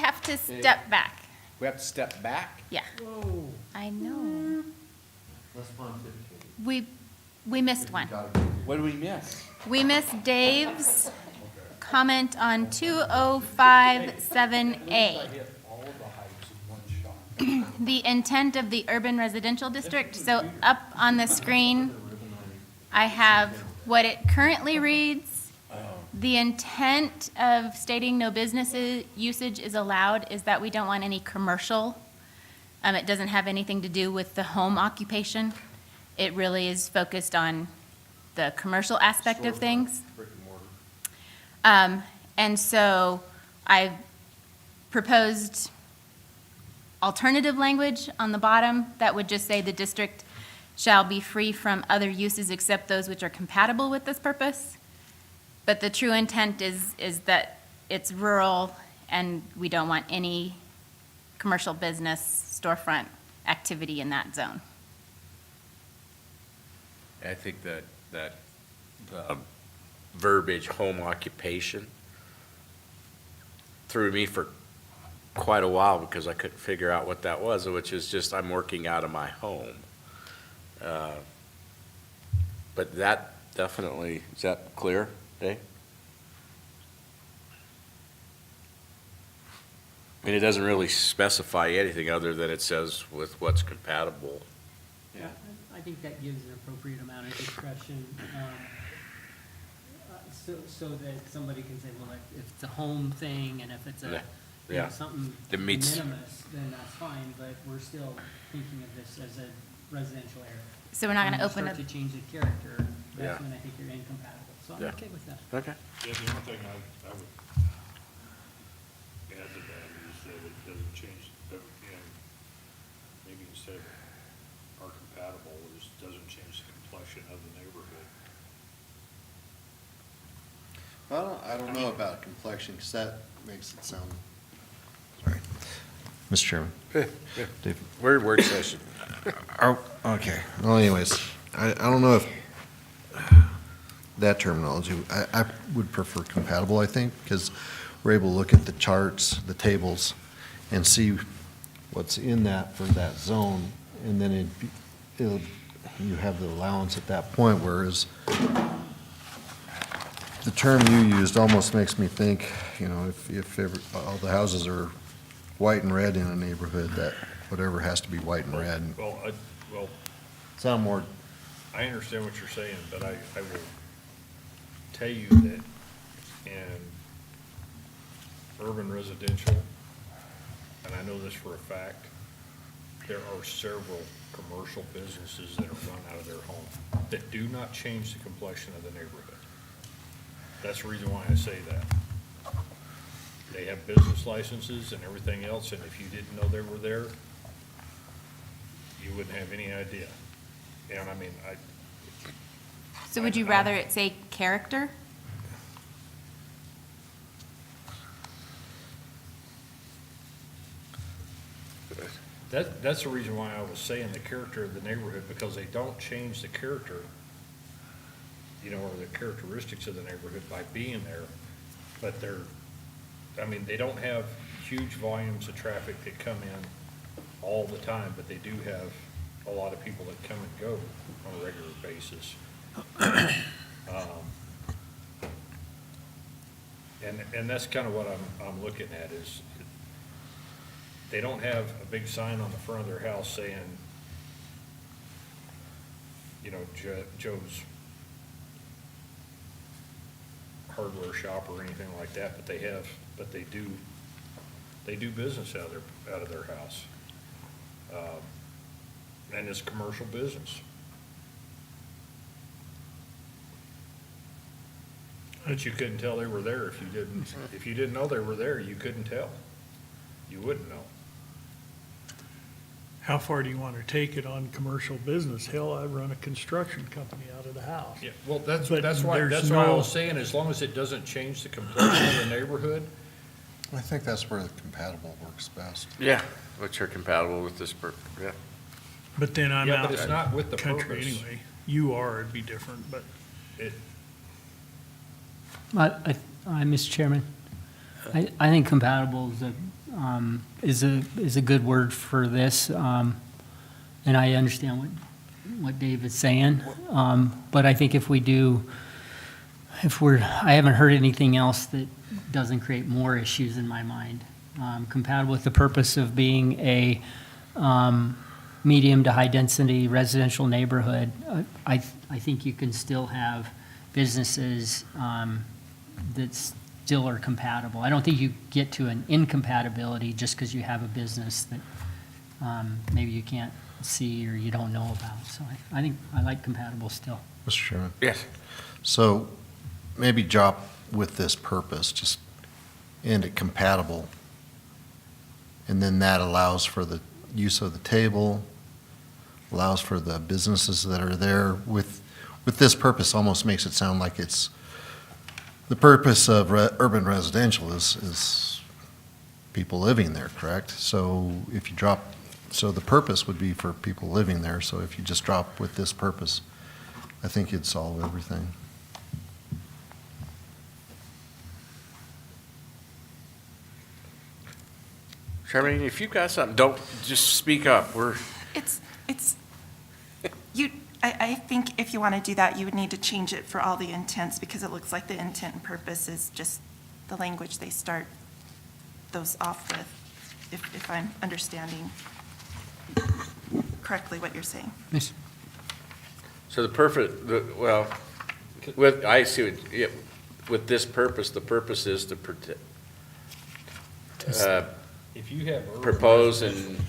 have to step back. We have to step back? Yeah, Whoa. I know. Let's pontificate. We missed one. What did we miss? We missed Dave's comment on 2057A. The intent of the urban residential district. So up on the screen, I have what it currently reads. The intent of stating no business usage is allowed is that we don't want any commercial. It doesn't have anything to do with the home occupation. It really is focused on the commercial aspect of things. Brick and mortar. And so I proposed alternative language on the bottom that would just say the district shall be free from other uses except those which are compatible with this purpose. But the true intent is that it's rural and we don't want any commercial business storefront activity in that zone. I think that verbiage, home occupation, threw me for quite a while because I couldn't figure out what that was, which is just I'm working out of my home. But that definitely, is that clear, Dave? I mean, it doesn't really specify anything other than it says with what's compatible. Yeah, I think that gives an appropriate amount of discretion, so that somebody can say, well, if it's a home thing and if it's a, you know, Yeah. something It meets- minimus, then that's fine, but we're still thinking of this as a residential area. So we're not going to open When up. you start to change the character, Yeah. that's when I think you're incompatible, so I'm Yeah. okay with that. Okay. Yeah, the only thing I would add to that is that it doesn't change, and maybe instead of are compatible, it doesn't change the complexion of the neighborhood. I don't know about complexion, because that makes it sound. Mr. Chairman. Dave. We're in work session. Oh, okay. Well, anyways, I don't know if that terminology, I would prefer compatible, I think, because we're able to look at the charts, the tables, and see what's in that for that zone, and then you have the allowance at that point, whereas the term you used almost makes me think, you know, if all the houses are white and red in a neighborhood, that whatever has to be white and red. Well, Sound more, I understand what you're saying, but I will tell you that in urban residential, and I know this for a fact, there are several commercial businesses that are run out of their home that do not change the complexion of the neighborhood. That's the reason why I say that. They have business licenses and everything else, and if you didn't know they were there, you wouldn't have any idea. And I mean, So would you rather it say character? that's the reason why I was saying the character of the neighborhood, because they don't change the character, you know, or the characteristics of the neighborhood by being there, but they don't have huge volumes of traffic that come in all the time, but they do have a lot of people that come and go on a regular basis. And that's kind of what I'm looking at is, they don't have a big sign on the front of their house saying, you know, Joe's hardware shop or anything like that, but they do business out of their house. And it's commercial business. But you couldn't tell they were there if you didn't know they were there, you couldn't tell. You wouldn't know. How far do you want to take it on commercial business? Hell, I run a construction company out of the house. Yeah, well, that's But why there's I no- was saying, as long as it doesn't change the complexion of the neighborhood, I think that's where the compatible works best. Yeah, which are compatible with this, yeah. But then I'm yeah, out but it's not with the country purpose. anyway. You are, it'd be different, but It, Mr. Chairman, I think compatible is is a good word for this. And I understand what Dave is saying. But I think if I haven't heard anything else that doesn't create more issues in my mind. Compatible with the purpose of being a medium to high-density residential neighborhood, I think you can still have businesses that still are compatible. I don't think you get to an incompatibility just because you have a business that maybe you can't see or you don't know about. So I think I like compatible still. Mr. Chairman? Yes. So maybe drop with this purpose, just end it compatible. And then that allows for the use of the table, allows for the businesses that are there with this purpose. Almost makes it sound like it's, the purpose of urban residential is people living there, correct? So if you drop, so the purpose would be for people living there. So if you just drop with this purpose, I think you'd solve everything. Charmaine, if you've got something, don't, just speak up. I think if you want to do that, you would need to change it for all the intents, because it looks like the intent and purpose is just the language they start those off with, if I'm understanding correctly what you're saying. Miss- So I see what, yeah, with this purpose, the purpose is to protect, If you have urban propose residential-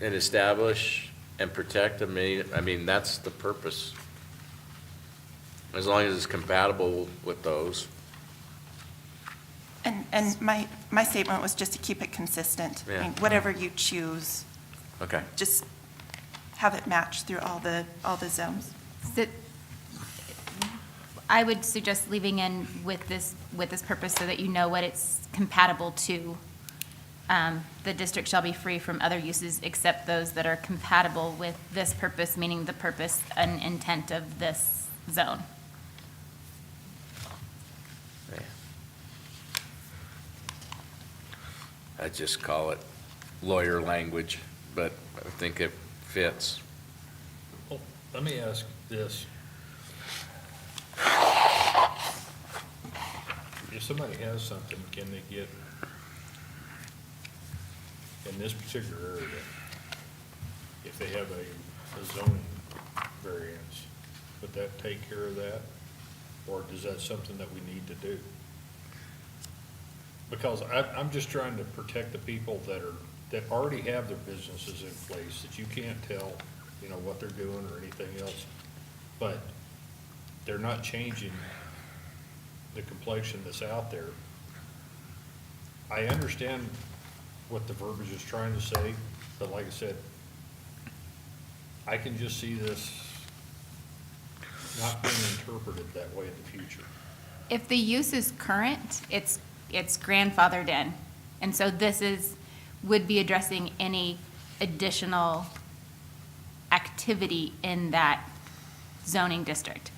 and establish and protect, I mean, that's the purpose. As long as it's compatible with those. And my statement was just to keep it consistent. I Yeah. mean, whatever you choose, Okay. just have it match through all the zones. So I would suggest leaving in with this purpose so that you know what it's compatible to. The district shall be free from other uses except those that are compatible with this purpose, meaning the purpose and intent of this zone. I just call it lawyer language, but I think it fits. Well, let me ask this. If somebody has something, can they get, in this particular area, if they have a zoning variance, would that take care of that? Or is that something that we need to do? Because I'm just trying to protect the people that already have their businesses in place, that you can't tell, what they're doing or anything else. But they're not changing the complexion that's out there. I understand what the verbiage is trying to say, but like I said, I can just see this not being interpreted that way in the future. If the use is current, it's grandfathered in. And so would be addressing any additional activity in that zoning district.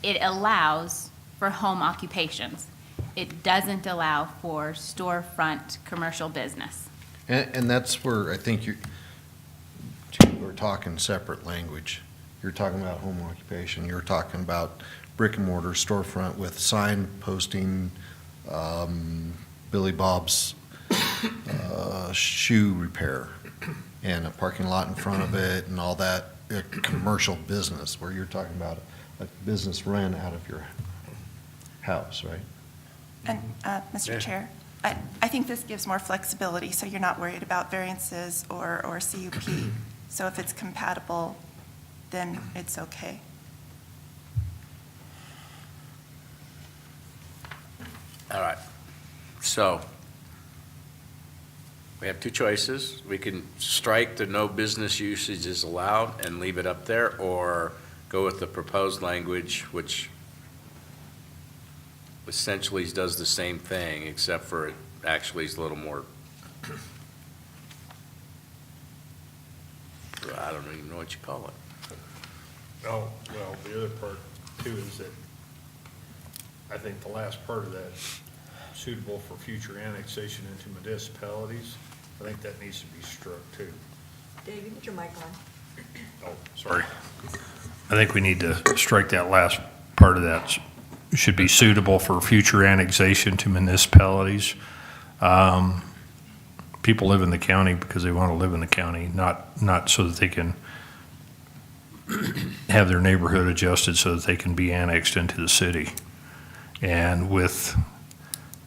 It allows for home occupations. It doesn't allow for storefront commercial business. And that's where I think we're talking separate language. You're talking about home occupation, you're talking about brick and mortar storefront with sign posting, Billy Bob's shoe repair, and a parking lot in front of it and all that, a commercial business, where you're talking about a business run out of your house, right? And, Mr. Chair, I think this gives more flexibility, so you're not worried about variances or CUP. So if it's compatible, then it's okay. All right. So we have two choices. We can strike the no business usage is allowed and leave it up there, or go with the proposed language, which essentially does the same thing, except for it actually is a little more, I don't even know what you call it. Oh, well, the other part too is that I think the last part of that suitable for future annexation into municipalities. I think that needs to be struck too. Dave, you put your mic on. Oh, sorry. I think we need to strike that last part of that. Should be suitable for future annexation to municipalities. People live in the county because they want to live in the county, not so that they can have their neighborhood adjusted so that they can be annexed into the city. And with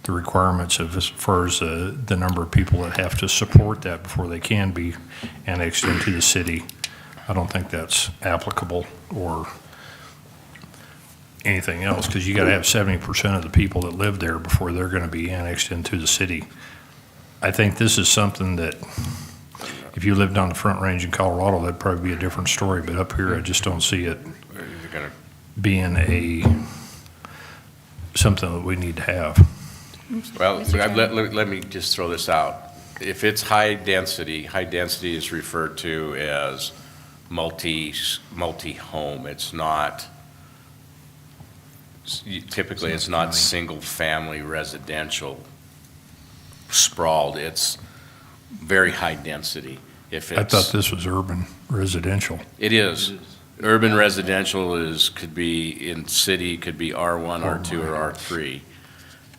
the requirements of as far as the number of people that have to support that before they can be annexed into the city, I don't think that's applicable or anything else, because you got to have 70% of the people that live there before they're going to be annexed into the city. I think this is something that if you lived on the Front Range in Colorado, that'd probably be a different story, but up here, I just don't see it being something that we need to have. Well, Mr. Chairman. let me just throw this out. If it's high density is referred to as multi-home. It's not, typically, it's not single-family residential sprawled. It's very high density. If it's, I thought this was urban residential. it is. Urban residential could be in city, could be R1, R2, or R3.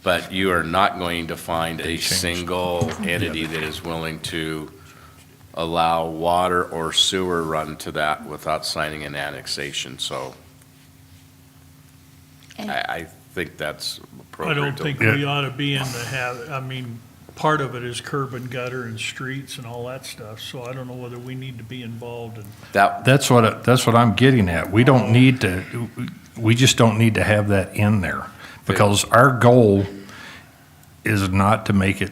But you are not going to find a single entity that is willing to allow water or sewer run to that without signing an annexation. So And- I think that's I appropriate. don't think we ought to be in the I mean, part of it is curb and gutter and streets and all that stuff, so I don't know whether we need to be involved in. That's what I'm getting at. We just don't need to have that in there, because our goal is not to make it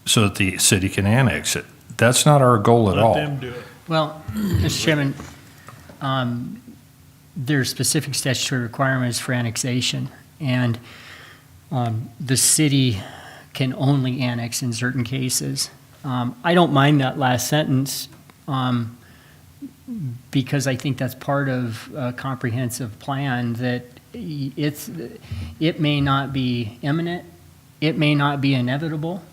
so that the city can annex it. That's not our goal at all. Let them do it. Well, Mr. Chairman, there's specific statutory requirements for annexation, and the city can only annex in certain cases. I don't mind that last sentence, because I think that's part of a comprehensive plan, that it may not be imminent, it may not be inevitable,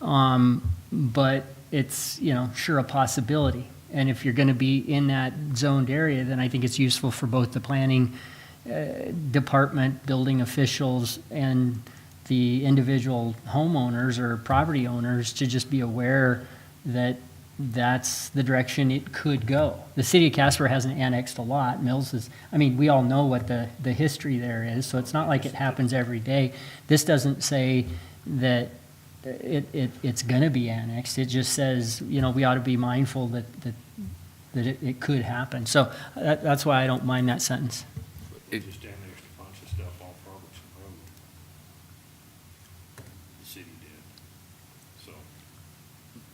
but it's, sure a possibility. And if you're going to be in that zoned area, then I think it's useful for both the planning department, building officials, and the individual homeowners or property owners to just be aware that that's the direction it could go. The city of Casper hasn't annexed a lot. Mills is, we all know what the history there is, so it's not like it happens every day. This doesn't say that it's going to be annexed. It just says, we ought to be mindful that it could happen. So that's why I don't mind that sentence. Just annexed a bunch of stuff off Robertson Road. The city did, so.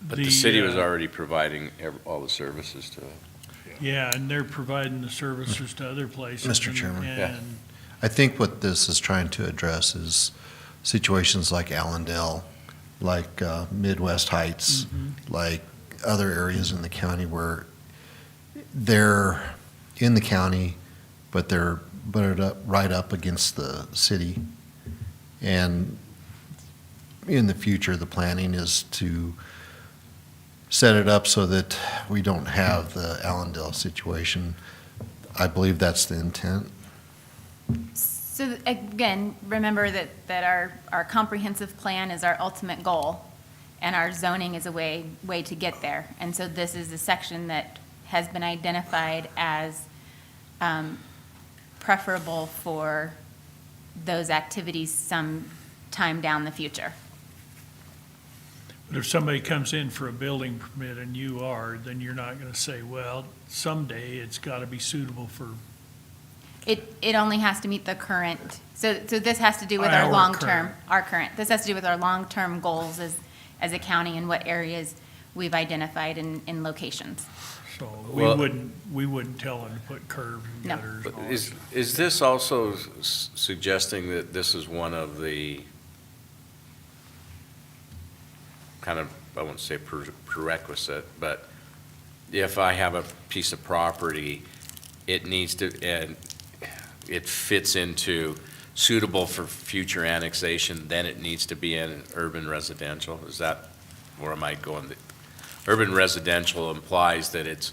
But the city was already providing all the services to it. Yeah, and they're providing the services to other places. Mr. Chairman. Yeah. And I think what this is trying to address is situations like Allendale, like Midwest Heights, like other areas in the county where they're in the county, but they're butted up right up against the city. And in the future, the planning is to set it up so that we don't have the Allendale situation. I believe that's the intent. So again, remember that our comprehensive plan is our ultimate goal, and our zoning is a way to get there. And so this is a section that has been identified as preferable for those activities some time down the future. But if somebody comes in for a building permit and you are, then you're not going to say, well, someday it's got to be suitable for. It only has to meet the current, so this has to do with Our our long-term, current. this has to do with our long-term goals as a county and what areas we've identified in locations. So Well- we wouldn't tell them to put curbs and No. gutters. But and all is, that. is this also suggesting that this is one of the kind of, I won't say prerequisite, but if I have a piece of property, it needs to, and it fits into suitable for future annexation, then it needs to be in urban residential? Is that, where am I going? Urban residential implies that its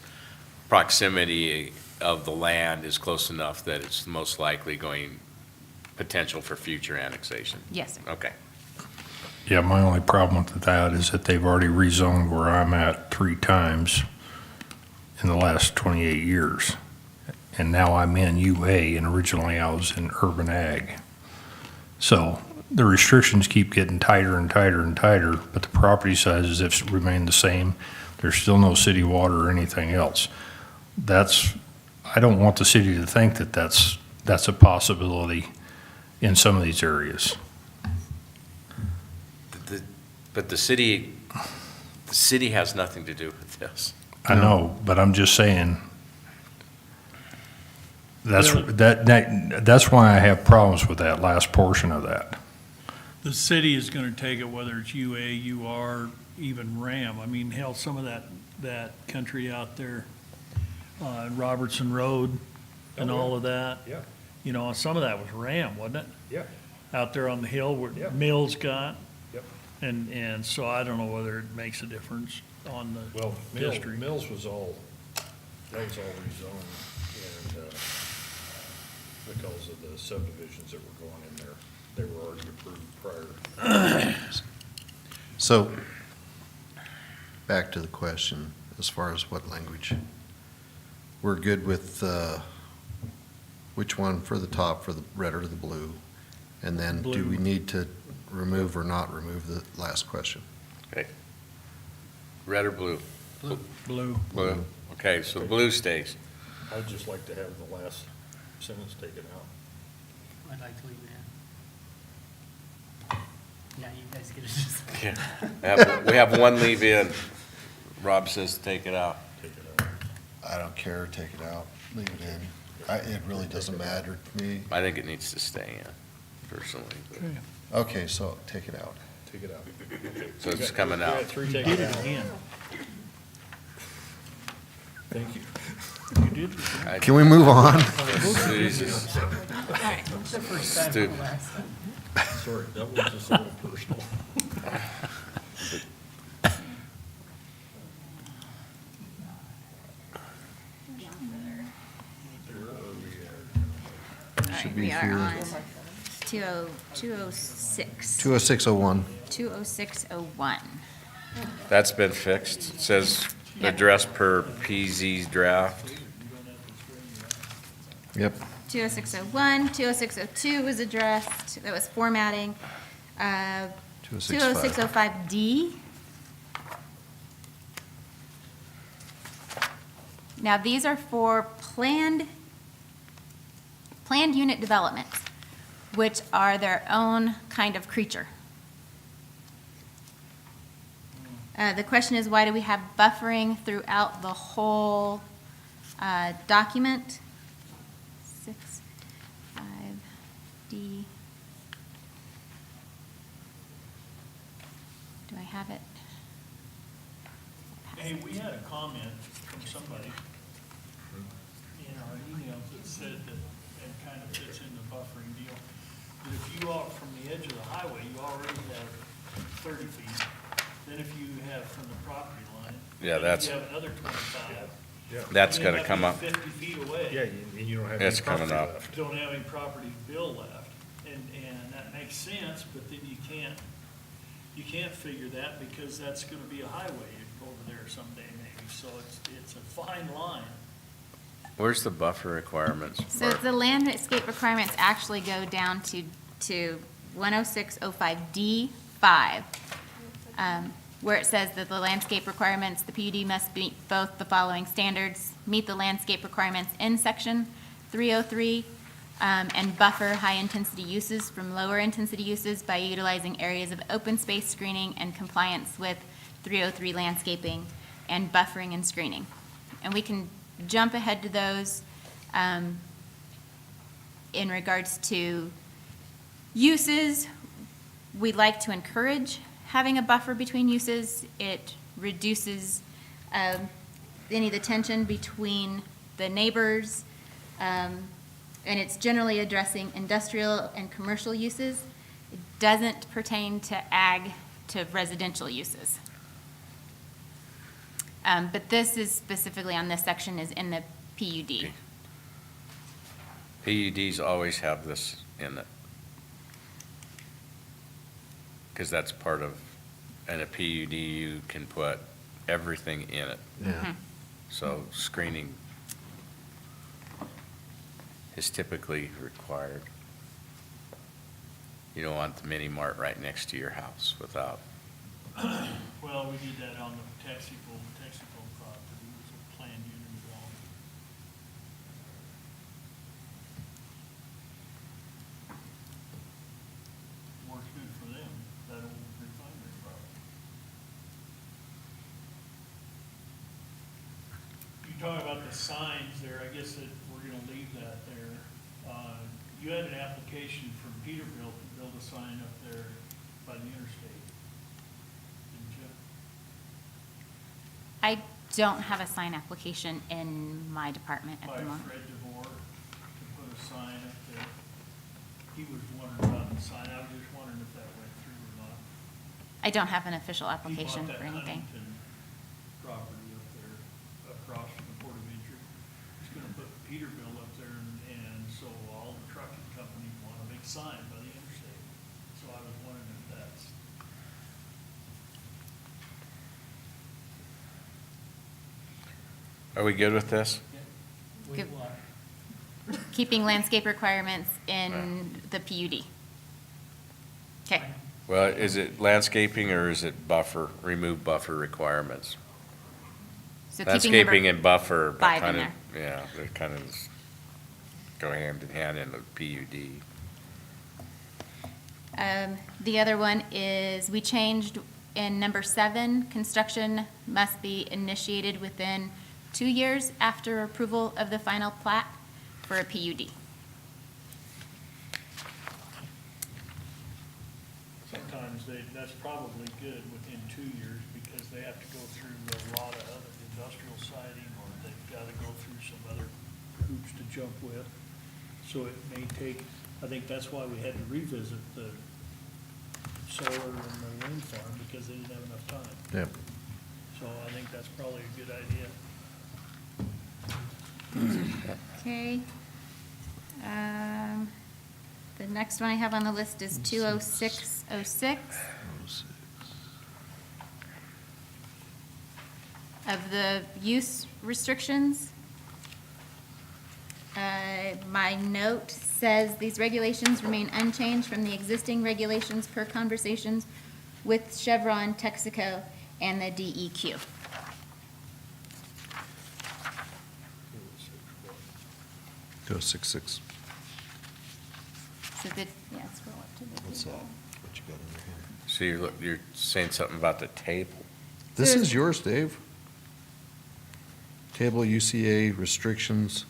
proximity of the land is close enough that it's most likely going, potential for future annexation. Yes, sir. Okay. Yeah, my only problem with that is that they've already rezoned where I'm at 3 times in the last 28 years. And now I'm in UA, and originally I was in urban ag. So the restrictions keep getting tighter and tighter and tighter, but the property sizes have remained the same. There's still no city water or anything else. I don't want the city to think that that's a possibility in some of these areas. But the city has nothing to do with this. I know, but I'm just saying, that's why I have problems with that last portion of that. The city is gonna take it, whether it's UA, UR, even RAM. I mean, hell, some of that country out there, Robertson Road and all of that. Yeah. You know, some of that was RAM, wasn't it? Yeah. Out there on the hill Yeah. where Mills got. Yep. And so I don't know whether it makes a difference on the Well, district. Mills was all rezoned, and, because of the subdivisions that were going in there, they were already approved prior. So, back to the question, as far as what language. We're good with, which one for the top, for the red or the blue? And then do Blue. we need to remove or not remove the last question? Red or blue? Blue. Blue. Okay, so blue stays. I'd just like to have the last sentence taken out. I'd like to leave it in. Yeah, you guys get it. We have one leave in. Rob says take it out. Take it out. I don't care, take it out, leave it in. It really doesn't matter to me. I think it needs to stay in, personally. but- Okay, so take it out. Take it out. So it's coming We out. had 3 Did taken it out. again. Thank you. You did it again. Can we move on? Jesus. Stupid. Sorry, that was just a little personal. All right, Should be we are here. on 206. 20601. 20601. That's been fixed. It says address per PZ's draft. Yep. 20601, 20602 was addressed, that was formatting. 20605. 20605D. Now, these are for planned unit developments, which are their own kind of creature. The question is, why do we have buffering throughout the whole document? 6.5D. Do I have it? Hey, we had a comment from somebody in our emails that said that it kind of fits in the buffering deal. That if you are from the edge of the highway, you already have 30 feet. Then if you have from the property line. Yeah, then that's- You have another 25. That's You gonna have come be up. 50 feet away. Yeah, and you don't have It's any property coming up. left. Don't have any property bill left. And that makes sense, but then you can't figure that because that's gonna be a highway over there someday maybe. So it's a fine line. Where's the buffer requirements? So the landscape requirements actually go down to 10605D5, where it says that the landscape requirements, the PUD must meet both the following standards: meet the landscape requirements in section 303, and buffer high-intensity uses from lower-intensity uses by utilizing areas of open space screening and compliance with 303 landscaping and buffering and screening. And we can jump ahead to those in regards to uses. We like to encourage having a buffer between uses. It reduces any of the tension between the neighbors. and it's generally addressing industrial and commercial uses. It doesn't pertain to ag, to residential uses. But this is specifically on this section is in the PUD. PUDs always have this in it. Because that's part of, in a PUD, you can put everything in it. Yeah. So screening is typically required. You don't want the mini mart right next to your house without, Well, we did that on the Texaco property, it was a planned unit development. Works good for them, that old refinery property. You talk about the signs there, I guess that we're gonna leave that there. You had an application from Peterbilt to build a sign up there by the interstate, didn't you? I don't have a sign application in my department at By the moment. Fred DeVore to put a sign up there. He was wondering about the sign, I was just wondering if that went through or not. I don't have an official He application bought for that anything. Huntington property up there, across from the port of entry. He's gonna put Peterbilt up there, and so all the trucking companies want a big sign by the interstate. So I was wondering if that's, are we good with this? Good. Keeping landscape requirements in the PUD. Okay, Well, is it landscaping or is it buffer, remove buffer requirements? so keeping Landscaping number and buffer, but 5 in kind of, there. yeah, they kind of go hand in hand in the PUD. The other one is, we changed in number 7, construction must be initiated within 2 years after approval of the final plat for a PUD. sometimes that's probably good within 2 years, because they have to go through a lot of other industrial siding, or they've gotta go through some other hoops to jump with. So it may take, I think that's why we had to revisit the solar and the wind farm, because they didn't have enough time. Yep. So I think that's probably a good idea. Okay. The next one I have on the list is 20606. Of the use restrictions. My note says these regulations remain unchanged from the existing regulations per conversations with Chevron, Texaco, and the E DEQ. Go 6-6. So the, yeah, scroll up to the. What's that? table. What you got under here? So you're saying something about the table? This So- is yours, Dave. Table UCA restrictions.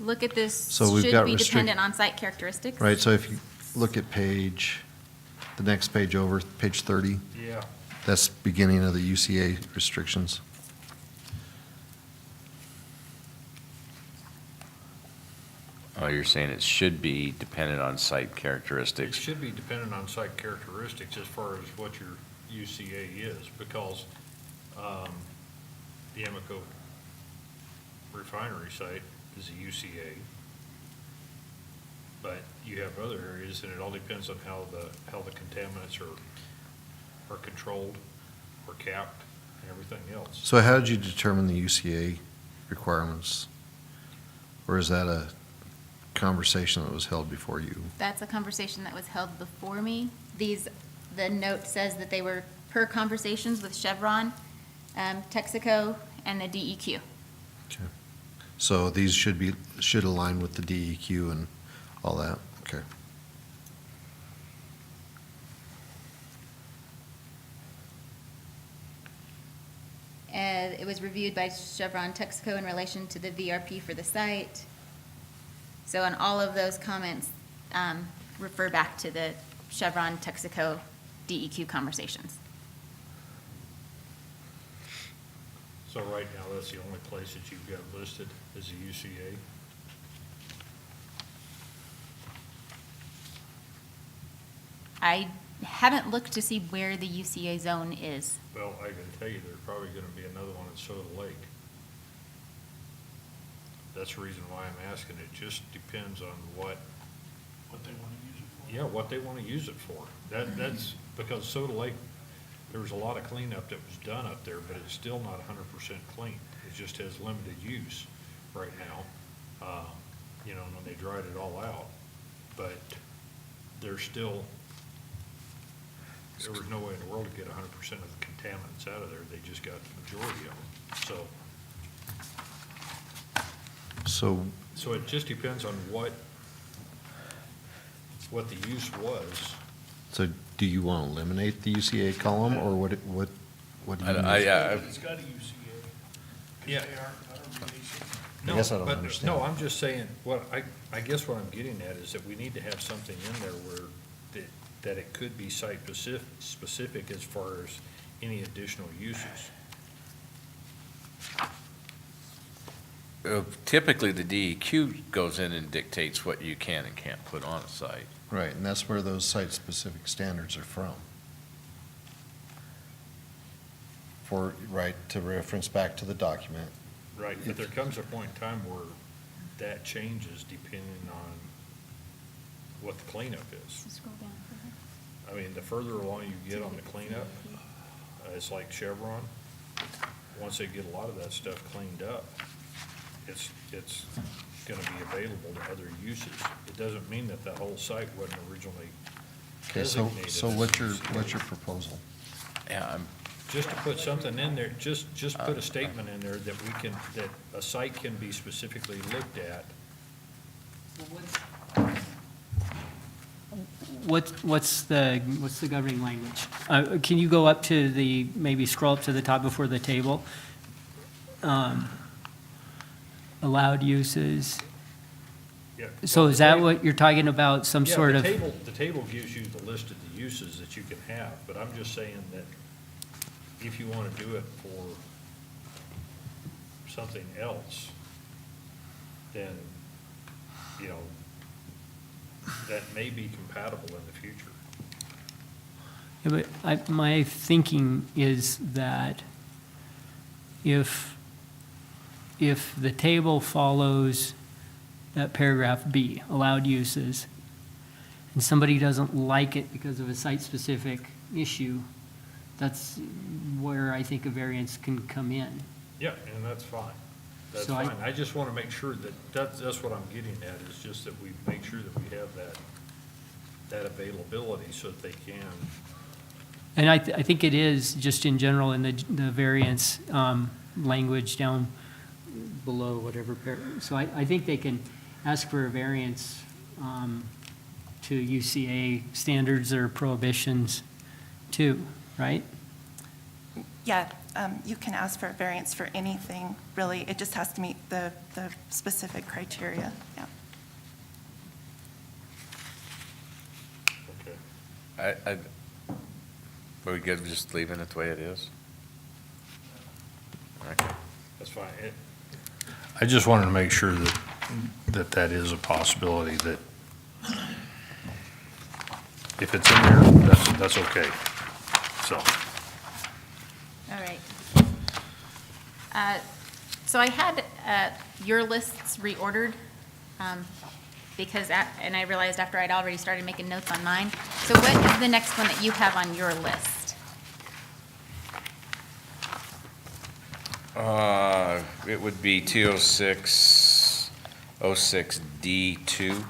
Look at this, So we've should got be restrict- dependent on site characteristics. Right, so if you look at the next page over, page 30, Yeah. that's beginning of the UCA restrictions. Oh, you're saying it should be dependent on site It characteristics. should be dependent on site characteristics as far as what your UCA is, because the Amoco refinery site is a UCA. But you have other areas, and it all depends on how the contaminants are controlled or capped and everything else. So how did you determine the UCA requirements? Or is that a conversation that was held before you? That's a conversation that was held before me. The note says that they were per conversations with Chevron, Texaco, and the DEQ. Okay. So these should align with the DEQ and all that? Okay. It was reviewed by Chevron, Texaco in relation to the VRP for the site. So on all of those comments, refer back to the Chevron, Texaco, DEQ conversations. So right now, that's the only place that you've got listed is the UCA? I haven't looked to see where the UCA zone is. Well, I can tell you, there's probably gonna be another one in Soda Lake. That's the reason why I'm asking. It just depends on what What they want to use it for. Yeah, what they want to use it for. That's, because Soda Lake, there was a lot of cleanup that was done up there, but it's still not 100% clean. It just has limited use right now, you know, when they dried it all out. But there's still, there was no way in the world to get 100% of the contaminants out of there. They just got the majority of them. So it just depends on what the use was. So do you want to eliminate the UCA column, or what do you? It's got a UCA. Yeah. Because they aren't remediation. I guess I don't but- understand. No, I'm just saying, I guess what I'm getting at is that we need to have something in there where, that it could be site specific as far as any additional uses. Typically, the DEQ goes in and dictates what you can and can't put on a site. Right, and that's where those site-specific standards are from. Right, to reference back to the document. Right, but there comes a point in time where that changes depending on what the cleanup is. Scroll down further. I mean, the further along you get on the cleanup, it's like Chevron. Once they get a lot of that stuff cleaned up, it's gonna be available to other uses. It doesn't mean that the whole site wasn't originally Okay, designated. so as what's a your, UCA. what's your proposal? Yeah, Just to put something in there, just put a statement in there that we can, that a site can be specifically looked at. What's the governing language? Can you go up to maybe scroll up to the top before the table? Allowed uses. Yeah. So is that what you're talking about, some Yeah, sort of? the table gives you the list of the uses that you can have, but I'm just saying that if you want to do it for something else, then, you know, that may be compatible in the future. Yeah, but my thinking is that if the table follows that paragraph B, allowed uses, and somebody doesn't like it because of a site-specific issue, that's where I think a variance can come in. Yeah, and that's fine. That's So I- fine. I just want to make sure that's what I'm getting at, is just that we make sure that we have that availability so that they can. And I think it is, just in general, in the variance language down below whatever, so I think they can ask for a variance to UCA standards or prohibitions too, right? Yeah, you can ask for a variance for anything, really. It just has to meet the specific criteria, yeah. Okay. Are we good with just leaving it the way it is? Okay. That's fine. I just wanted to make sure that is a possibility, that if it's in there, that's okay. So, All right. So I had your lists reordered because, and I realized after I'd already started making notes on mine. So what is the next one that you have on your list? It would be 206-06D2.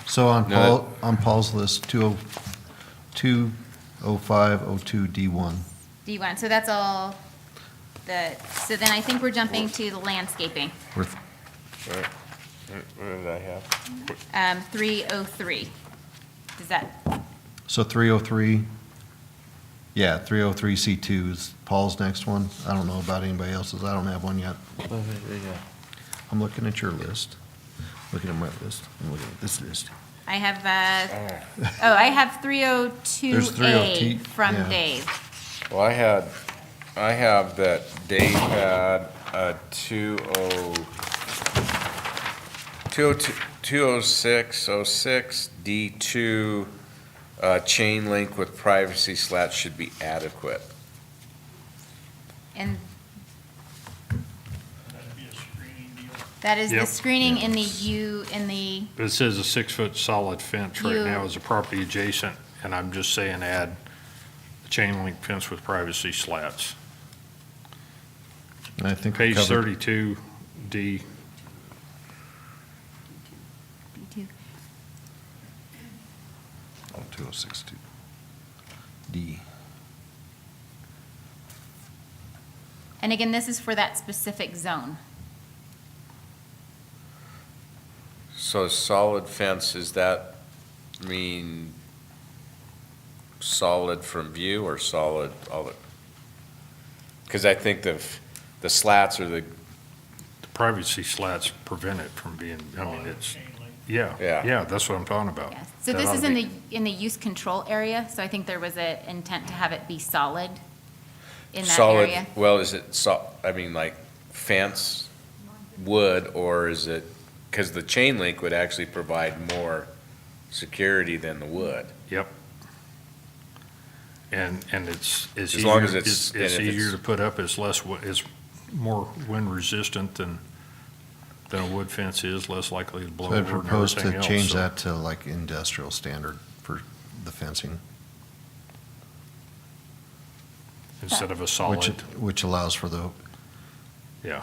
So on No. Paul's list, 20502D1. D1, so that's all so then I think we're jumping to the landscaping, What did I have? 303. Does that, So 303, yeah, 303C2 is Paul's next one. I don't know about anybody else's. I don't have one yet. I'm looking at your list, looking at my list, I'm looking at this list. I have, I have There's 302, 302A from yeah. Dave. Well, I had I have that Dave had a 206, D2, chain link with privacy slats should be adequate. And That'd be a screening deal. that is the Yep. screening in the It says a 6-foot solid fence right now is a property adjacent, and I'm just saying add a chain link fence with privacy slats. And I think we Page covered- 32, D. B2. Oh, 2062. D. And again, this is for that specific zone. So solid fence, does that mean solid from view or solid all it? Because I think the slats are the, The privacy slats prevent it from being, I mean, it's, Chain link. yeah, Yeah. yeah, that's what I'm talking about. Yes. So That this ought is to in be- the use control area, so I think there was an intent to have it be solid in that solid, area. well, is it I mean, like fence, wood, or is it, because the chain link would actually provide more security than the wood. Yep. And it's As long as it's- and if easier it's- to put up, it's it's more wind resistant than a wood fence is, less likely to blow So I over and propose everything to else. change so- that to like industrial standard for the fencing, Instead of a which, solid, which allows for the, yeah.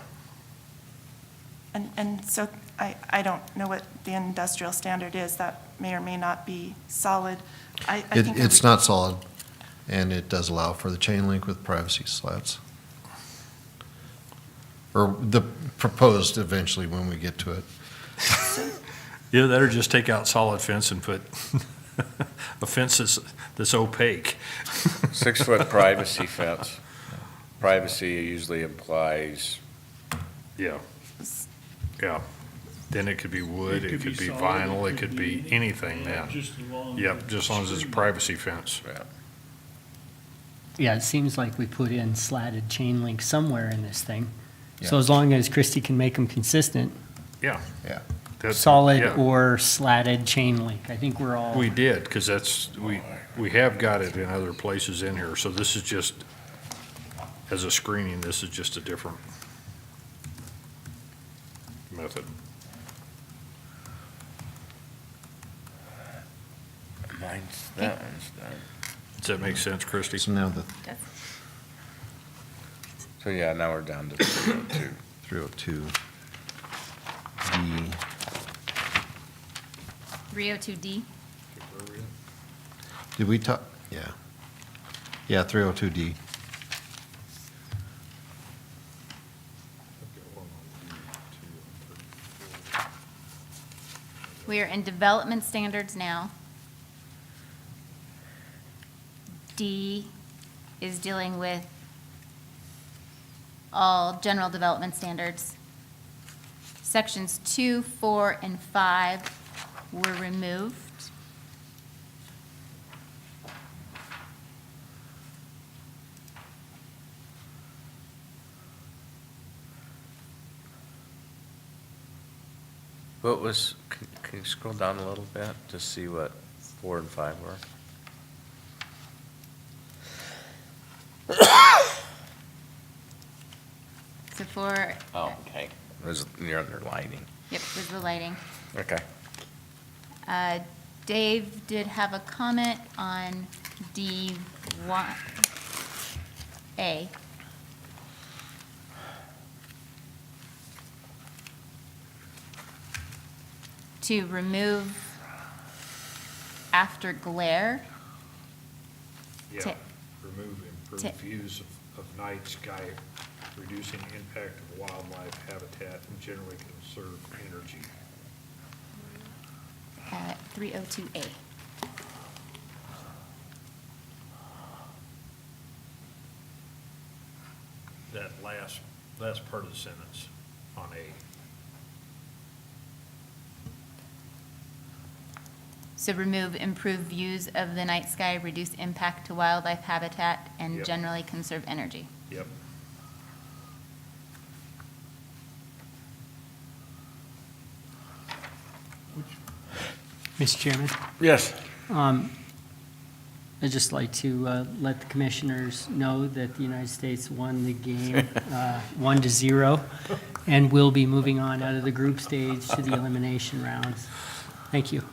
And so I don't know what the industrial standard is. That may or may not be solid. I think it's not solid, and it does allow for the chain link with privacy slats. Or the proposed eventually when we get to it. Yeah, that or just take out solid fence and put a fence that's opaque. 6-foot privacy fence. Privacy usually implies, Yeah, yeah. Then it could be wood, it could be solid, vinyl, it could be anything then. Just as long as. Yep, just as long as it's a privacy fence. yeah. Yeah, it seems like we put in slatted chain link somewhere in this thing. So Yeah. as long as Christie can make them consistent, Yeah. Yeah. That's- solid yeah. or slatted chain link, I think we're all. We did, because we have got it in other places in here, so this is just, as a screening, this is just a different method. That one's done. Does that make sense, Christie? So now the So yeah, now we're down to 302. 302 D. 302D. Did we talk? Yeah. Yeah, 302D. We are in development standards now. D is dealing with all general development standards. Sections 2, 4, and 5 were removed. What was, can you scroll down a little bit to see what 4 and 5 were? So for, Oh, okay. It was near under lighting. yep, was the lighting. Okay. Dave did have a comment on D1A. To remove after glare. Yeah, Ta- remove ta- improved views of night sky, reducing impact of wildlife habitat, and generally conserve energy. 302A. That last part of the sentence on A. So remove improved views of the night sky, reduce impact to wildlife habitat, and Yep. generally conserve energy. Yep. Mr. Chairman, Yes. I'd just like to let the commissioners know that the United States won the game 1-0 and will be moving on out of the group stage to the elimination rounds. Thank you.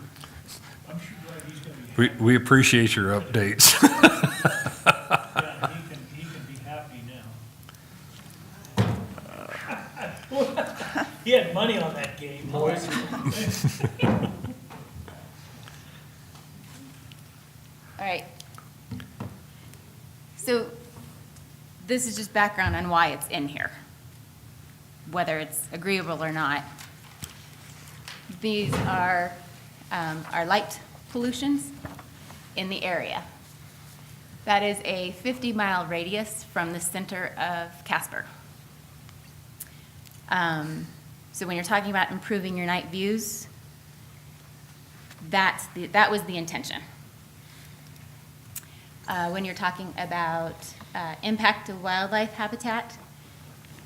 I'm sure glad he's gonna be happy. We appreciate your updates. Yeah, he can be happy now. He had money on that game, boys. All right. So this is just background on why it's in here, whether it's agreeable or not. These are light pollutions in the area. That is a 50-mile radius from the center of Casper. So when you're talking about improving your night views, that was the intention. When you're talking about impact to wildlife habitat,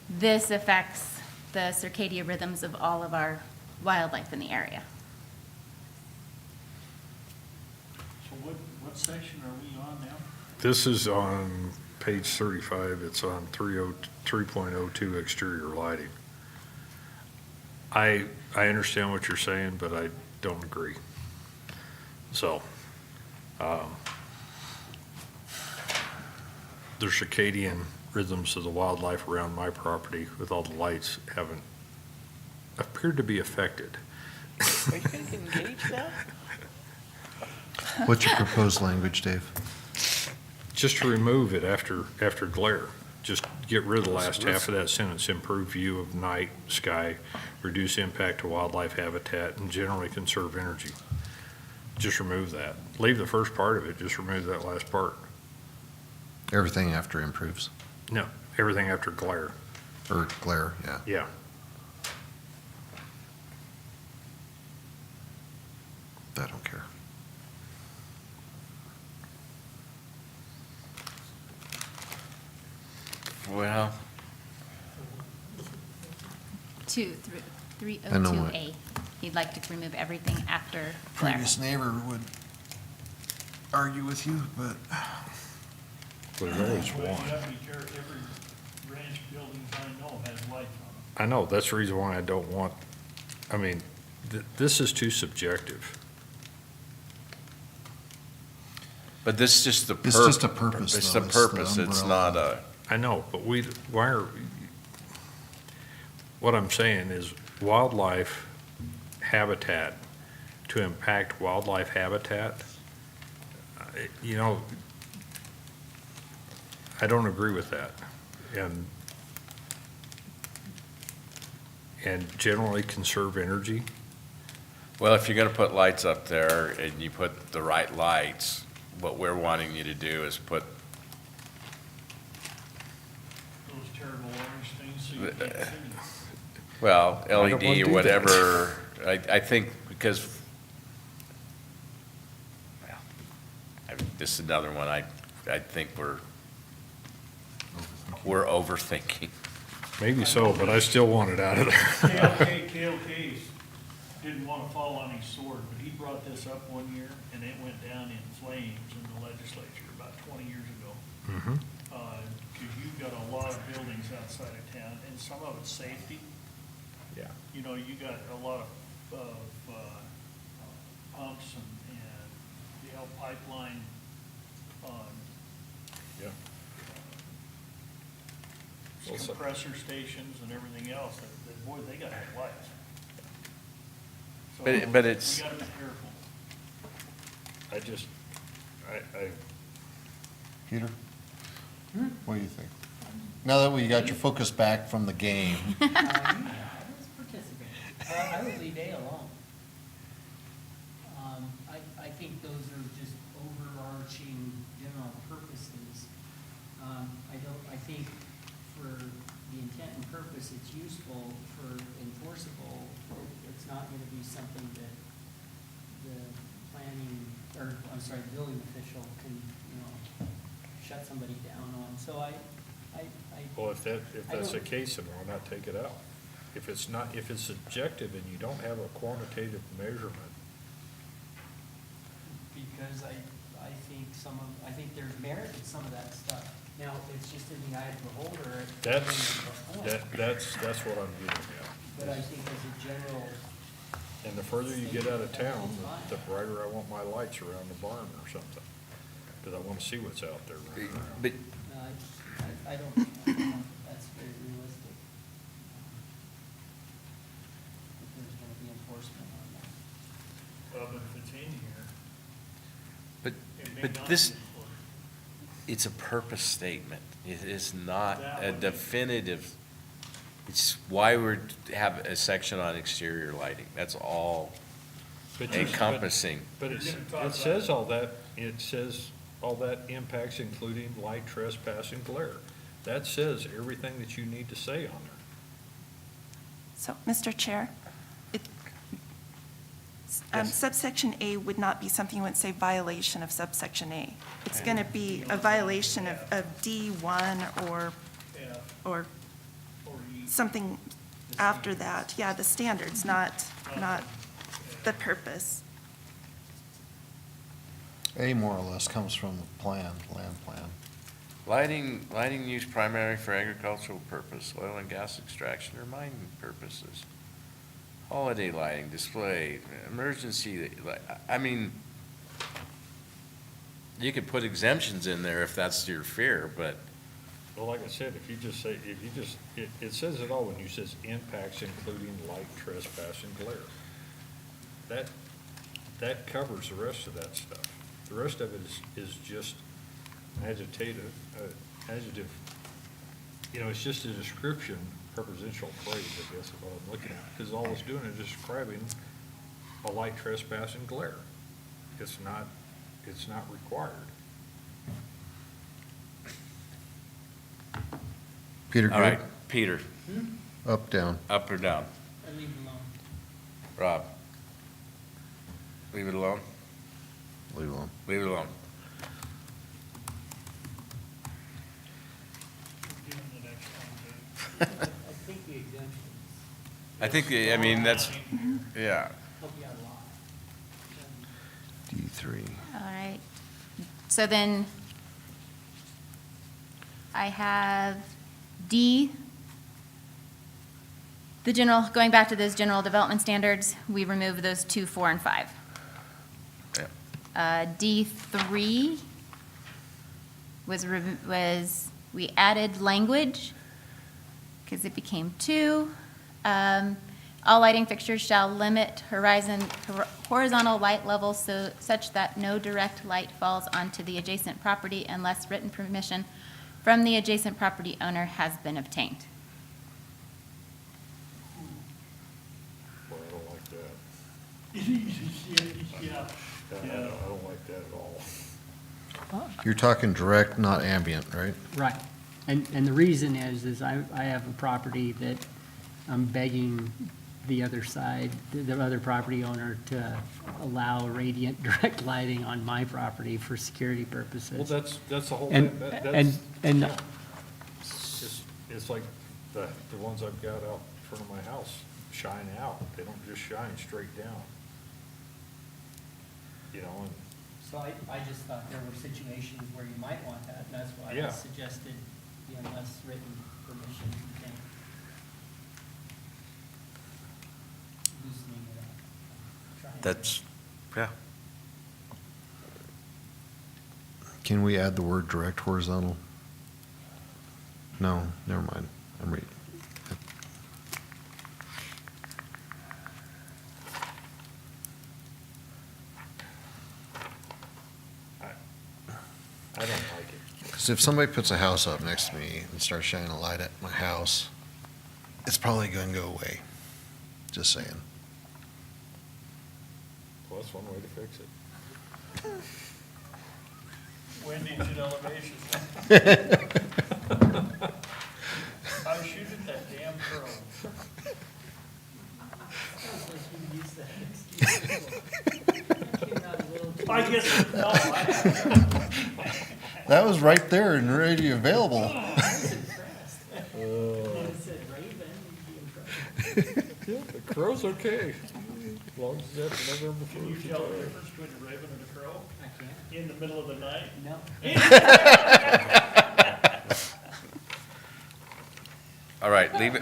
this affects the circadian rhythms of all of our wildlife in the area. So what section are we on now? This is on page 35. It's on 3.02 exterior lighting. I understand what you're saying, but I don't agree. So, the circadian rhythms of the wildlife around my property with all the lights haven't appeared to be affected. Are you going to engage now? What's your proposed language, Dave? Just to remove it after glare. Just get rid of the last half of that sentence, improve view of night sky, reduce impact to wildlife habitat, and generally conserve energy. Just remove that. Leave the first part of it, just remove that last part. Everything after improves, No, everything after glare. or glare, yeah. Yeah. I don't care. Well, 302A. He'd like to remove everything after glare. Previous neighbor would argue with you, but But it always Well, you one. have to be careful, every ranch building I know has lights on them. I know, that's the reason why I don't want, I mean, this is too subjective. But this is just the It's just a purpose, It's though. the It's the purpose. It's umbrella. not a, I know, but what I'm saying is wildlife habitat, to impact wildlife habitat, you know, I don't agree with that. And generally conserve energy. well, if you're going to put lights up there and you put the right lights, what we're wanting you to do is put, Those terrible orange things, so you can't see. well, don't wanna LED do or that. whatever. I think because, well, this is another one, I think we're overthinking. Maybe so, but I still want it out of there. KOK's didn't want to fall on his sword, but he brought this up one year, and it went down in flames in the legislature about 20 years ago. Mhm. Because you've got a lot of buildings outside of town, and some of it's safety. Yeah. You know, you got a lot of pumps and the L pipeline, Yeah. Well, so- compressor stations and everything else, that boy, they got to have lights. So, But it's- we got to be careful. I just, I, Peter? What do you think? Now that we got your focus back from the game, I was participating. I would leave A alone. I think those are just overarching general purposes. I think for the intent and purpose, it's useful for enforceable. It's not gonna be something that the planning sorry, the building official can, shut somebody down on. So I Well, if that's the don't- case, then why not take it out? If it's subjective and you don't have a quantitative measurement, because I think I think there's merit in some of that stuff. Now, it's just in the eye of the beholder. that's what I'm getting But I at. think as a general, And the further you get out of town, the brighter I want my lights around the barn or something, because I want to see what's out there. But I don't think that's very realistic. If there's gonna be enforcement on that. Well, but if it's in here, But, it may but not this, be enforced. it's a purpose statement. It is not That a would be- definitive. It's why we have a section on exterior lighting. That's all But you- encompassing. But You're gonna talk it says all that, it says all that impacts including light, trespass, and glare. That says everything that you need to say on there. So, Mr. Chair, Yes. subsection A would not be something you would say violation of subsection A. It's going to be a violation of D1 or Yeah, or or you, something after that. Yeah, the standards, not the purpose. A more or less comes from the plan, land plan. Lighting used primarily for agricultural purpose, oil and gas extraction or mining purposes. Holiday lighting, display, emergency, I mean, you could put exemptions in there if that's your fear, but Well, like I said, it says it all when you says impacts including light, trespass, and glare. That covers the rest of that stuff. The rest of it is just adjective, it's just a description, prepositional phrase, I guess, of what I'm looking at. Because all it's doing is describing a light, trespass, and glare. It's not required. Peter, all right, Peter, Up, down. up or down? I leave it alone. Rob? Leave it alone? Leave it alone. Leave it alone. give them the next one, Dave. I think the exemptions I think, I mean, that's, yeah. help you out a lot. D3. All right. So then I have D, going back to those general development standards, we remove those 2, 4, and 5. Yeah. D3 was, we added language because it became 2. All lighting fixtures shall limit horizontal light levels such that no direct light falls onto the adjacent property unless written permission from the adjacent property owner has been obtained. Boy, I don't like that. Yeah, I don't like that at all. You're talking direct, not ambient, right? Right. And the reason is I have a property that I'm begging the other side, the other property owner to allow radiant direct lighting on my property for security purposes. Well, that's the whole And, thing. and, It's like the ones I've got out in front of my house shine out. They don't just shine straight down. And so I just thought there were situations where you might want that, and that's why I Yeah. suggested the unless written permission, you can loosening it up. Trying to- That's, yeah. Can we add the word direct horizontal? No, never mind. I'm reading. I don't like it. Because if somebody puts a house up next to me and starts shining a light at my house, it's probably going to go away. Just saying. Well, that's one way to fix it. windage and elevation. I was shooting that damn crow. I guess, no, That was right there and ready available. Yeah, the crow's okay, as long as that's November Can you 1st. tell the difference between a raven and a crow I can't. in the middle of the night? No. All right, leave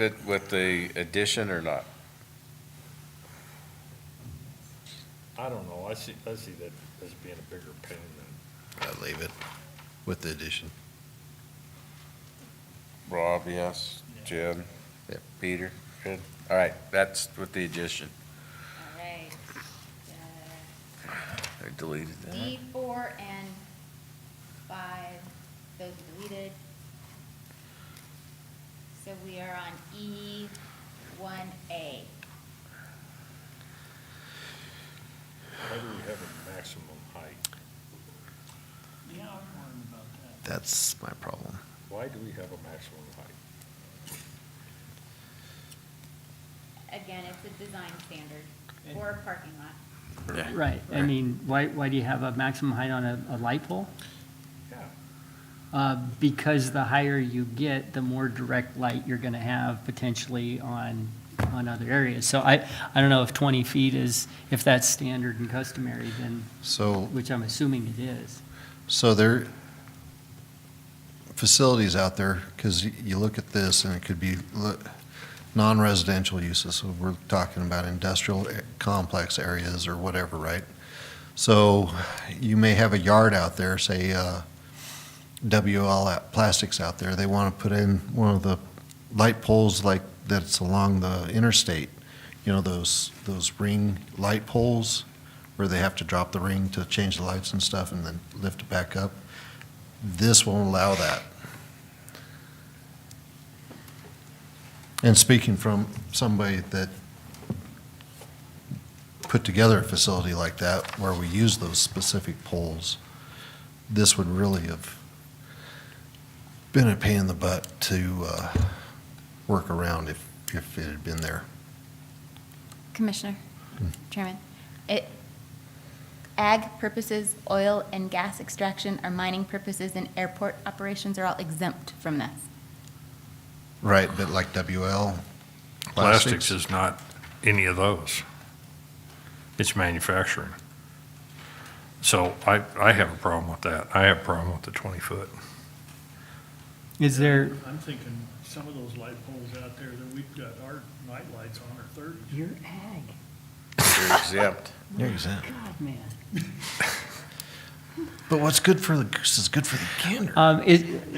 it with the addition or not? I don't know, I see that as being a bigger pain than, I'd leave it with the addition. Rob, yes. Jen? Yep. Peter? Good. All right, that's with the addition. All right. I deleted that. D4 and 5, those are deleted. So we are on E1A. why do we have a maximum height? Yeah, I'm worried about that. That's my problem. Why do we have a maximum height? Again, it's a design standard for a parking lot. Yeah. Right, I mean, why do you have a maximum height on a light pole? Yeah. Because the higher you get, the more direct light you're gonna have potentially on other areas. So I don't know if 20 feet is, if that's standard and customary, then, So, which I'm assuming it is. so there, facilities out there, because you look at this and it could be non-residential uses, so we're talking about industrial complex areas or whatever, right? So you may have a yard out there, say, WL Plastics out there, they want to put in one of the light poles like that's along the interstate, you know, those ring light poles where they have to drop the ring to change the lights and stuff and then lift it back up. This won't allow that. And speaking from somebody that put together a facility like that where we use those specific poles, this would really have been a pain in the butt to work around if it had been there. Commissioner, Chairman, ag purposes, oil and gas extraction, or mining purposes and airport operations are all exempt from this. Right, but like WL Plastics is not any of those. It's manufacturing. So I have a problem with that. I have a problem with the 20-foot. Is there, I'm thinking some of those light poles out there that we've got our night lights on are 30s. you're ag, You're exempt. You're exempt. God, man. But what's good for the goose is good for the gander.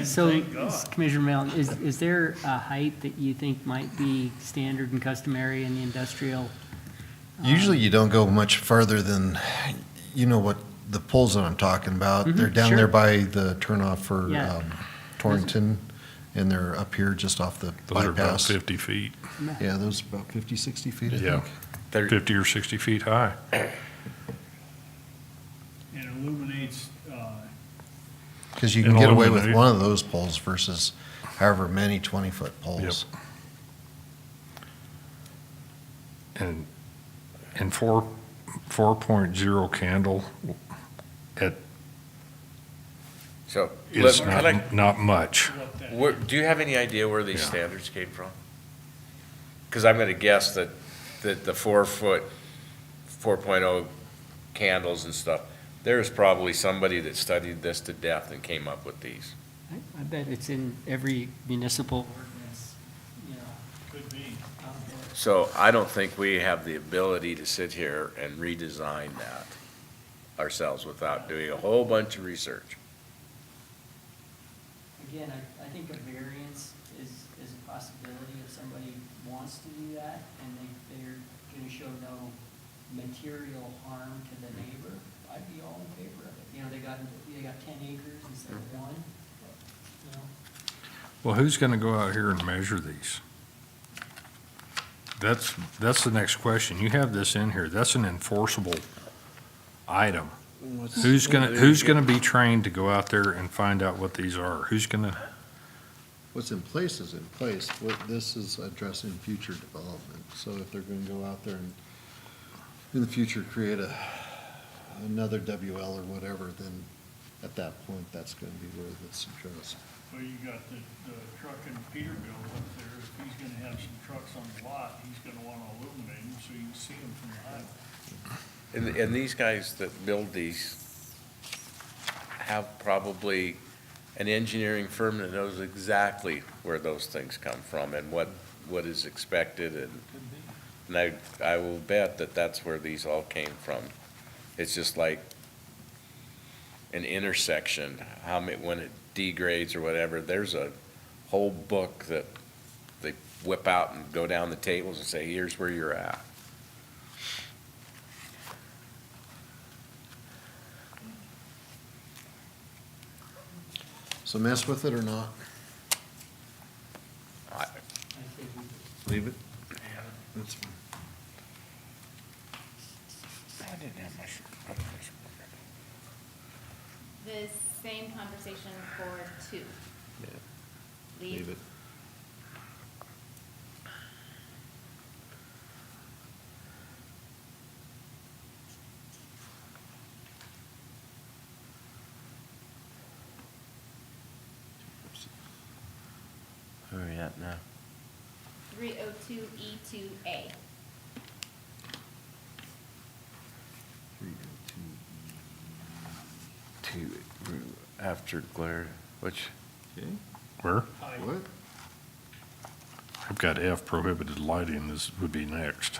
So, Thank God. Commissioner Mellon, is there a height that you think might be standard and customary in the industrial? Usually you don't go much further than, you know what, the poles that I'm talking about, they're down sure. there by the turnoff for Yeah. Torrington, and they're up here just off the Those are about bypass. 50 feet. Yeah, those are about 50, 60 feet, I Yeah. think. 50 or 60 feet high. And illuminates, Because you can get away with Illuminate. one of those poles versus however many 20-foot poles. And 4.0 candle at, So, is can I- not much. what that. do you have any idea where these Yeah. standards came from? Because I'm going to guess that the 4-foot, 4.0 candles and stuff, there's probably somebody that studied this to death and came up with these. I bet it's in every municipal ordinance, you know, Could be. out there. So I don't think we have the ability to sit here and redesign that ourselves without doing a whole bunch of research. Again, I think a variance is a possibility if somebody wants to do that and they're going to show no material harm to the neighbor. I'd be all in favor of it. You know, they got 10 acres instead of one, you know. Well, who's going to go out here and measure these? That's the next question. You have this in here. That's an enforceable item. Who's gonna be trained to go out there and find out what these are? Who's gonna, What's in place is in place. What this is addressing future development. So if they're going to go out there and in the future create another WL or whatever, then at that point, that's gonna be where this addressed. Well, you got the truck in Peterbilt up there, if he's gonna have some trucks on the lot, he's gonna wanna illuminate them so you can see them from the highway. And these guys that build these have probably an engineering firm that knows exactly where those things come from and what is expected, and I will bet that that's where these all came from. It's just like an intersection, when it degrades or whatever, there's a whole book that they whip out and go down the tables and say, here's where you're at. So mess with it or not? I- Leave it? That's fine. I didn't have my The same conversation for 2. Leave it. Where are we at now? 302E2A. After glare, which? Where? What? I've got F, prohibited lighting, this would be next.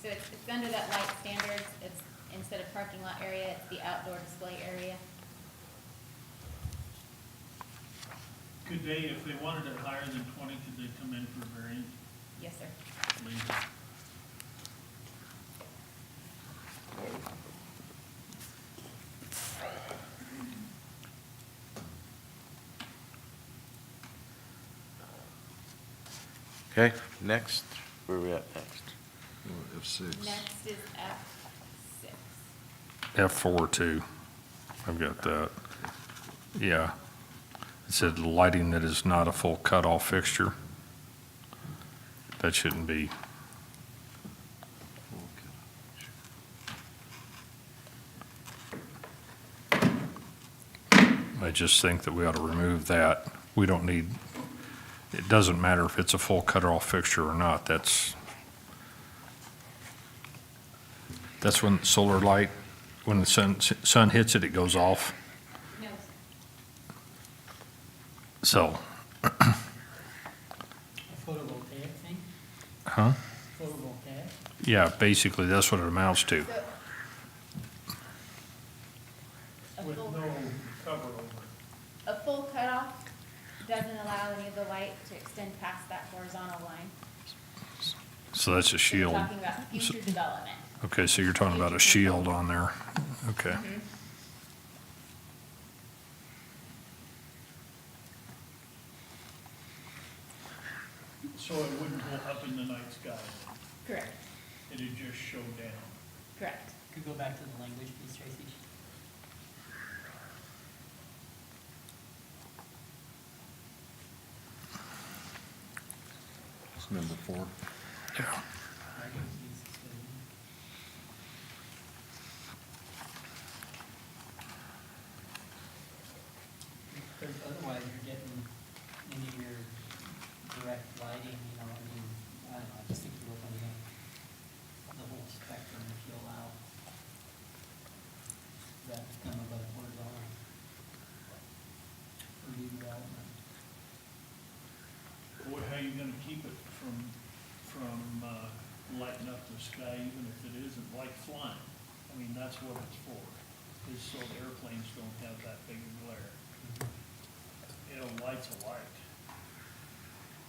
So it's under that light standards, it's, instead of parking lot area, it's the outdoor display area. Could they, if they wanted it higher than 20, could they come in for a variance? Yes, sir. Leave it. Okay, next, where are we at next? F6. Next is F6. F4 too, I've got that. Yeah. It said lighting that is not a full cutoff fixture. That shouldn't be. I just think that we ought to remove that. We don't need, it doesn't matter if it's a full cutoff fixture or not. That's when solar light, when the sun hits it, it goes off. No, So, A photovoltaic thing? huh? Photovoltaic? Yeah, basically, that's what it amounts to. so. A With full, no cover over it. a full cutoff doesn't allow any of the light to extend past that horizontal line. So that's a We're shield. talking about future development. Okay, so you're talking about a shield on there. Okay. Mhm. So it wouldn't go up in the night sky, Correct, it'd just show down. correct. Could go back to the language piece, Tracy? It's number 4. Yeah. Because otherwise you're getting into your direct lighting, you know, I mean, I don't know, I just think you look on the whole spectrum if you allow that to come above horizontal for redevelopment. Boy, how you gonna keep it from lighting up the sky, even if it isn't like flying? I mean, that's what it's for, is so the airplanes don't have that big a glare. You know, light's a light.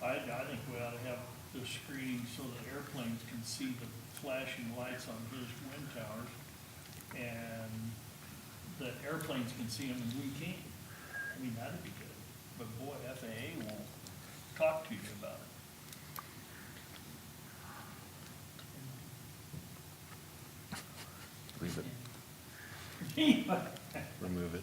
I think we ought to have the screening so that airplanes can see the flashing lights on his wind towers, and that airplanes can see them and we can't. I mean, that'd be good, but boy, FAA won't talk to you about it. Leave it. Remove it.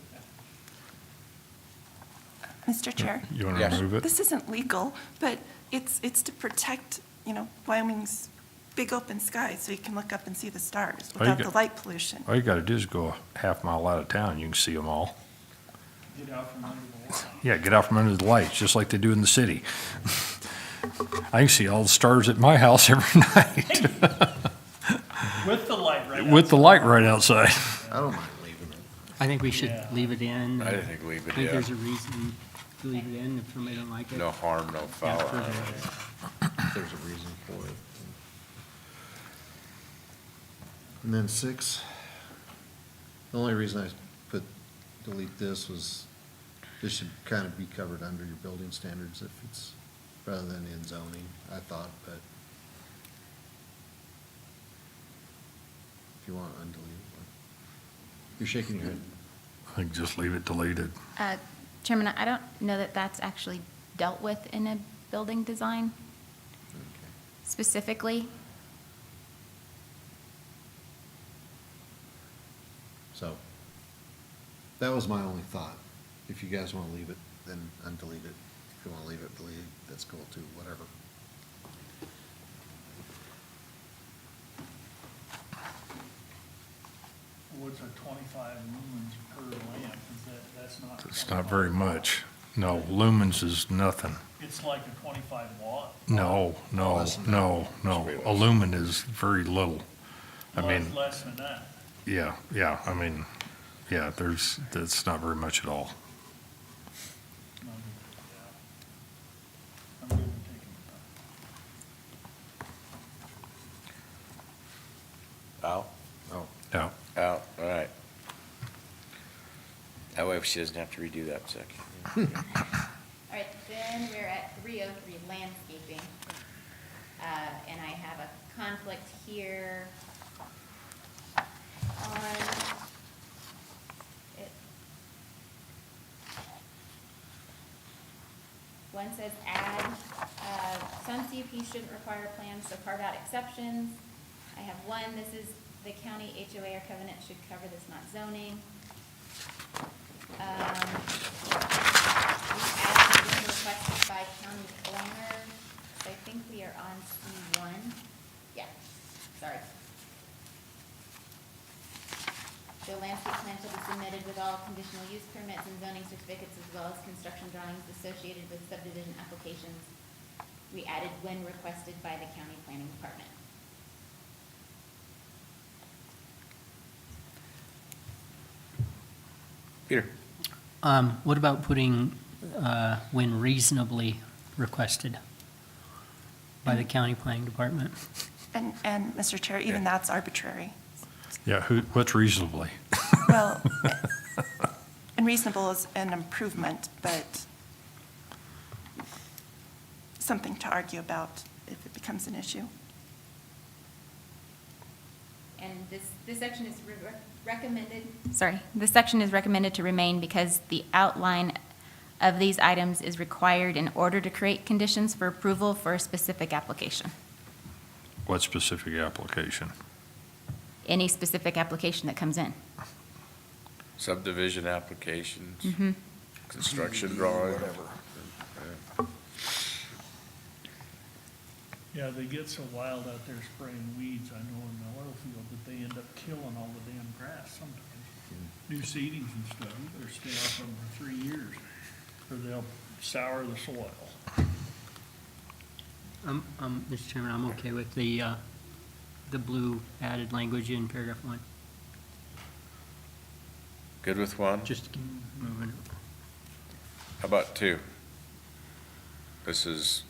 Mr. Chair, You want to Yes. remove it? this isn't legal, but it's to protect, you know, Wyoming's big open sky so you can look up and see the stars Oh, you without the got- light pollution. All you gotta do is go a half mile out of town, you can see them all. Get out from under the wall. Yeah, get out from under the lights, just like they do in the city. I can see all the stars at my house every night With the light right with the light right outside. I don't mind leaving it. I think we should Yeah. leave it in. I think leave I it, think yeah. there's a reason to leave it in if somebody don't like it. No harm, no Yeah, foul. further. If there's a reason for it. And then 6, the only reason I put delete this was, this should kind of be covered under your building standards if it's, rather than in zoning, I thought, but if you want to undelete it. You're shaking your head. I think just leave it deleted. Chairman, I don't know that that's actually dealt with in a building design Okay. specifically. So, that was my only thought. If you guys want to leave it, then undelete it. If you want to leave it, delete it, that's cool too, whatever. What's a 25 lumens per lamp? That's not. It's not very much. No, lumens is nothing. It's like a 25 watt. No, no, no, no. A lumen is very little. I Well, mean, it's less than that. yeah, I mean, yeah, that's not very much at all. I'm good with taking it out. Out? Yeah. Out, all right. That way she doesn't have to redo that section. All right, then we're at 303 landscaping. And I have a conflict here on it. One says add, some CUP shouldn't require plans, so carve out exceptions. I have one, this is the county HOA or covenant should cover this, not zoning. We added condition requested by county planner, so I think we are on C1. Yeah, sorry. The landscape plan shall be submitted with all conditional use permits and zoning certificates as well as construction drawings associated with subdivision applications. We added when requested by the county planning department. Peter? What about putting, when reasonably requested by the county planning department? And Mr. Chair, even that's arbitrary. Yeah, what's reasonably? Well, and reasonable is an improvement, but something to argue about if it becomes an issue. And this section is recommended, sorry, this section is recommended to remain because the outline of these items is required in order to create conditions for approval for a specific application. What specific application? Any specific application that comes in. Subdivision applications, Mhm. construction drawing. Yeah, they get so wild out there spraying weeds, I know in the oil field, that they end up killing all the damn grass sometimes. New seedings and stuff, you better stay off them for 3 years, or they'll sour the soil. Mr. Chairman, I'm okay with the blue added language in paragraph 1. Good with one? Just to keep moving. How about 2? This is,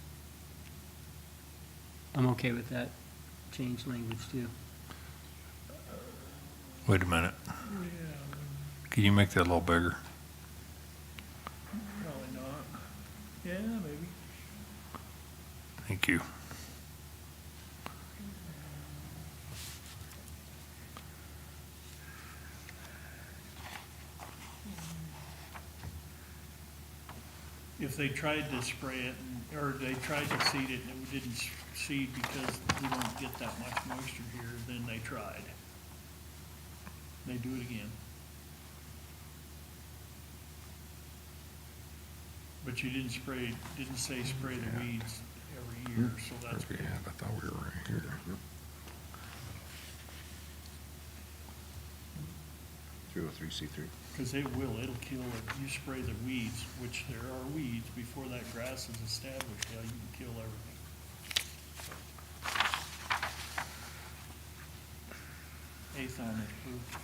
I'm okay with that change language too. Wait a minute. Can you make that a little bigger? Probably not. Yeah, maybe. Thank you. If they tried to spray it, or they tried to seed it and it didn't seed because we don't get that much moisture here, then they tried. They do it again. But you didn't say spray the weeds every year, so that's good. I thought we were right here. 303C3. Because it will, it'll kill it. You spray the weeds, which there are weeds, before that grass is established, yeah, you can kill everything. Athon approved.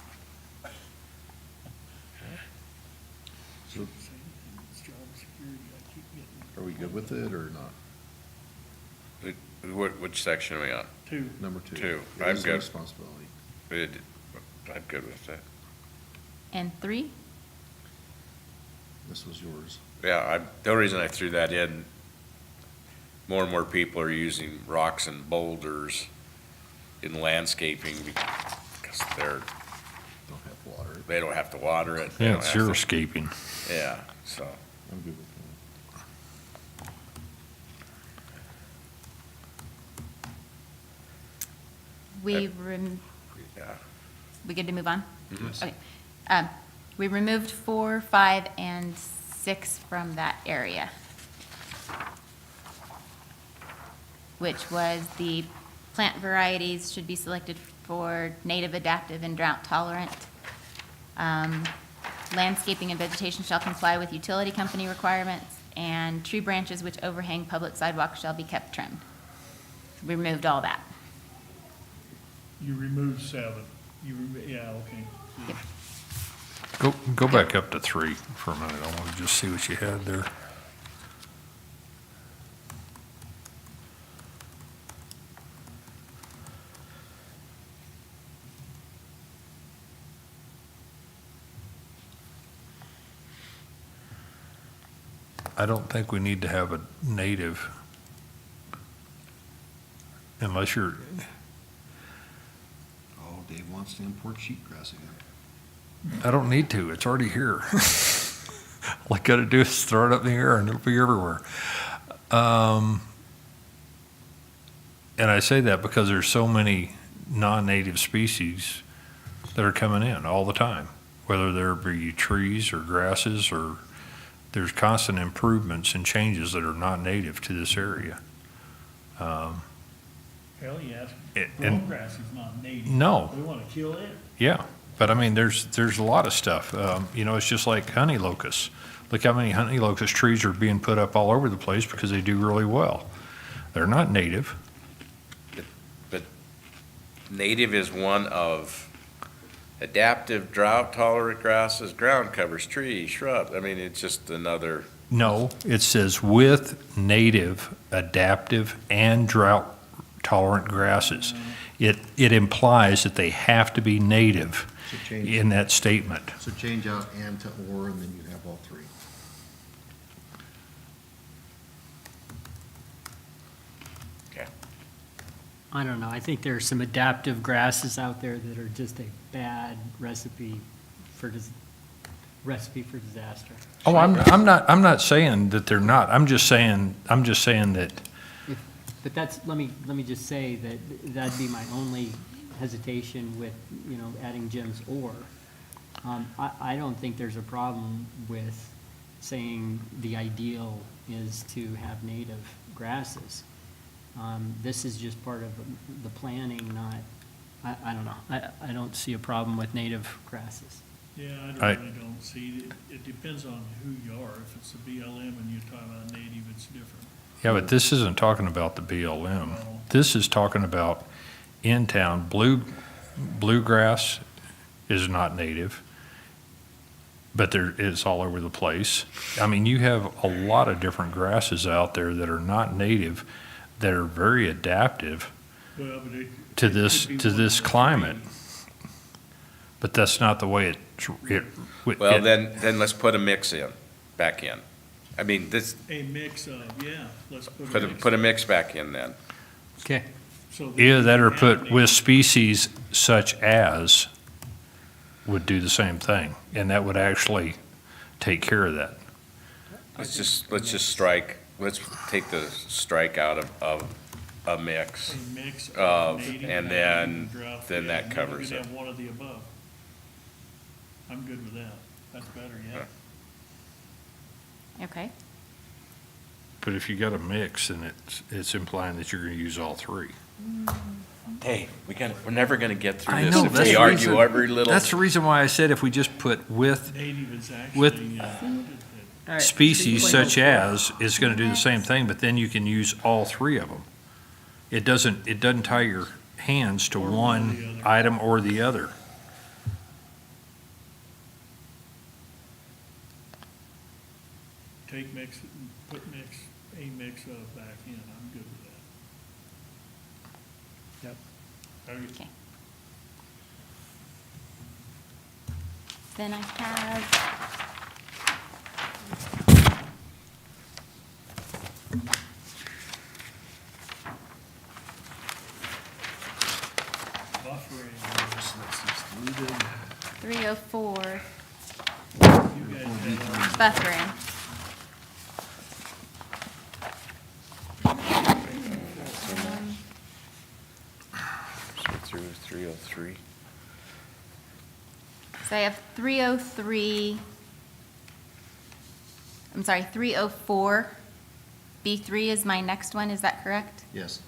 So It's job security, I keep getting. are we good with it or not? Which section are we on? Two. Number two. Two. It I'm is a good. responsibility. I'm good with that. And 3? This was yours. Yeah, the only reason I threw that in, more and more people are using rocks and boulders in landscaping because Don't have to water it. they don't have to water it. they Yeah, don't it's have to- xeriscaping. Yeah, so, I'm good with that. yeah. We good to move on? Yes. Okay. We removed 4, 5, and 6 from that area, which was the plant varieties should be selected for native, adaptive, and drought tolerant. Landscaping and vegetation shall comply with utility company requirements, and tree branches which overhang public sidewalks shall be kept trimmed. We removed all that. You removed 7. Yeah, okay. Yep. Go back up to 3 for a minute. I want to just see what you had there. I don't think we need to have a native unless you're, Oh, Dave wants to import sheetgrass again. I don't need to. It's already here. All I got to do is throw it up in the air and it'll be everywhere. And I say that because there's so many non-native species that are coming in all the time, whether there be trees or grasses, or there's constant improvements and changes that are not native to this area. Hell, yes. And- Grass is not native. No. We want to kill it. Yeah, but I mean, there's a lot of stuff. It's just like honey locusts. Look how many honey locust trees are being put up all over the place because they do really well. They're not native. But native is one of adaptive, drought-tolerant grasses, ground covers, trees, shrubs. I mean, it's just another, No, it says with native, adaptive, and drought-tolerant grasses. It implies that they have to be native So change, in that statement. so change out and to or, and then you have all 3. I don't know, I think there are some adaptive grasses out there that are just a bad recipe for disaster. Oh, I'm not saying that they're not. I'm just saying that, But let me just say that that'd be my only hesitation with, adding Jim's or. I don't think there's a problem with saying the ideal is to have native grasses. This is just part of the planning, not, I don't know. I don't see a problem with native grasses. Yeah, I- I really don't see, it depends on who you are. If it's a BLM and you're talking about native, it's different. yeah, but this isn't talking about the BLM. No. This is talking about in town, bluegrass is not native, but it's all over the place. I mean, you have a lot of different grasses out there that are not native, that are very adaptive Well, but it to it this, could be to one this of the climate. three. But that's not the way well, then let's put a mix back in. I mean, A mix of, yeah, let's put a mix. put a mix back in then. Okay. So that Either you that or can put have with species such as would do the same thing, and that would actually take care of that. Let's just strike, let's take the strike out of a mix. A mix of- of native and then- drought, then yeah, that and covers You it. could have one of the above. I'm good with that. That's better, yeah. Okay. But if you got a mix, then it's implying that you're gonna use all 3. Dave, we're never gonna get through I this know, if that's we the argue reason- every little. That's the reason why I said if we just put with Native is With- actually, All right, species such 3.04. as, it's gonna do the same thing, but then you can use all three of them. It doesn't tie your hands to Or one or one the other. item or the other. take mix, put a mix of back in, I'm good with that. Yep. Okay. Okay. Then I have, Buffering, 304, you guys have, buffering. Through 303. So I have 303, I'm sorry, 304. B3 is my next one, is that correct? Yes.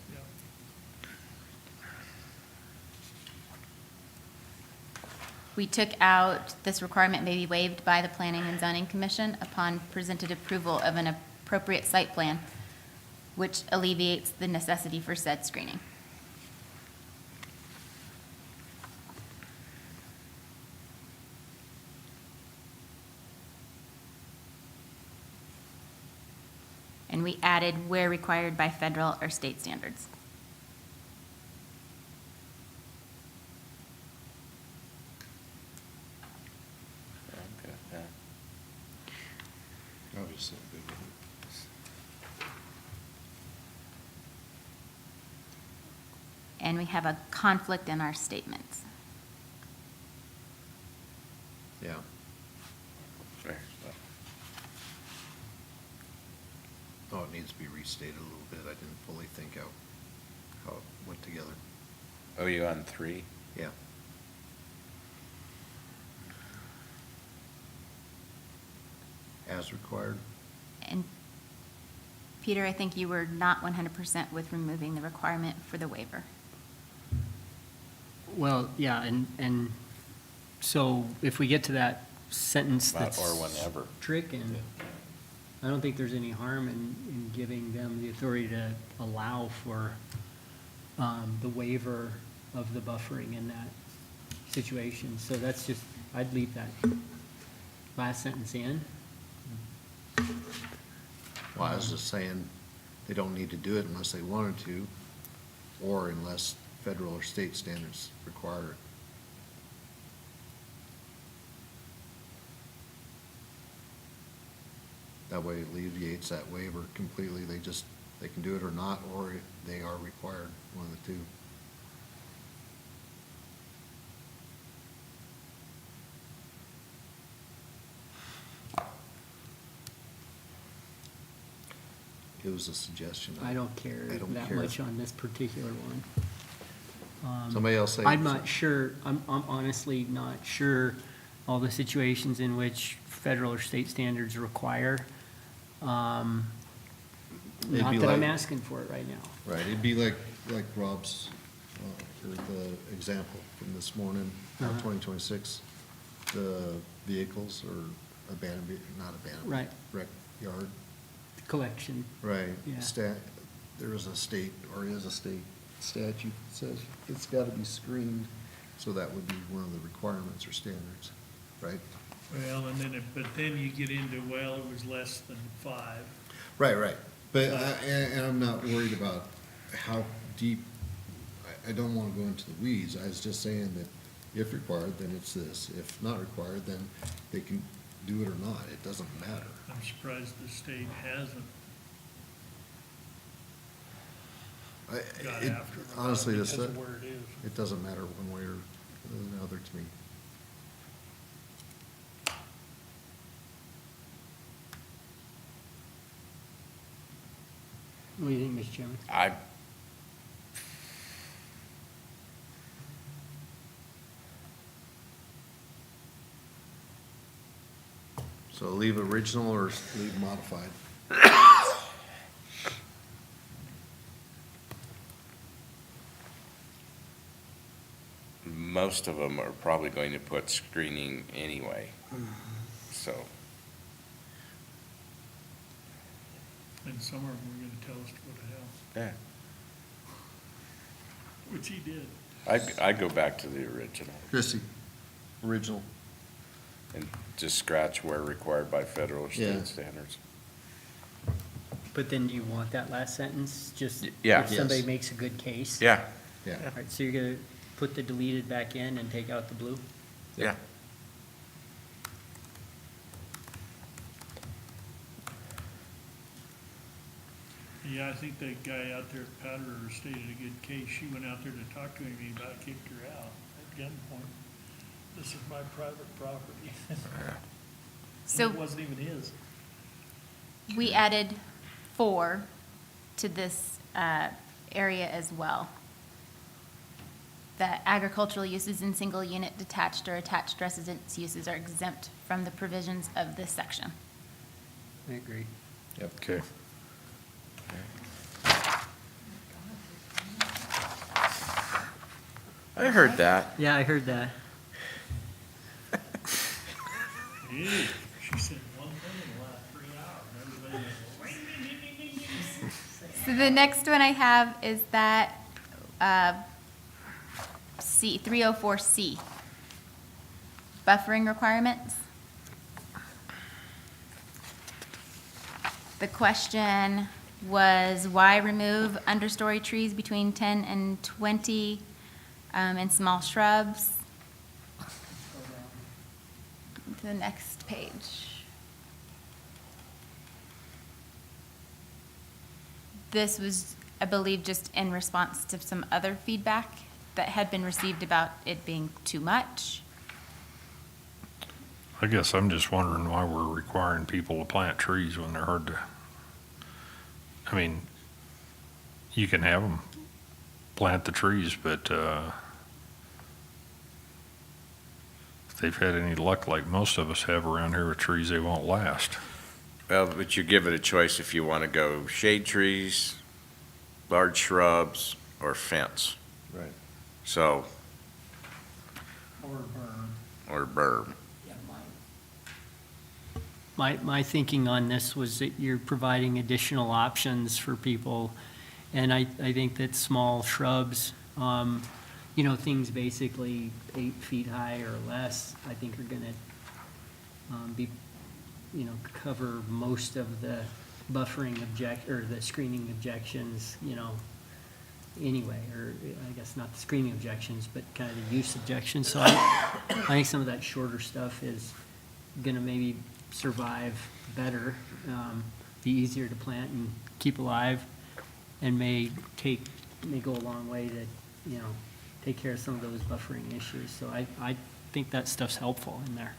We took out, this requirement may be waived by the Planning and Zoning Commission upon presented approval of an appropriate site plan, which alleviates the necessity for said screening. And we added where required by federal or state standards. I'm good with that. Obviously, good with it. And we have a conflict in our statements. Yeah. Fair. Oh, it needs to be restated a little bit. I didn't fully think out how it went together. Oh, you on 3? Yeah. As required? And Peter, I think you were not 100% with removing the requirement for the waiver. Well, yeah, and so if we get to that sentence About that's. or whenever. Stricken, I don't think there's any harm in giving them the authority to allow for the waiver of the buffering in that situation. So that's just, I'd leave that last sentence in. Well, I was just saying, they don't need to do it unless they wanted to, or unless federal or state standards require it. That way it alleviates that waiver completely. They can do it or not, or they are required, one of the two. It was a suggestion. I don't care I don't that care. much on this particular one. Somebody else say. I'm not sure, I'm honestly not sure all the situations in which federal or state standards require. Not It'd be that I'm like- asking for it right now. Right, it'd be like Rob's, or the example from this morning, Uh-huh. 2026, the vehicles or not abandoned. Right. Rec yard, Collection, right. Yeah. There is a state, or is a state statute that says it's gotta be screened, so that would be one of the requirements or standards, right? well, and then, but then you get into, well, it was less than 5. Right. But, and I'm not worried about how deep, I don't wanna go into the weeds, I was just saying that if required, then it's this, if not required, then they can do it or not, it doesn't matter. I'm surprised the state hasn't got It- after it. Honestly, Because of where it is. it doesn't matter one way or another to me. what do you think, Mr. Chairman? So leave original or leave modified? most of them are probably going to put screening anyway. So, And some of them were gonna tell us to go to hell, yeah, which he did. I'd go back to the original Chrissy, original. and just scratch where required by federal or Yeah. state standards. But then do you want that last sentence, just Yeah. if somebody Yes. makes a good case? Yeah, Yeah. All right, so you're gonna put the deleted back in and take out the blue? yeah. Yeah, I think that guy out there at Powder River stated a good case. She went out there to talk to him, he about kicked her out at gunpoint. This is my private property. And So it wasn't even his. we added 4 to this area as well. That agricultural uses in single unit detached or attached residence uses are exempt from the provisions of this section. I agree. Okay. I heard that. Yeah, I heard that. Hey, she said one thing in the last 3 hours. Everybody went, ring, ding, ding, ding, ding, ding. So the next one I have is that C, 304C, buffering requirements. The question was, why remove understory trees between 10 and 20 and small shrubs? To the next page. This was, I believe, just in response to some other feedback that had been received about it being too much. I guess I'm just wondering why we're requiring people to plant trees when they're hard to, I mean, you can have them plant the trees, but if they've had any luck like most of us have around here with trees, they won't last. Well, but you give it a choice if you want to go shade trees, large shrubs, or fence. Right. So, Or burn. or berm. My thinking on this was that you're providing additional options for people. And I think that small shrubs, things basically 8 feet high or less, I think are gonna be, cover most of the buffering or the screening objections, anyway, or I guess not the screening objections, but kind of the use objections. So I think some of that shorter stuff is gonna maybe survive better, be easier to plant and keep alive, and may go a long way to, take care of some of those buffering issues. So I think that stuff's helpful in there,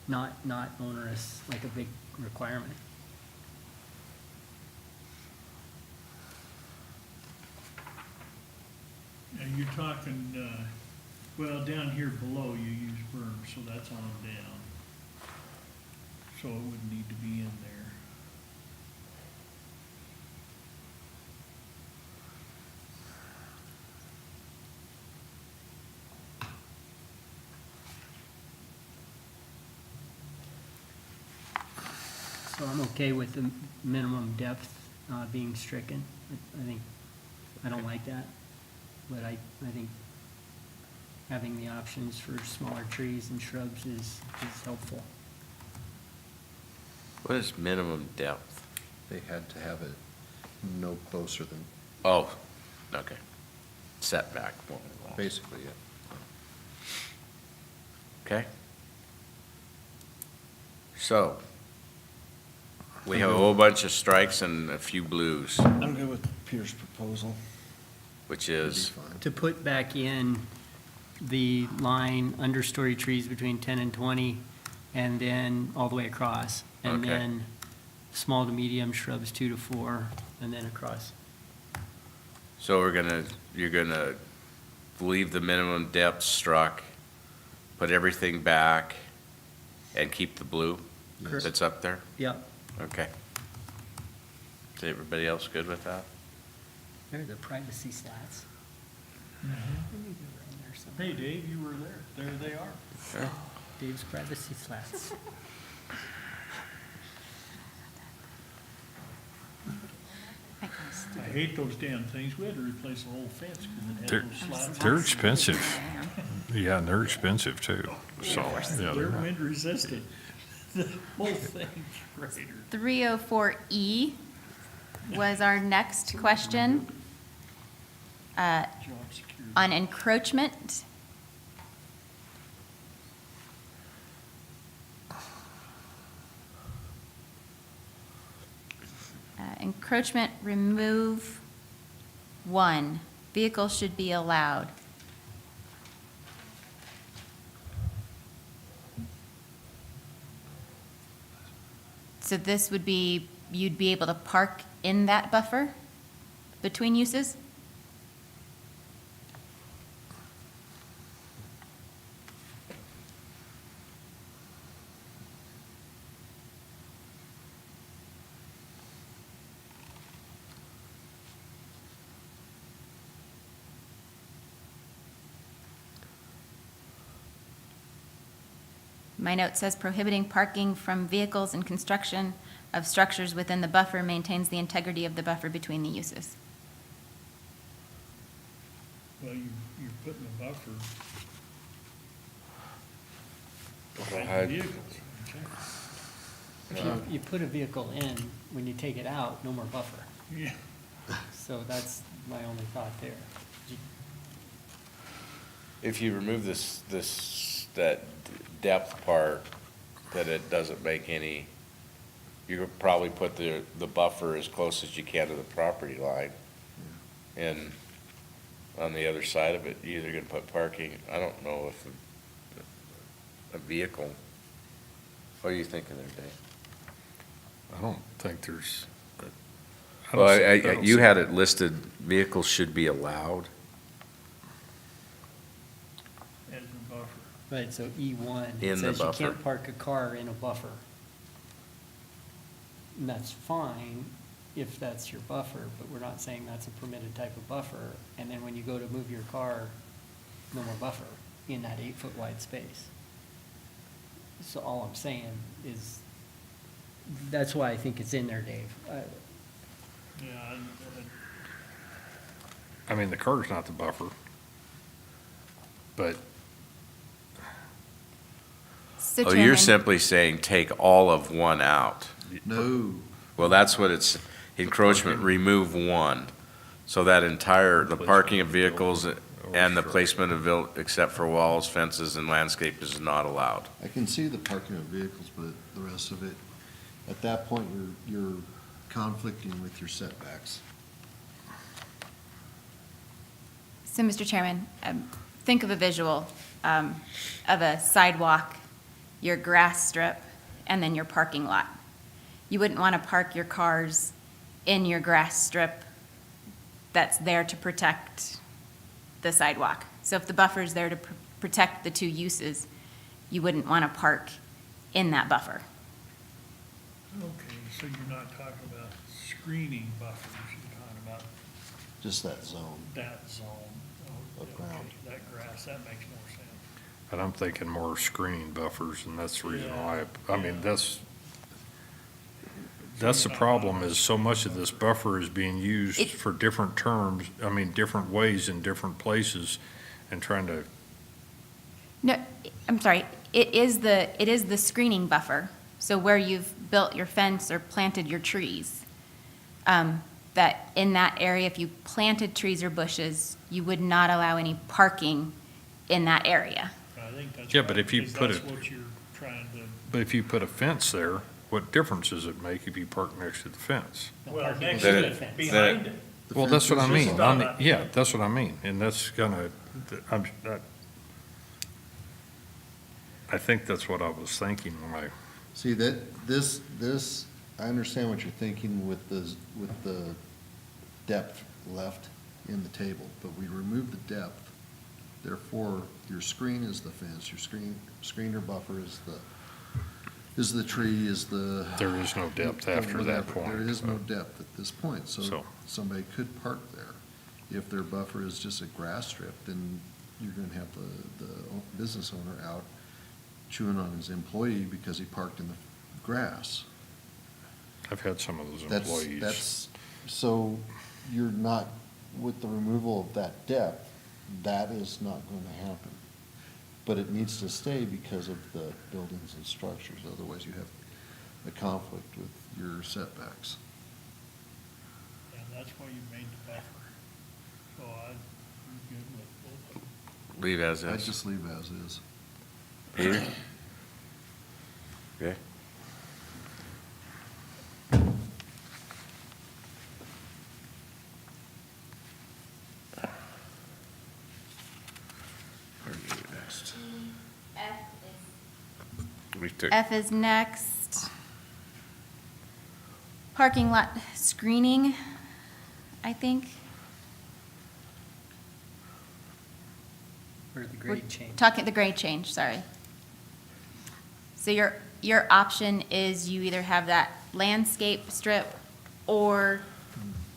not onerous, like a big requirement. And you're talking, well, down here below you use berm, so that's on down. So it wouldn't need to be in there. So I'm okay with the minimum depth being stricken. I don't like that, but I think having the options for smaller trees and shrubs is helpful. What is minimum depth? They had to have it no closer than, Oh, okay. Setback. basically, yeah. Okay. So, we have a whole bunch of strikes and a few blues, I'm good with Peter's proposal. which It'd be is, fine. To put back in the line understory trees between 10 and 20, and then all the way across. And Okay. then small to medium shrubs 2 to 4, and then across. so you're gonna leave the minimum depth struck, put everything back, and keep the blue Correct. that's up there? Yep. Okay. Is everybody else good with that? There are the privacy slats. Mm-hmm. Maybe they're in there Hey, Dave, you were there. There they are. Dave's privacy slats. I hate those damn things. We had to replace the whole fence because it They're, had those slats. they're expensive. Yeah, and they're expensive too, so, yeah, They're they're, wind resistant. The whole thing's greater. 304E was our next question Job security. on encroachment. Encroachment, remove 1. Vehicles should be allowed. So this would be, you'd be able to park in that buffer between uses? My note says prohibiting parking from vehicles and construction of structures within the buffer maintains the integrity of the buffer between the uses. Well, you're putting a buffer Well, behind the vehicles. Okay. If you put a vehicle in, when you take it out, no more buffer. Yeah. So that's my only thought there. If you remove that depth part, that it doesn't make any, you could probably put the buffer as close as you can to the property line. And on the other side of it, you're either gonna put parking, I don't know if a vehicle, what are you thinking there, Dave? I don't think there's. Well, you had it listed, vehicles should be allowed. As a buffer. Right, so E1, In it the says you buffer. can't park a car in a buffer. And that's fine if that's your buffer, but we're not saying that's a permitted type of buffer. And then when you go to move your car, no more buffer in that 8-foot wide space. So all I'm saying is, that's why I think it's in there, Dave. Yeah, I mean, the car's not the buffer, but So Oh, you're Chairman, simply saying take all of 1 out. No, Well, that's what it's, encroachment, remove 1. So that entire, the parking of vehicles and the placement of, except for walls, fences, and landscape is not allowed. I can see the parking of vehicles, but the rest of it, at that point, you're conflicting with your setbacks. so Mr. Chairman, think of a visual of a sidewalk, your grass strip, and then your parking lot. You wouldn't want to park your cars in your grass strip that's there to protect the sidewalk. So if the buffer is there to protect the 2 uses, you wouldn't want to park in that buffer. okay, so you're not talking about screening buffers, you're talking about Just that zone. that zone. Oh, Of okay, ground. that grass, that makes more sense. but I'm thinking more screening buffers, and that's the reason Yeah. why, I mean, that's the problem, is so much of this buffer is being used It- for different terms, I mean, different ways in different places, and trying to, No, I'm sorry, it is the screening buffer. So where you've built your fence or planted your trees, that in that area, if you planted trees or bushes, you would not allow any parking in that area. I think that's Yeah, right, but if you because put that's it- what you're trying to, but if you put a fence there, what difference does it make if you park next to the fence? well, parking next Then to it- it, behind it. The Well, that's what I fence is mean, just- yeah, that's what I mean, and that's gonna, I think that's what I was thinking when I, See, this, I understand what you're thinking with the depth left in the table, but we remove the depth. Therefore, your screen is the fence, your screener buffer is the tree, is the. there is no depth after that whatever. point. There is no depth at this point, so So- somebody could park there. If their buffer is just a grass strip, then you're gonna have the business owner out chewing on his employee because he parked in the grass. I've had some of those That's, employees. that's, so you're not, with the removal of that depth, that is not going to happen. But it needs to stay because of the buildings and structures, otherwise you have a conflict with your setbacks. And that's why you made the buffer. So I'm good with both of them. Leave as I is. just leave as is. Peter? Okay. Where are you next? We took, F is next. Parking lot screening, I think. Or the We're grade change. Talking, the grade change, sorry. So your option is you either have that landscape strip, or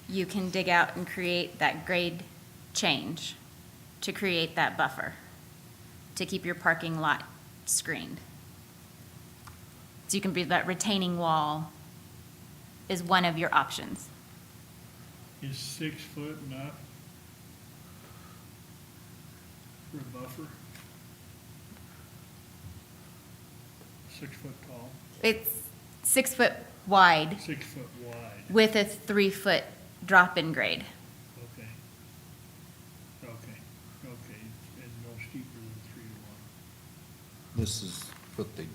you can dig out and create that grade change to create that buffer, to keep your parking lot screened. So you can be, that retaining wall is one of your options. Is 6 foot enough for a buffer? 6 foot tall, It's 6 foot wide 6 foot wide, with a 3-foot drop in grade. okay. Okay, okay, and no steeper than 3 to 1. This is what they,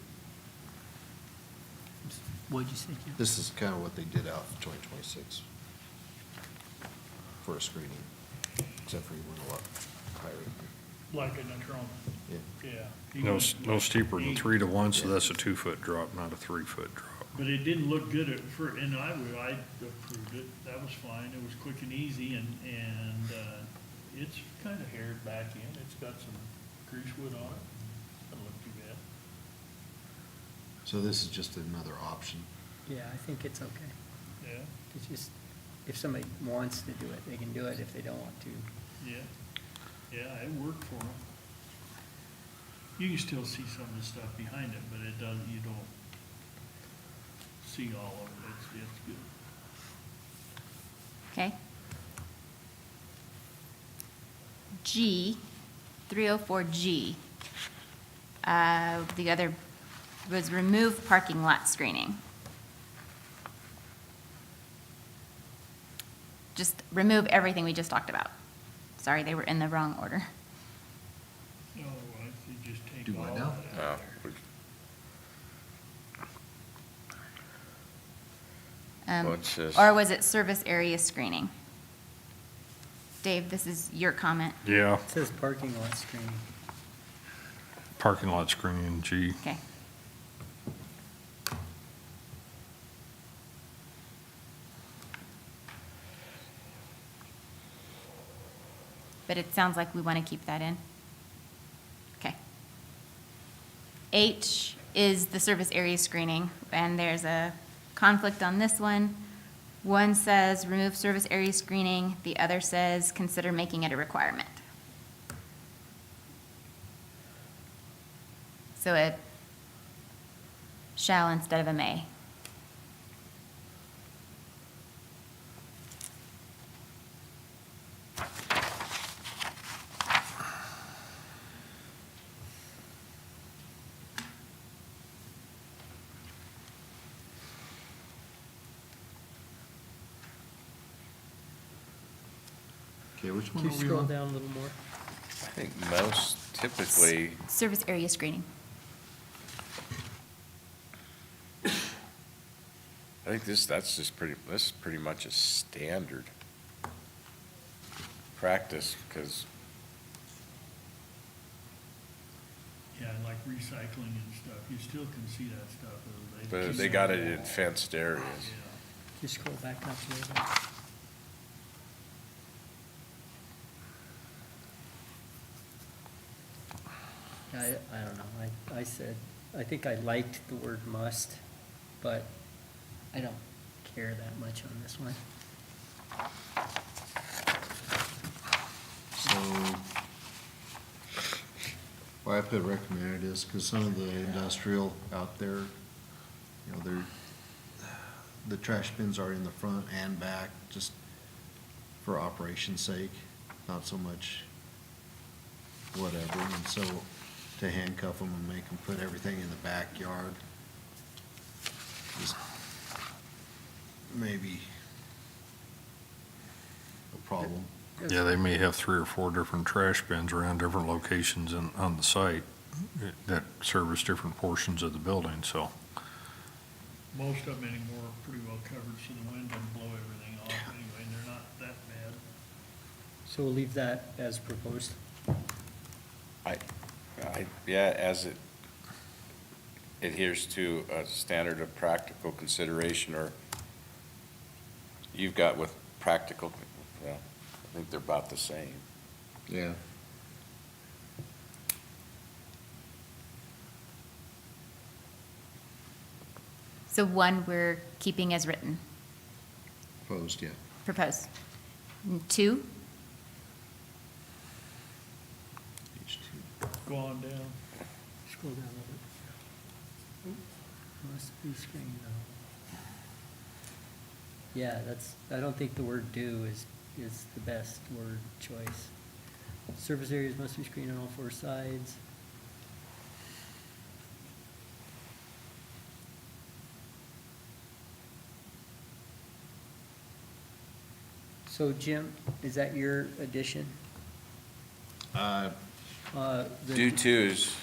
What'd you say, Jim? this is kind of what they did out for 2026 for a screening, except for you went a lot higher. Like a Natrona, Yeah. yeah. He No, went no steeper than 3 to 1, so Yeah. that's a 2-foot drop, not a 3-foot drop. But it didn't look good and I approved it, that was fine, it was quick and easy, and it's kind of haired back in, it's got some grease wood on it, doesn't look too bad. So this is just another option. Yeah, I think it's okay. Yeah, It's just, if somebody wants to do it, they can do it. If they don't want to, yeah, yeah, it worked for them. You can still see some of the stuff behind it, but it doesn't, you don't see all of it, it's good. Okay? G, 304G. The other was remove parking lot screening. Just remove everything we just talked about. Sorry, they were in the wrong order. Oh, I see, just take Do all what of now? it oh, out there. What's this? Or was it service area screening? Dave, this is your comment. Yeah, it says parking lot screening. parking lot screening, G. Okay. But it sounds like we want to keep that in. Okay. H is the service area screening, and there's a conflict on this one. One says remove service area screening, the other says consider making it a requirement. So a shall instead of a may. Okay, which one Can are you we scroll on? down a little more? I think most typically, Service area screening. I think that's just this is pretty much a standard practice, because Yeah, like recycling and stuff, you still can see that stuff. they got it in fenced areas. Yeah. Just scroll back up a little bit. I don't know, I said, I think I liked the word must, but I don't care that much on this one. So, Why I put recommended is because some of the industrial out there, you know, the trash bins are in the front and back, just for operation's sake, not so much whatever. And so to handcuff them and make them put everything in the backyard is maybe a problem. Yeah, they may have 3 or 4 different trash bins around different locations on the site that service different portions of the building, so. Most of them anymore are pretty well covered, so the wind doesn't blow everything off anyway, and they're not that bad. So we'll leave that as proposed. Yeah, as it adheres to a standard of practical consideration, or you've got with practical, well, I think they're about the same. Yeah. So 1, we're keeping as written, Opposed, yeah. proposed. 2, Each two. Go on down. Scroll down a little bit. Oop, Must be screened though. Yeah, I don't think the word "do" is the best word choice. Surface areas must be screened on all 4 sides. So Jim, is that your addition? The- Due to is,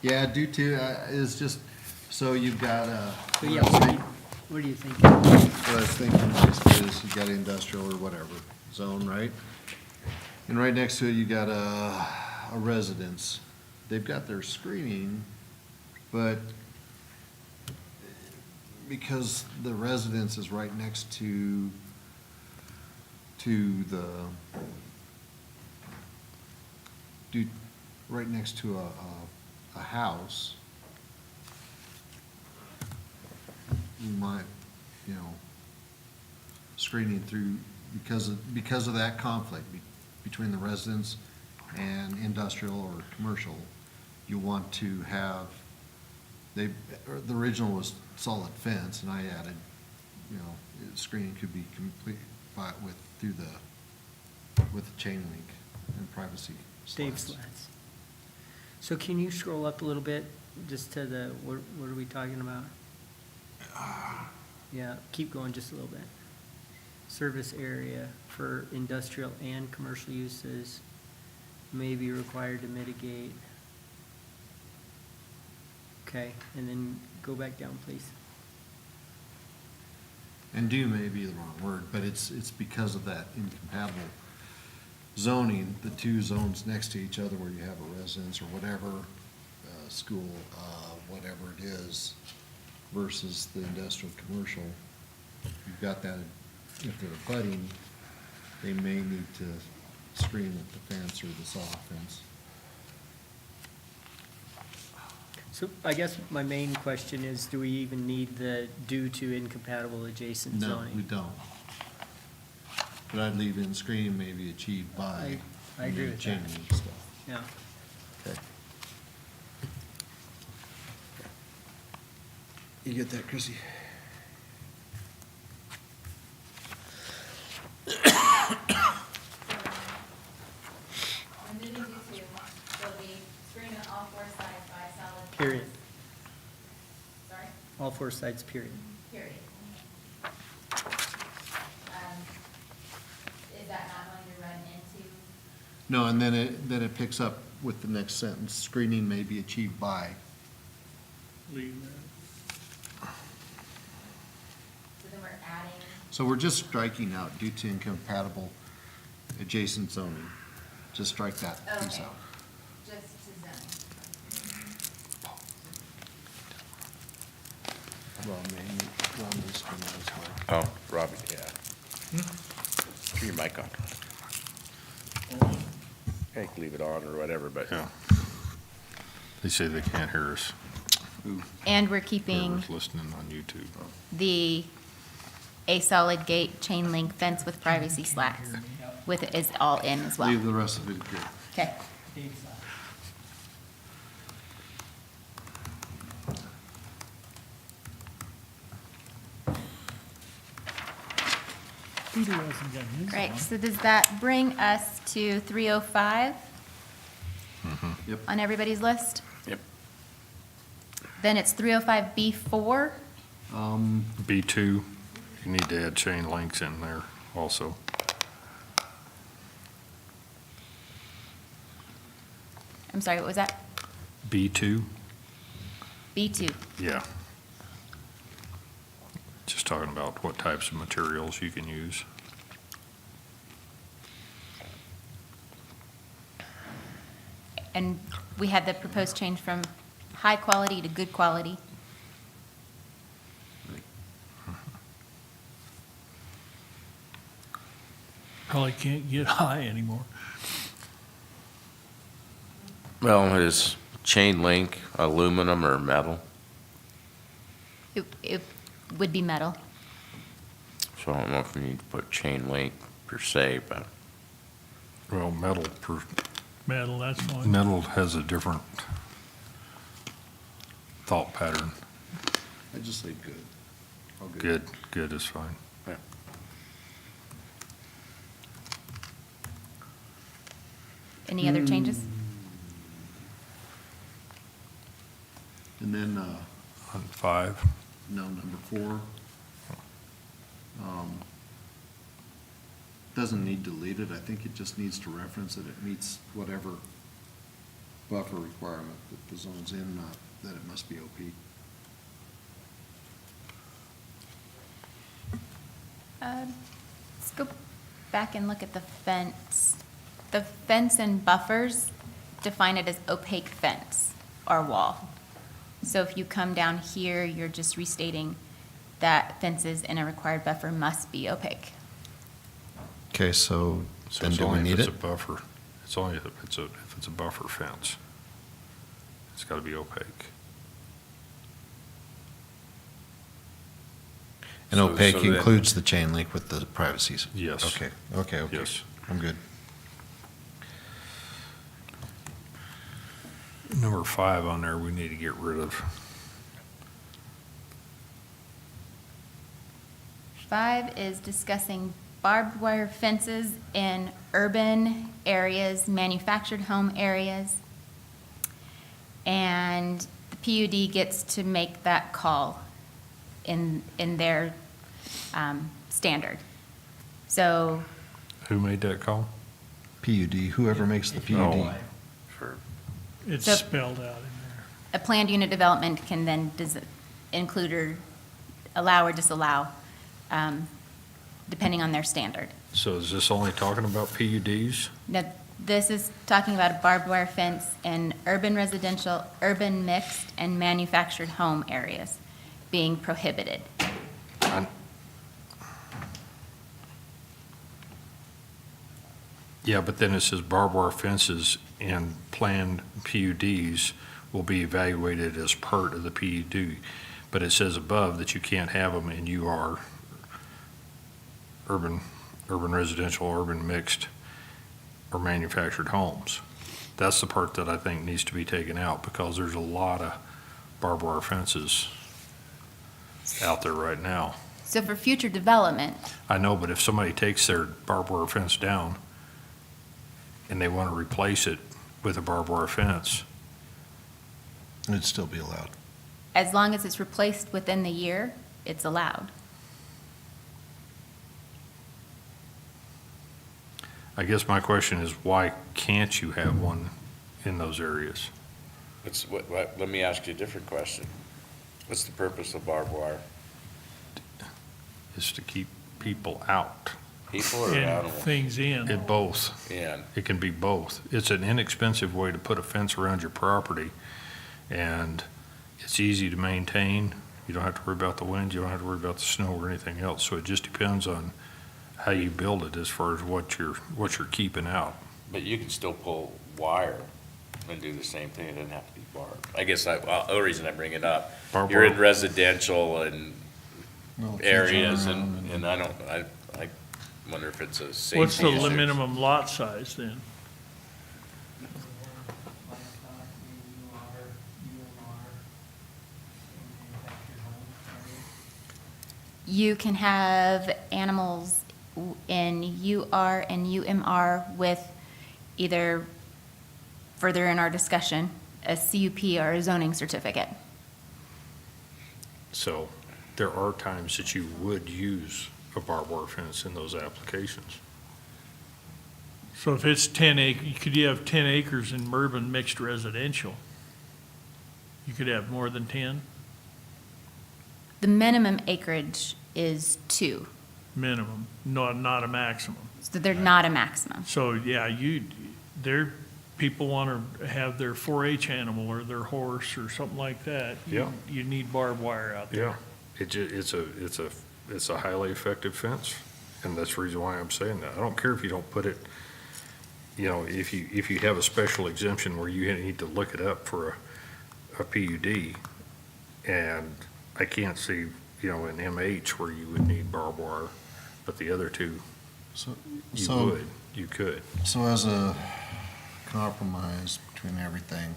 Yeah, due to, is just, so you've got, So yeah, what do you think? what I was thinking just is, you got industrial or whatever zone, right? And right next to it, you got a residence. They've got their screening, but because the residence is right next to right next to a house, you might, you know, screening through, because of that conflict between the residents and industrial or commercial, you want to have, the original was solid fence, and I added, you know, screening could be complete with the chain link and privacy Dave slats. Slats. So can you scroll up a little bit, just to the, what are we talking about? Yeah, keep going just a little bit. Service area for industrial and commercial uses may be required to mitigate. Okay, and then go back down, please. And do may be the wrong word, but it's because of that incompatible zoning, the two zones next to each other where you have a residence or whatever, school, whatever it is, versus the industrial, commercial. You've got that, if they're abutting, they may need to screen with the fence or the soft fence. So I guess my main question is, do we even need the due to incompatible adjacent No, zoning? we don't. But I'd leave in screening may be achieved by. I agree with chain that. link stuff. Yeah. Okay. You get that, Chrissy? I'm moving due to, will be screened on all 4 sides by solid. Period. Sorry? All 4 sides, period. Period. Is that not going to run into? No, and then it picks up with the next sentence, screening may be achieved by. Leave that. So then we're adding, So we're just striking out due to incompatible adjacent zoning. Just strike that piece okay, out. just to zone. Rob needs to know as well. oh, Robbie, yeah. Turn your mic on. Okay, you can leave it on or whatever, but Yeah. They say they can't hear us. And we're keeping Whoever's listening on YouTube. the a solid gate chain link fence with privacy slats with is all in as well. Leave the rest of it good. Okay. Peter hasn't got his Right, on. so does that bring us to 305? Yep. On everybody's list? Yep. Then it's 305B4. B2, you need to add chain links in there also. I'm sorry, what was that? B2, B2. yeah. Just talking about what types of materials you can use. And we had the proposed change from high quality to good quality. Probably can't get high anymore. Well, is chain link aluminum or metal? It would be metal. So I don't know if we need to put chain link per se, but Well, Metal, that's fine. metal has a different thought pattern. I just say good. All Good is fine. Any other changes? And then, On 5, no, number 4. Doesn't need deleted, I think it just needs to reference that it meets whatever buffer requirement that the zone's in, not that it must be OP. Let's go back and look at the fence. The fence and buffers define it as opaque fence or wall. So if you come down here, you're just restating that fences in a required buffer must be opaque. Okay, so so then it's do we only if need it's it? a buffer. It's only if it's a buffer fence. It's got to be opaque. And So- opaque so then- includes the chain link with the privacies? Yes. Okay. Yes. I'm good. Number 5 on there, we need to get rid of. 5 is discussing barbed wire fences in urban areas, manufactured home areas. And the PUD gets to make that call in their standard. So Who made that call? PUD, whoever makes the Oh. PUD. for, It's So- spelled out in there. a planned unit development can then include or allow or disallow, depending on their standard. So is this only talking about PUDs? Now, this is talking about a barbed wire fence in urban residential, urban mixed, and manufactured home areas being prohibited. Yeah, but then it says barbed wire fences and planned PUDs will be evaluated as part of the PUD. But it says above that you can't have them in UR, urban residential, urban mixed, or manufactured homes. That's the part that I think needs to be taken out because there's a lot of barbed wire fences out there right now. So for future development, I know, but if somebody takes their barbed wire fence down and they want to replace it with a barbed wire fence, It'd still be allowed. as long as it's replaced within the year, it's allowed. I guess my question is, why can't you have one in those areas? let me ask you a different question. What's the purpose of barbed wire? Is to keep people out. People or And animals? things in. It both. And It can be both. It's an inexpensive way to put a fence around your property, and it's easy to maintain. You don't have to worry about the wind, you don't have to worry about the snow or anything else. So it just depends on how you build it as far as what you're keeping out. But you can still pull wire and do the same thing. It doesn't have to be barbed. I guess the only reason I bring it up, Barbed you're in wire- residential and No, it's areas around and I wonder if it's a safety What's the issue. minimum lot size then? You can have animals in UR and UMR with either, further in our discussion, a CUP or a zoning certificate. So there are times that you would use a barbed wire fence in those applications. So if it's 10 could you have 10 acres in urban mixed residential? You could have more than 10 The minimum acreage is 2, minimum, not a maximum. so they're not a maximum. So, yeah, people want to have their 4-H animal or their horse or something like that. Yeah. You need barbed wire out there. Yeah, it's a highly effective fence, and that's the reason why I'm saying that. I don't care if you don't put it, if you have a special exemption where you need to look it up for a PUD, and I can't see, an MH where you would need barbed wire, but the other two, you could. So as a compromise between everything,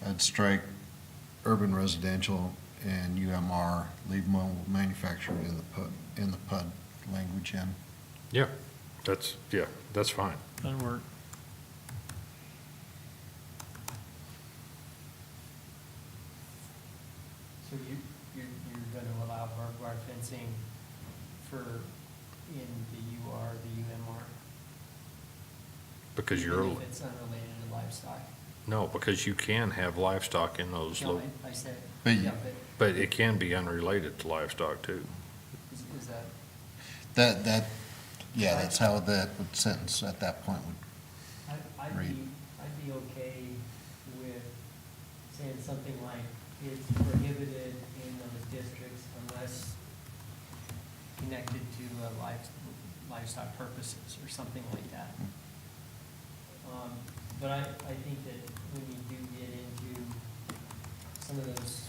I'd strike urban residential and UMR, leave mobile manufactured in the PUD language in. That's fine. That'll work. So you're going to allow barbed wire fencing in the UR, the UMR? Because Even if it's unrelated to livestock? No, because you can have livestock in those, No, I said, But- yeah, but it can be unrelated to livestock too. is that? That's how that would sentence at that point would, I'd Read. be okay with saying something like, it's prohibited in those districts unless connected to livestock purposes or something like that. But I think that when you do get into some of those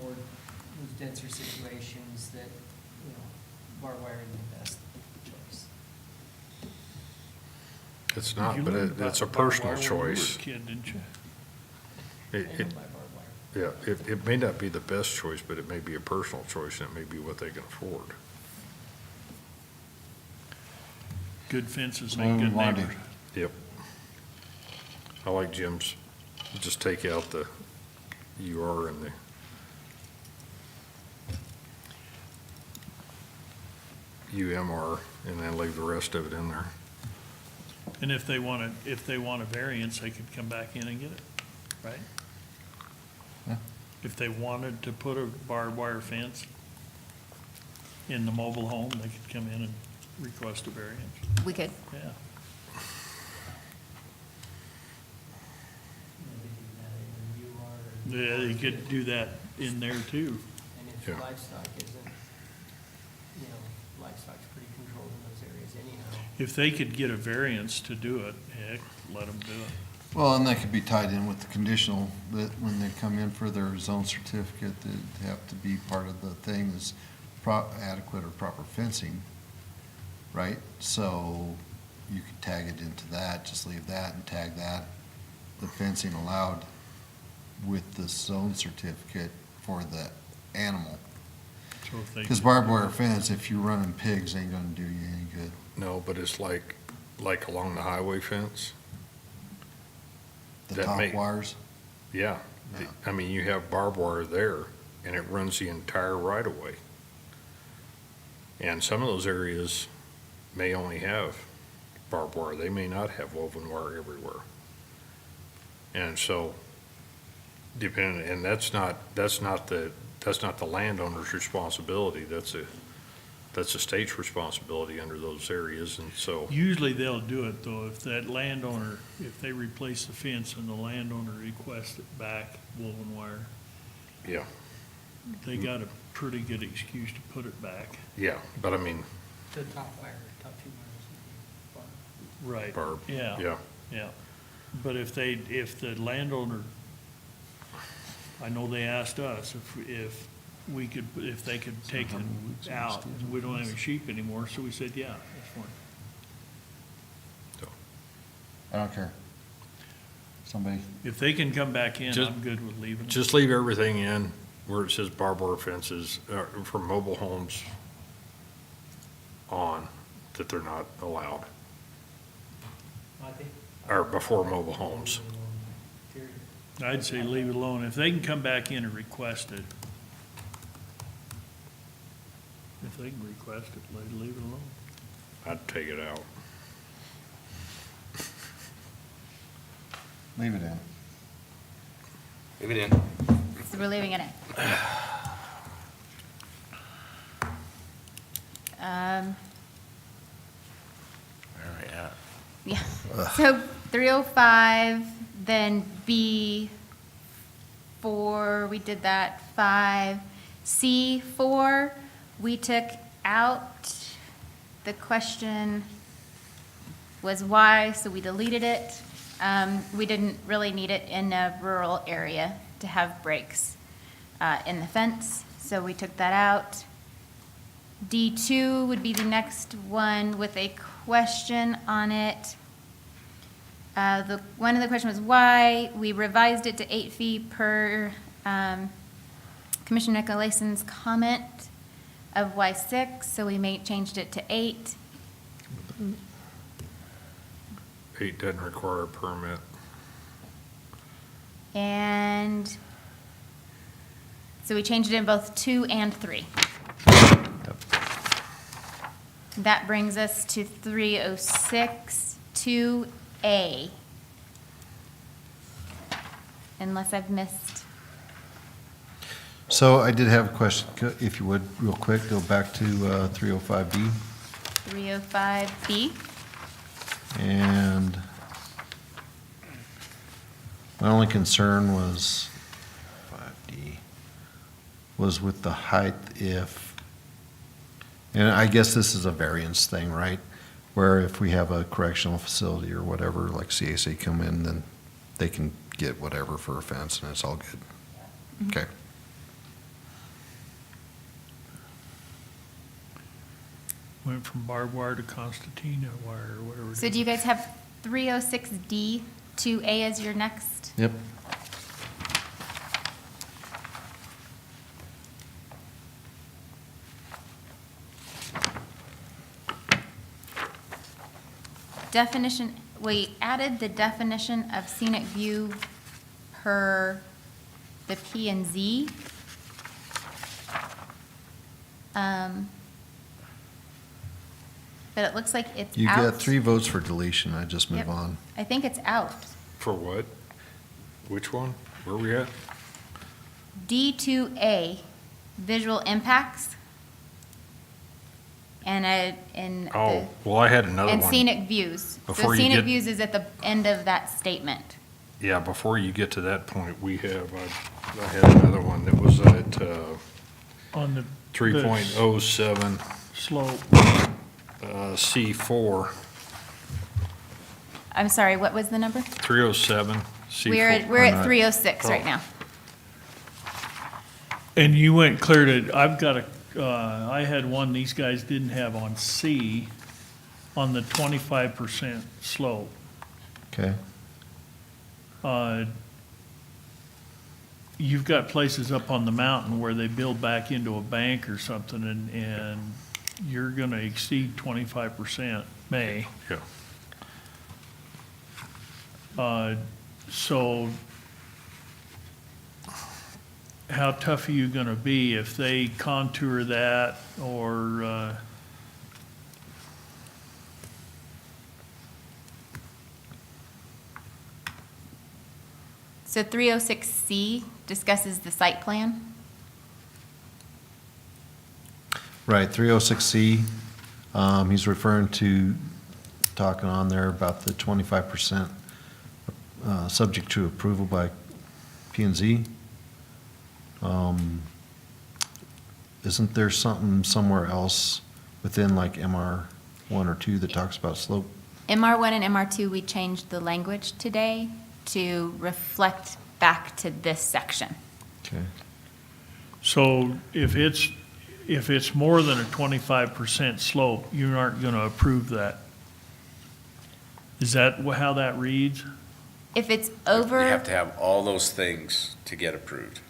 those denser situations that, barbed wire is the best choice. It's not, You but learned it's a about barbed personal wire when you were a choice. kid, didn't you? I It, know by barbed wire. yeah, it may not be the best choice, but it may be a personal choice, and it may be what they can afford. Good fences So make we good want to- neighbors. Yep. I like Jim's, just take out the UR and the, UMR, and then leave the rest of it in there. And if they want a variance, they could come back in and get it, right? Yeah. If they wanted to put a barbed wire fence in the mobile home, they could come in and request a variance, We could, yeah. They could do that in the UR. Yeah, they could do that in there too. And if Yeah. livestock isn't, livestock's pretty controlled in those areas anyhow. If they could get a variance to do it, heck, let them do it. well, and that could be tied in with the conditional, that when they come in for their zone certificate, that they have to be part of the thing is adequate or proper fencing, right? So you could tag it into that, just leave that and tag that, the fencing allowed with the zone certificate for the animal. So if they. Because barbed wire fence, if you're running pigs, ain't gonna do you any good. No, but it's like along the highway fence. The That top may- wires, Yeah. Yeah. I mean, you have barbed wire there, and it runs the entire right-of-way. And some of those areas may only have barbed wire. They may not have woven wire everywhere. And so, depending, and that's not the landowner's responsibility. That's a state's responsibility under those areas, and so, Usually they'll do it though, if that landowner, if they replace the fence and the landowner requests it back, woven wire, yeah, they got a pretty good excuse to put it back. yeah, but I mean, The top two wires would be Right. barb, Yeah, yeah. yeah. But if the landowner, I know they asked us if they could take it out, we don't have any sheep anymore, so we said, yeah, that's fine. I don't care. Somebody, If they can come back in, Just- I'm good with leaving. Just leave everything in where it says barbed wire fences, for mobile homes on that they're not allowed. Or before mobile homes. I'd say leave it alone. If they can come back in and request it. If they can request it, leave it alone. I'd take it out. Leave it in. Leave it in. So we're leaving it in. Where are we at? Yeah, so 305, then B4, we did that, 5. C4, we took out, the question was why, so we deleted it. We didn't really need it in a rural area to have breaks in the fence, so we took that out. D2 would be the next one with a question on it. One of the question was why. We revised it to 8 feet per Commissioner Nicolasen's comment of Y6, so we changed it to 8. 8 doesn't require a permit. And so we changed it in both 2 and 3. That brings us to 306, 2A. Unless I've missed. So I did have a question, if you would, real quick, go back to 305B. 305B. And my only concern was 5D, was with the height if, and I guess this is a variance thing, right? Where if we have a correctional facility or whatever, like CAC come in, then they can get whatever for a fence and it's all good. Okay. Went from barbed wire to concertina wire or whatever. it So is. do you guys have 306D, 2A as your next? Yep. Definition, we added the definition of scenic view per the P and Z. But it looks like it's You out. got 3 votes for deletion, I just move Yep. on. I think it's out. For what? Which one? Where we at? D2A, visual impacts. And Oh, well, I had another and one. scenic views. So Before you scenic get- views is at the end of that statement. Yeah, before you get to that point, we have, I had another one that was at On the. 3.07 Slope. C4, I'm sorry, what was the number? 307 C4. We're at 306 right now. And you went clear to, I've got I had one these guys didn't have on C, on the 25% slope. Okay. You've got places up on the mountain where they build back into a bank or something, and you're gonna exceed 25%, may. Yeah. So how tough are you gonna be if they contour that or, So 306C discusses the site plan. Right, 306C, he's referring to, talking on there about the 25% subject to approval by P and Z. Isn't there something somewhere else within like MR 1 or 2 that talks about slope? MR1 and MR2, we changed the language today to reflect back to this section. Okay. so if it's more than a 25% slope, you aren't gonna approve that? Is that how that reads? If it's You have over to have all those things to get approved.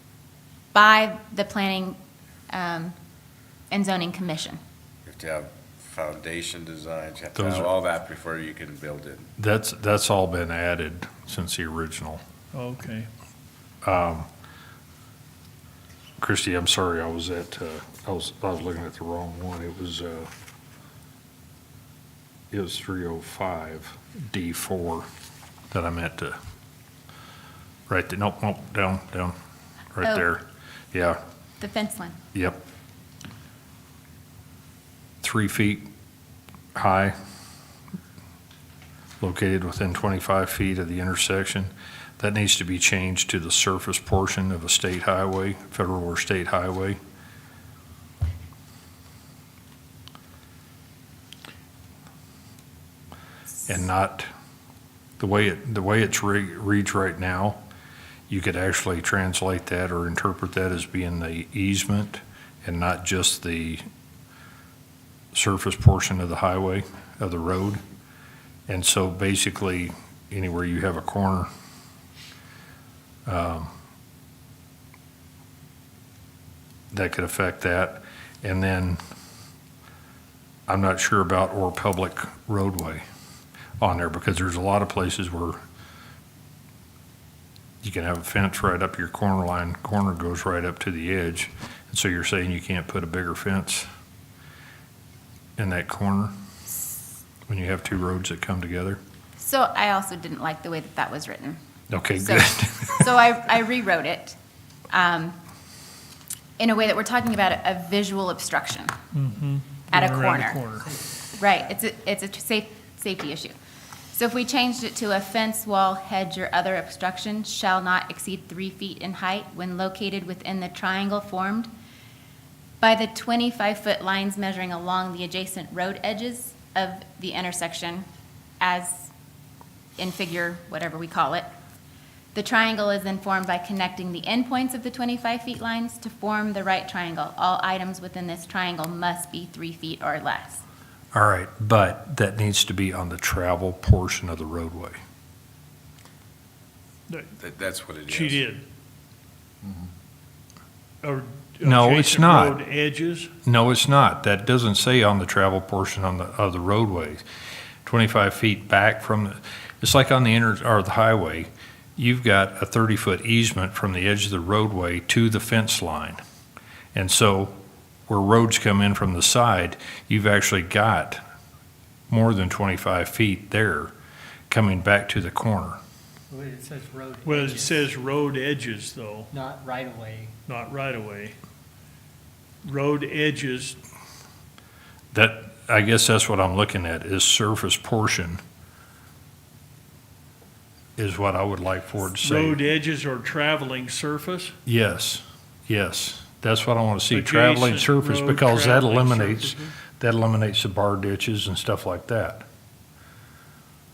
by the Planning and Zoning Commission. You have to have foundation designs, you have to Those have are- all that before you can build it. That's all been added since the original. Okay. Christie, I'm sorry, I was looking at the wrong one. It was 305 D4 that I meant to, right there, nope, down, right Oh. there. Yeah, The fence line. yep. 3 feet high, located within 25 feet of the intersection. That needs to be changed to the surface portion of a state highway, federal or state highway. And not, the way it's reads right now, you could actually translate that or interpret that as being the easement and not just the surface portion of the highway, of the road. And so basically, anywhere you have a corner, that could affect that. And then, I'm not sure about or public roadway on there, because there's a lot of places where you can have a fence right up your corner line, corner goes right up to the edge. And so you're saying you can't put a bigger fence in that corner when you have two roads that come together? So I also didn't like the way that that was written. Okay, So- good. So I rewrote it in a way that we're talking about a visual obstruction at a Around the corner. Right, it's a safety issue. So if we changed it to a fence, wall, hedge, or other obstruction shall not exceed 3 feet in height when located within the triangle formed by the 25-foot lines measuring along the adjacent road edges of the intersection as in figure, whatever we call it. The triangle is then formed by connecting the endpoints of the 25 feet lines to form the right triangle. All items within this triangle must be 3 feet or less. All right, but that needs to be on the travel portion of the roadway. That's what it is. She did. Or No, it's adjacent not. road edges. No, it's not. That doesn't say on the travel portion of the roadway. 25 feet back from the, it's like on the or the highway, you've got a 30-foot easement from the edge of the roadway to the fence line. And so where roads come in from the side, you've actually got more than 25 feet there coming back to the corner. It says road Well, it says road edges, though, Not right away. not right away. Road edges, That, I guess that's what I'm looking at, is surface portion is what I would like for it to road say. edges or traveling surface. Yes, yes. That's what I want to see, traveling Adjacent surface, road because that traveling eliminates, surfaces. that eliminates the bar ditches and stuff like that.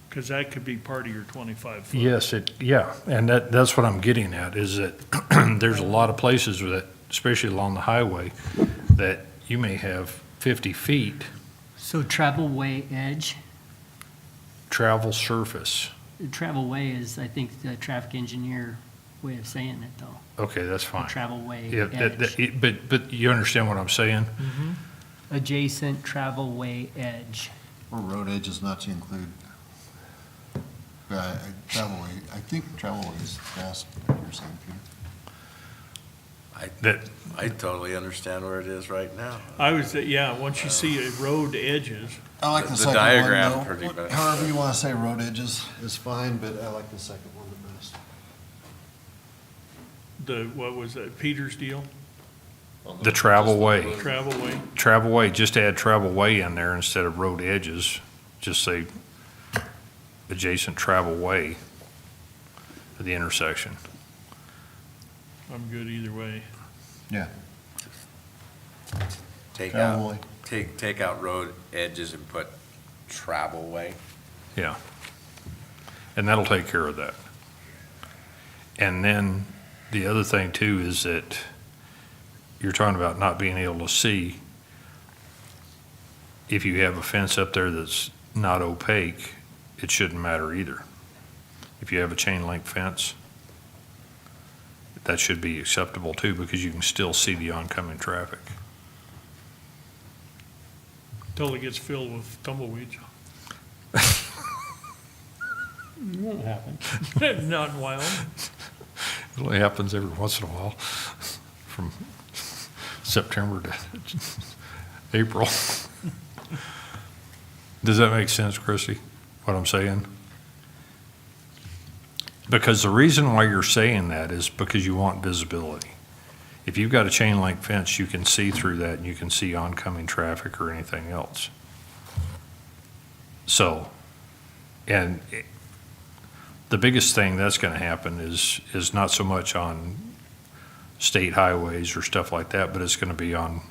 Because that could be part of your 25 foot. Yes, yeah, and that's what I'm getting at, is that there's a lot of places that, especially along the highway, that you may have 50 feet So travel way edge, travel surface. travel way is, I think, the traffic engineer way of saying it, though. Okay, that's fine. Travel way Yeah, edge. but you understand what I'm saying? Adjacent travel way edge. Or road edges not to include, travel way, I think travel way is fast, you're saying, Peter. That, I totally understand where it is right now. I was, yeah, once you see a road edges, I like The- the the second diagram one, pretty though. much. However you want to say road edges is fine, but I like the second one the best. what was that, Peter's deal? the travel way. Travel way? Travel way, just add travel way in there instead of road edges. Just say adjacent travel way at the intersection. I'm good either way. Yeah. Take Travel out, way. take out road edges and put travel way. Yeah. And that'll take care of that. And then the other thing too is that you're talking about not being able to see. If you have a fence up there that's not opaque, it shouldn't matter either. If you have a chain link fence, that should be acceptable too, because you can still see the oncoming traffic. Till it gets filled with tumbleweeds. Won't happen. Not in Wyoming. It only happens every once in a while, from September to April. Does that make sense, Chrissy, what I'm saying? Because the reason why you're saying that is because you want visibility. If you've got a chain link fence, you can see through that and you can see oncoming traffic or anything else. So, and the biggest thing that's going to happen is not so much on state highways or stuff like that, but it's going to be on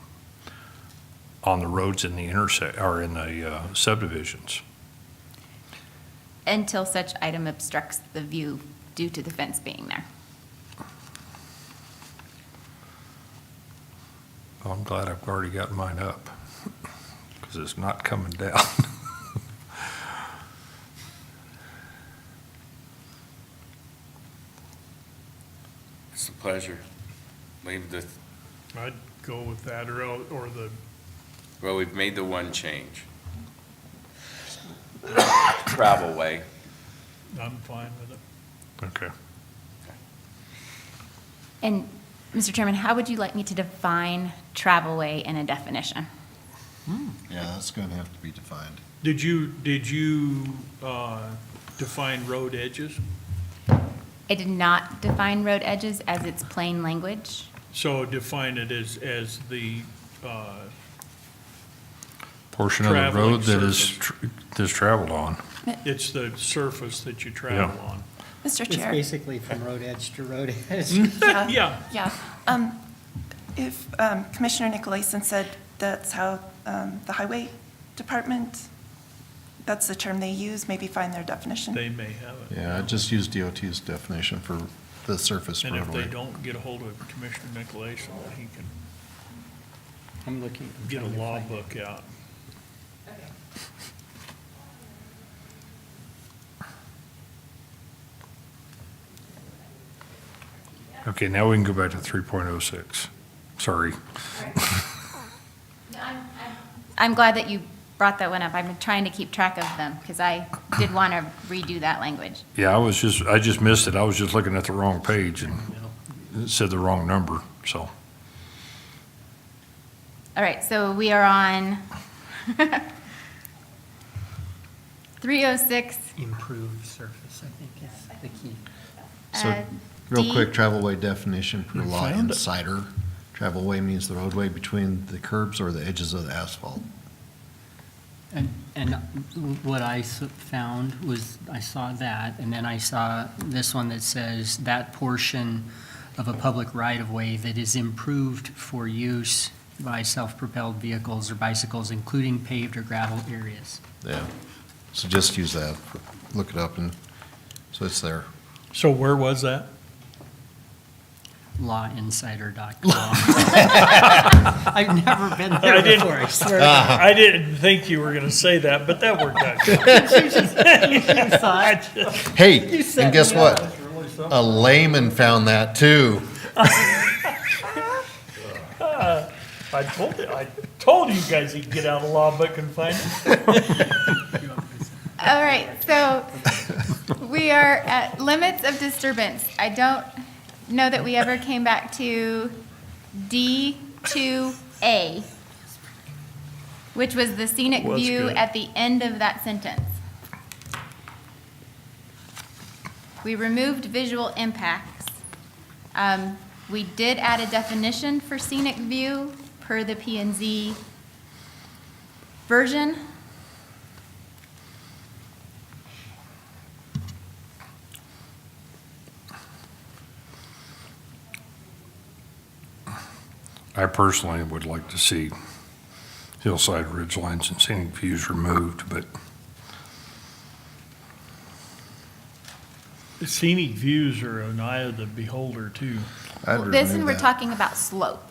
the roads in the or in the subdivisions. Until such item obstructs the view due to the fence being there. Well, I'm glad I've already got mine up, because it's not coming down. It's a pleasure. Leave the, I'd go with that or the, well, we've made the one change. Travel way. I'm fine with it. Okay. And, Mr. Chairman, how would you like me to define travelway in a definition? Yeah, that's gonna have to be defined. Did you define road edges? I did not define road edges as its plain language. So define it as the, Portion of the Traveling road that is, surface. that's traveled on. it's the surface that you travel Yeah. on. Mr. It's Chair. basically from road edge to road edge. Yeah. Yeah. If Commissioner Nicolason said that's how the Highway Department, that's the term they use, maybe find their definition. They may have it. Yeah, I just use DOT's definition for the surface And if they roadway. don't, get a hold of Commissioner Nicolason, then he can I'm looking. I'm get a trying to law find it. book out. Okay, now we can go back to 3.06. Sorry. I'm glad that you brought that one up. I've been trying to keep track of them because I did want to redo that language. Yeah, I just missed it. I was just looking at the wrong page and it said the wrong number, so. All right, so we are on 306. Improved surface, I think, is the key. So, real D. quick, travelway definition per law found it. insider. Travelway means the roadway between the curbs or the edges of the asphalt. And what I found was, I saw that, and then I saw this one that says, that portion of a public right-of-way that is improved for use by self-propelled vehicles or bicycles, including paved or gravel areas. Yeah. So just use that, look it up, and, so it's there. So where was that? Lawinsider.com. I've never been I there didn't- before, I swear. I didn't think you were gonna say that, but that worked out good. You saw it. Hey, set and guess me what? That's really something. A layman found that too. I told you guys he'd get out a law book and find it. All right, so we are at limits of disturbance. I don't know that we ever came back to D2A, which was the scenic Was view good. at the end of that sentence. We removed visual impacts. We did add a definition for scenic view per the P and Z version. I personally would like to see hillside ridge lines and scenic views removed, but Scenic views are an eye of the beholder, too. I'd This remove one, we're that. talking about slope.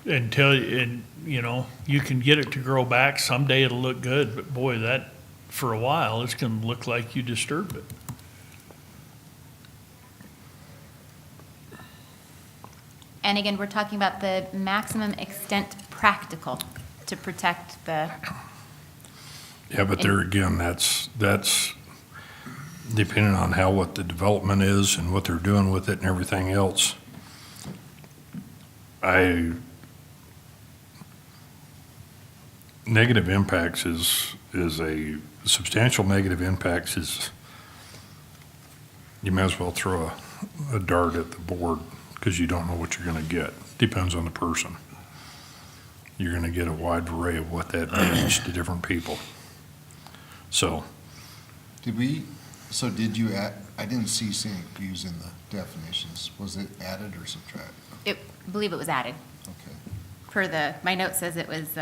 And, you know, you can get it to grow back. Someday it'll look good, but boy, that, for a while, it's gonna look like you disturbed it. And again, we're talking about the maximum extent practical to protect the, Yeah, but there again, that's depending on what the development is and what they're doing with it and everything else. Negative impacts is a substantial negative impacts is, you may as well throw a dart at the board because you don't know what you're going to get. Depends on the person. You're going to get a wide array of what that means to different people. So, Did you add, I didn't see scenic views in the definitions. Was it added or subtracted? I believe it was added. Okay. Per the, my note says it was,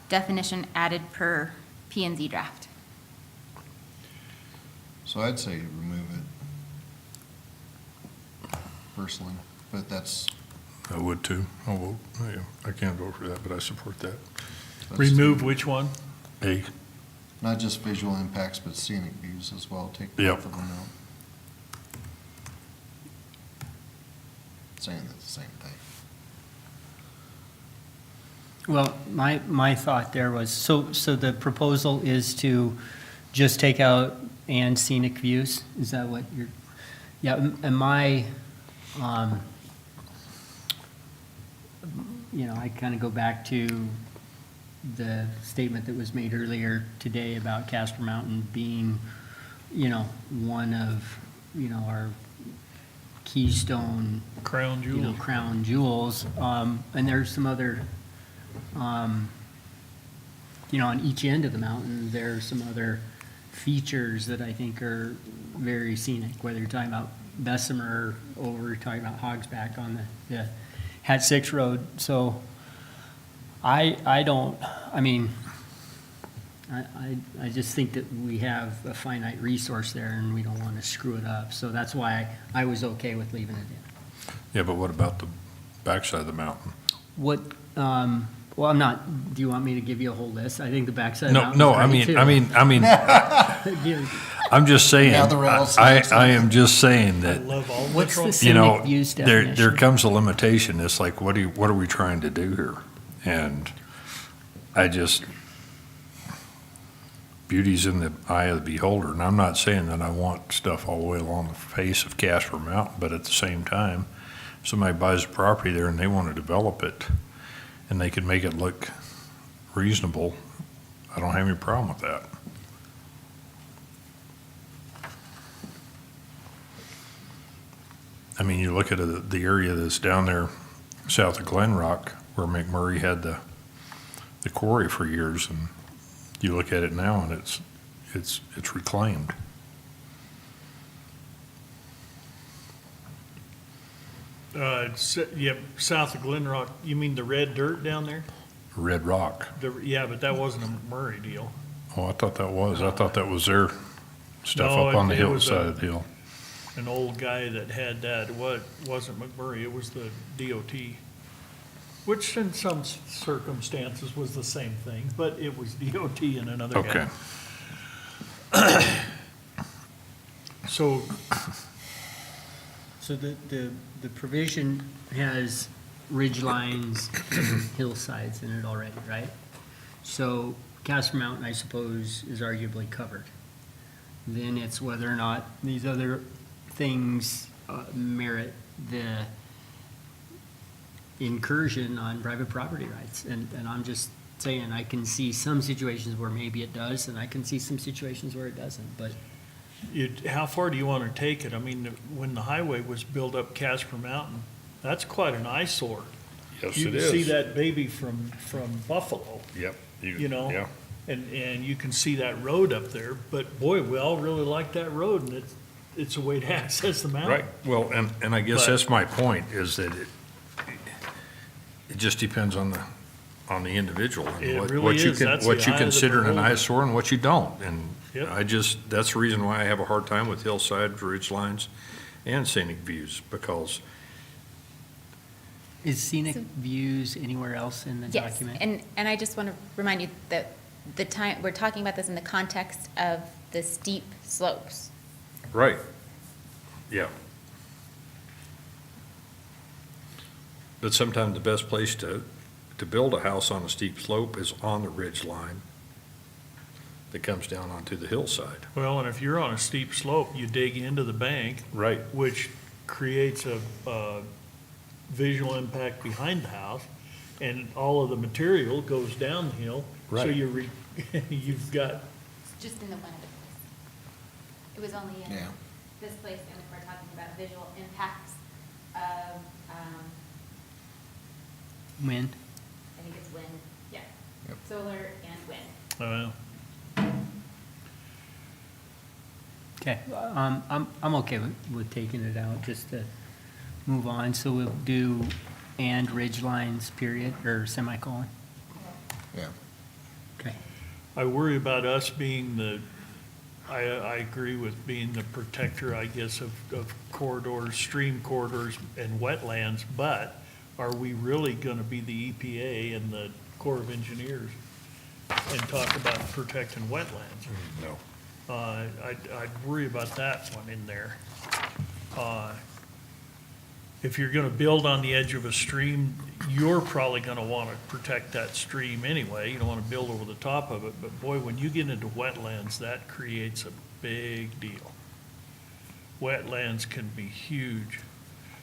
definition added per P and Z draft. So I'd say remove it personally, but that's. I would too. I'll vote. Yeah, I can't vote for that, but I support that. Remove which one? A, Not just visual impacts, but scenic views as well. Take Yep. both of them out. Saying that's the same thing. Well, my thought there was, so the proposal is to just take out and scenic views? Is that what you're, yeah, and my, I kind of go back to the statement that was made earlier today about Casper Mountain being, one of, our keystone Crown jewel. crown jewels. And there's some other, on each end of the mountain, there's some other features that I think are very scenic, whether you're talking about Bessemer or we're talking about Hogsback on the Hat 6 Road. So I just think that we have a finite resource there and we don't want to screw it up. So that's why I was okay with leaving it in. yeah, but what about the backside of the mountain? What, well, I'm not, do you want me to give you a whole list? I think the backside of the No, mountain is great, too. I'm just saying, Now they're all I am just saying I that, love all What's the Natrona. scenic views there definition? comes a limitation. It's like, what are we trying to do here? And beauty's in the eye of the beholder. And I'm not saying that I want stuff all the way along the face of Casper Mountain, but at the same time, somebody buys a property there and they want to develop it and they can make it look reasonable, I don't have any problem with that. I mean, you look at the area that's down there south of Glen Rock where McMurray had the quarry for years, and you look at it now and it's reclaimed. South of Glen Rock, you mean the red dirt down there? Red Rock. Yeah, but that wasn't a McMurray deal. Oh, I thought that was their stuff No, up on the it was hillside of the hill. An old guy that had that, wasn't McMurray, it was the DOT, which in some circumstances was the same thing, but it was DOT and another guy. Okay. So, So the provision has ridge lines, hillsides in it already, right? So Casper Mountain, I suppose, is arguably covered. Then it's whether or not these other things merit the incursion on private property rights. And I'm just saying, I can see some situations where maybe it does, and I can see some situations where it doesn't, but how far do you want to take it? I mean, when the highway was built up Casper Mountain, that's quite an eyesore. Yes, You it can see is. that baby from Buffalo, Yep. you know? Yeah. And you can see that road up there, but boy, we all really like that road, and it's a way to access the mountain. Right, well, and I guess But- that's my point, is that it just depends on the individual. and It what- really what you is. can- That's What the you eye of the consider an beholder. eyesore and what you don't, and Yep. that's the reason why I have a hard time with hillside, ridge lines, and scenic views, because is scenic So- views anywhere else in the Yes, document? and I just want to remind you that the time, we're talking about this in the context of the steep slopes. Right, yeah, But sometimes the best place to build a house on a steep slope is on the ridge line that comes down onto the hillside. Well, and if you're on a steep slope, you dig into the bank, Right. which creates a visual impact behind the house, and all of the material goes downhill. So Right. you've got, Just in the one of the place. It was only in Yeah. this place, and we're talking about visual impacts of, Wind. I think it's wind, yeah. Yep. Solar and wind. Okay, I'm okay with taking it out, just to move on. So we'll do and ridge lines, period, or semicolon. Yeah. Okay. I worry about us being I agree with being the protector, I guess, of corridors, stream corridors and wetlands, but are we really gonna be the EPA and the Corps of Engineers and talk about protecting wetlands? No. I'd worry about that one in there. If you're gonna build on the edge of a stream, you're probably gonna wanna protect that stream anyway. You don't wanna build over the top of it, but boy, when you get into wetlands, that creates a big deal. Wetlands can be huge,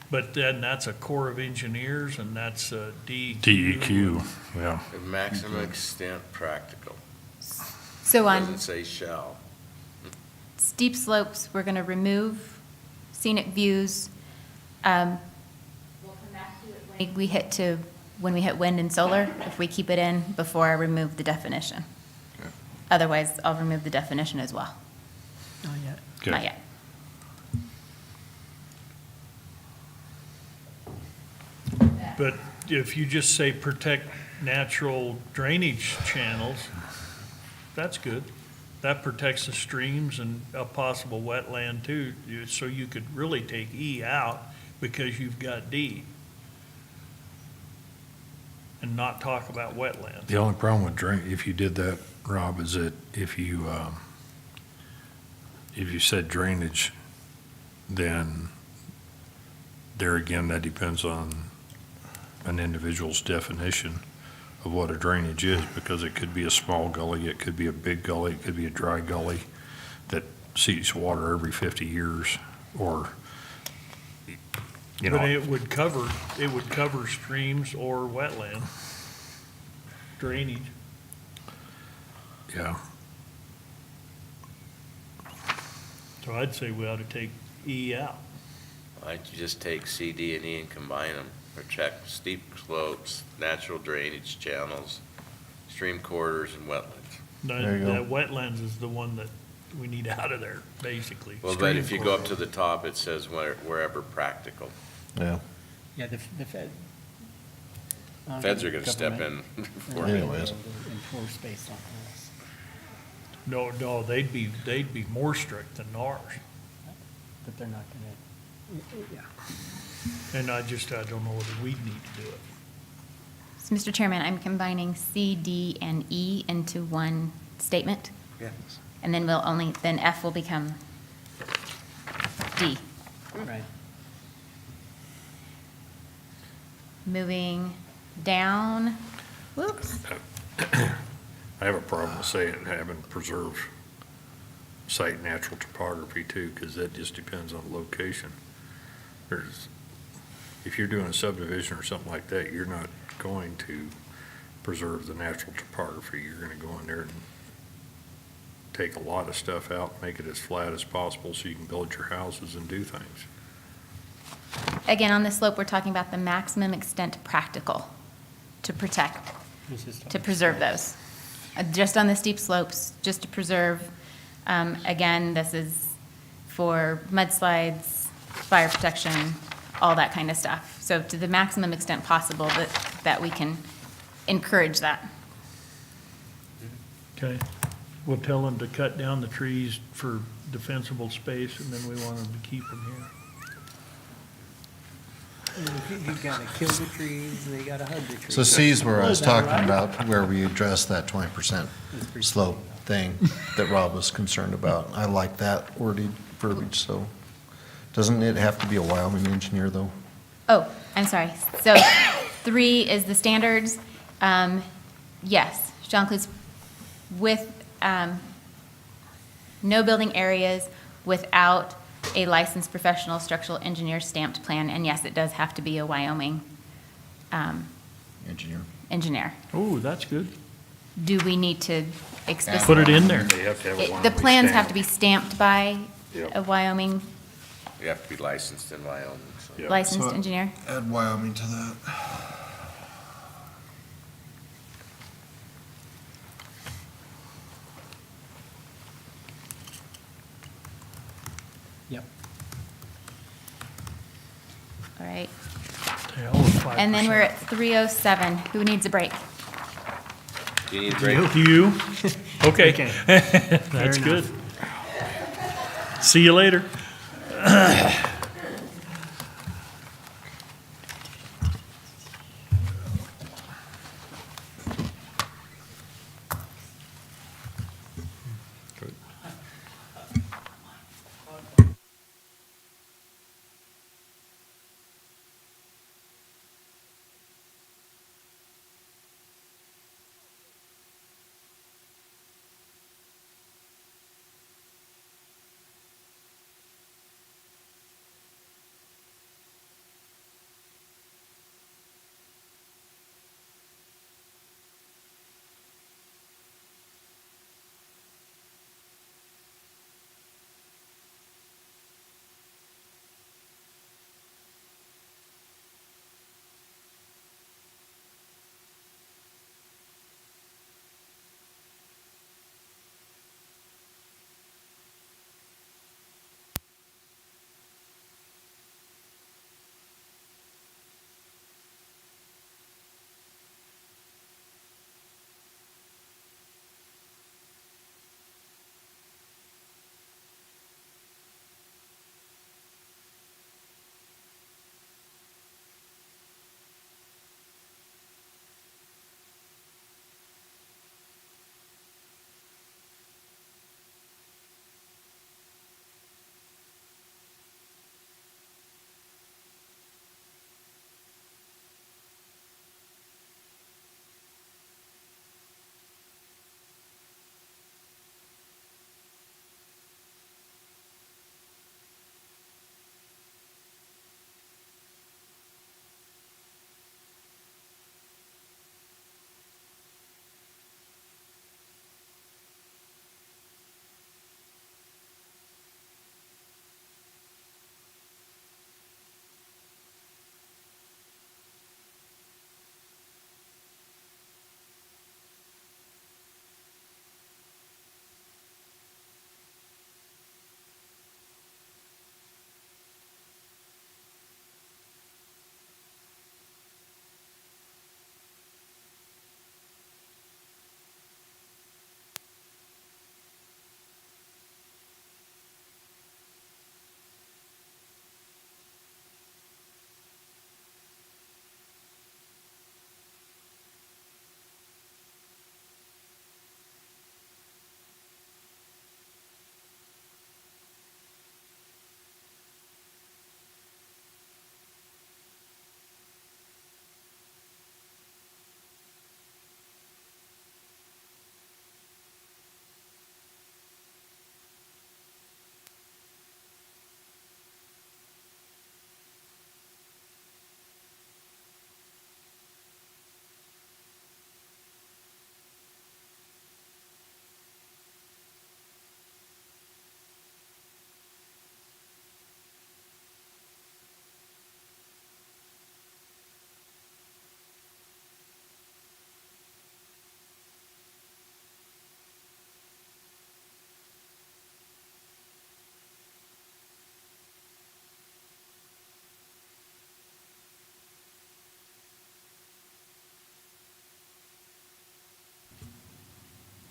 but then that's a Corps of Engineers and that's a DEQ. DEQ, yeah. The maximum extent practical. So on Doesn't say shall. steep slopes, we're gonna remove scenic views. We'll come back to it when we hit wind and solar, if we keep it in before I remove the definition. Okay. Otherwise, I'll remove the definition as well. Not yet. Okay. Not yet. But if you just say protect natural drainage channels, that's good. That protects the streams and a possible wetland too. So you could really take E out because you've got D. And not talk about wetlands. The only problem with if you did that, Rob, is that if you said drainage, then there again, that depends on an individual's definition of what a drainage is, because it could be a small gully, it could be a big gully, it could be a dry gully that sees water every 50 years, or, you But know, it would cover streams or wetland drainage. yeah. So I'd say we ought to take E out. Why don't you just take C, D, and E and combine them? Protect steep slopes, natural drainage channels, stream corridors, and wetlands. There you go. That wetlands is the one that we need out of there, basically. Well, but if you go up to the top, it says wherever practical. Yeah. Yeah, the Fed. Feds are gonna step in for you. Anyways. Enforce based on this. No, they'd be more strict than ours. But they're not gonna, yeah. And I don't know whether we'd need to do it. So, Mr. Chairman, I'm combining C, D, and E into one statement, Yes. and then then F will become D. Right. Moving down, whoops. I have a problem with saying having preserved site natural topography too, because that just depends on location. If you're doing a subdivision or something like that, you're not going to preserve the natural topography. You're gonna go in there and take a lot of stuff out, make it as flat as possible so you can build your houses and do things. Again, on this slope, we're talking about the maximum extent practical to protect, to preserve those. Just on the steep slopes, just to preserve. Again, this is for mudslides, fire protection, all that kind of stuff. So to the maximum extent possible that we can encourage that. Okay? We'll tell them to cut down the trees for defensible space, and then we want them to keep them here. You gotta kill the trees, they gotta hug the trees. So C's where I was Is that talking right? about, where we addressed that 20% slope thing that Rob was concerned about. I like that worded verbiage, so. Doesn't it have to be a Wyoming engineer, though? Oh, I'm sorry, so 3 is the standards. Yes, shall include with, no building areas without a licensed professional structural engineer stamped plan, and yes, it does have to be a Wyoming Engineer. engineer. Oh, that's good. Do we need to explicitly? Put it in there. They have to have a The Wyoming plans have stamp. to be stamped by Yep. a Wyoming You have to be licensed in Wyoming, so. Yeah. licensed So- engineer. Add Wyoming to that. Yep. All right. To hell with 5%. And then we're at 307. Who needs a break? Do you need a break? You? Okay, Fair that's enough. good. See you later.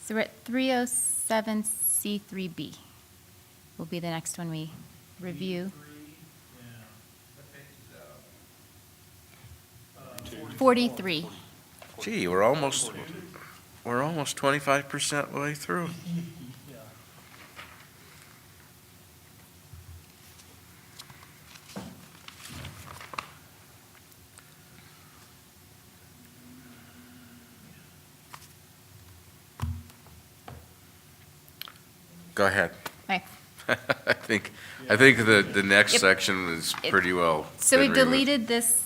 So we're at 307C3B. Will be the next one we review. 43. Gee, we're almost 25% way through. Go ahead. Okay. I think the next Yep. section is pretty well. So been we've removed. deleted this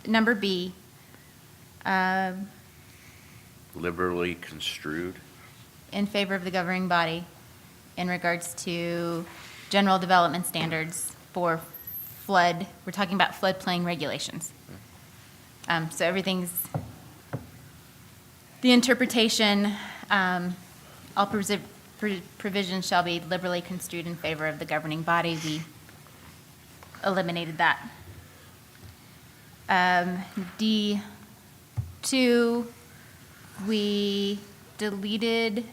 number B. Liberally construed. In favor of the governing body in regards to general development standards for flood, we're talking about floodplain regulations. So everything's, the interpretation, all provisions shall be liberally construed in favor of the governing body. We eliminated that. D2, we deleted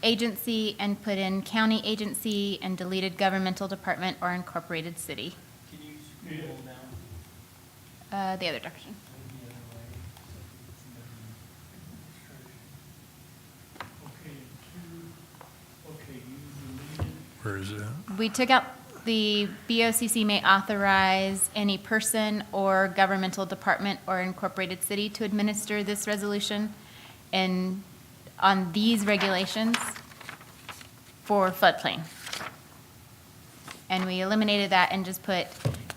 agency and put in county agency and deleted governmental department or incorporated city. Can you scroll down? The other direction. Okay, okay, you deleted, Where is that? We took out the BOCC may authorize any person or governmental department or incorporated city to administer this resolution and on these regulations for floodplain. And we eliminated that and just put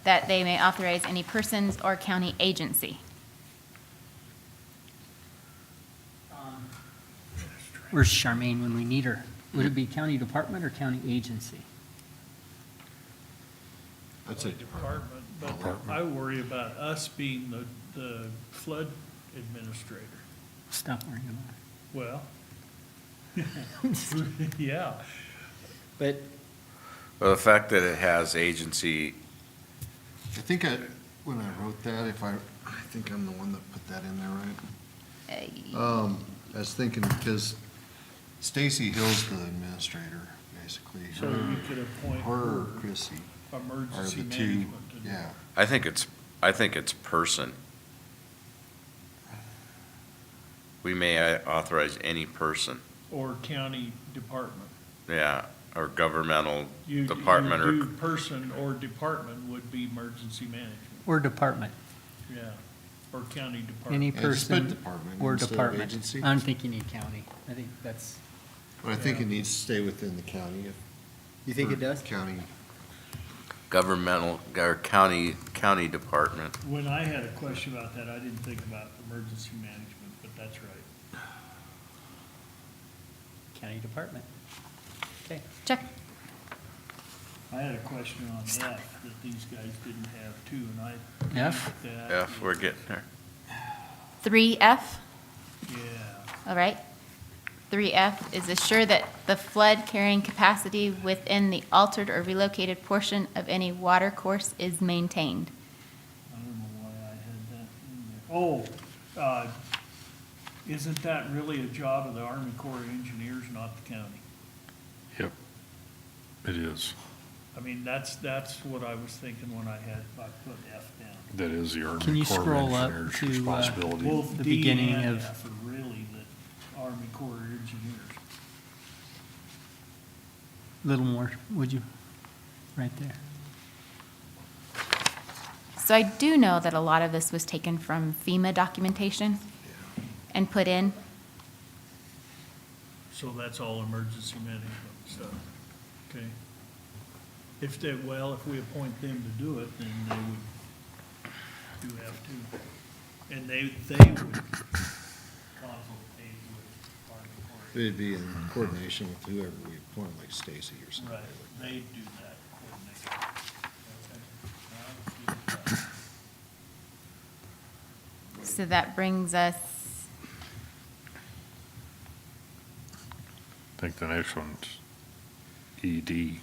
that they may authorize any persons or county agency. Where's Charmaine when we need her? Would it be county department or county agency? I'd say department, but I worry about us being the flood administrator. Stop worrying about Well, yeah, it. But Well, the fact that it has agency, I think when I wrote that, I think I'm the one that put that in there, right? I was thinking, because Stacy Hill's the administrator, basically. so you could appoint Her her or Chrissy are emergency the two, management. to do yeah. I think it's person. We may authorize any person, Or county department. yeah, or governmental You department do or, person or department would be emergency management, or department, yeah, or county department. any And just put person department or instead of department. agency. I don't think you need county. I think that's, But I think it needs to stay within the county. you think it does? County. governmental, or county department. When I had a question about that, I didn't think about emergency management, but that's right. County department. Okay. Check. I had a question on F that these guys didn't have too, and I. F? think that F, we're getting there. 3F, Yeah, all right. 3F is assure that the flood carrying capacity within the altered or relocated portion of any water course is maintained. I don't know why I had that in there. Oh, isn't that really a job of the Army Corps of Engineers, not the county? Yep, it is. I mean, that's what I was thinking when I put F down. That is the Can Army you Corps of scroll up Engineers' to, responsibility. Both The D beginning and of- F are really the Army Corps of Engineers. Little more, would you? Right there. So I do know that a lot of this was taken from FEMA documentation and put in. So that's all emergency management stuff, okay? If we appoint them to do it, then they would do have to. And they would consultate with Army Corps. It'd be in coordination with whoever we appoint, like Stacy or something. Right, they do that coordination. Okay. Now, let's do that. So that brings us, I think the next one's ED,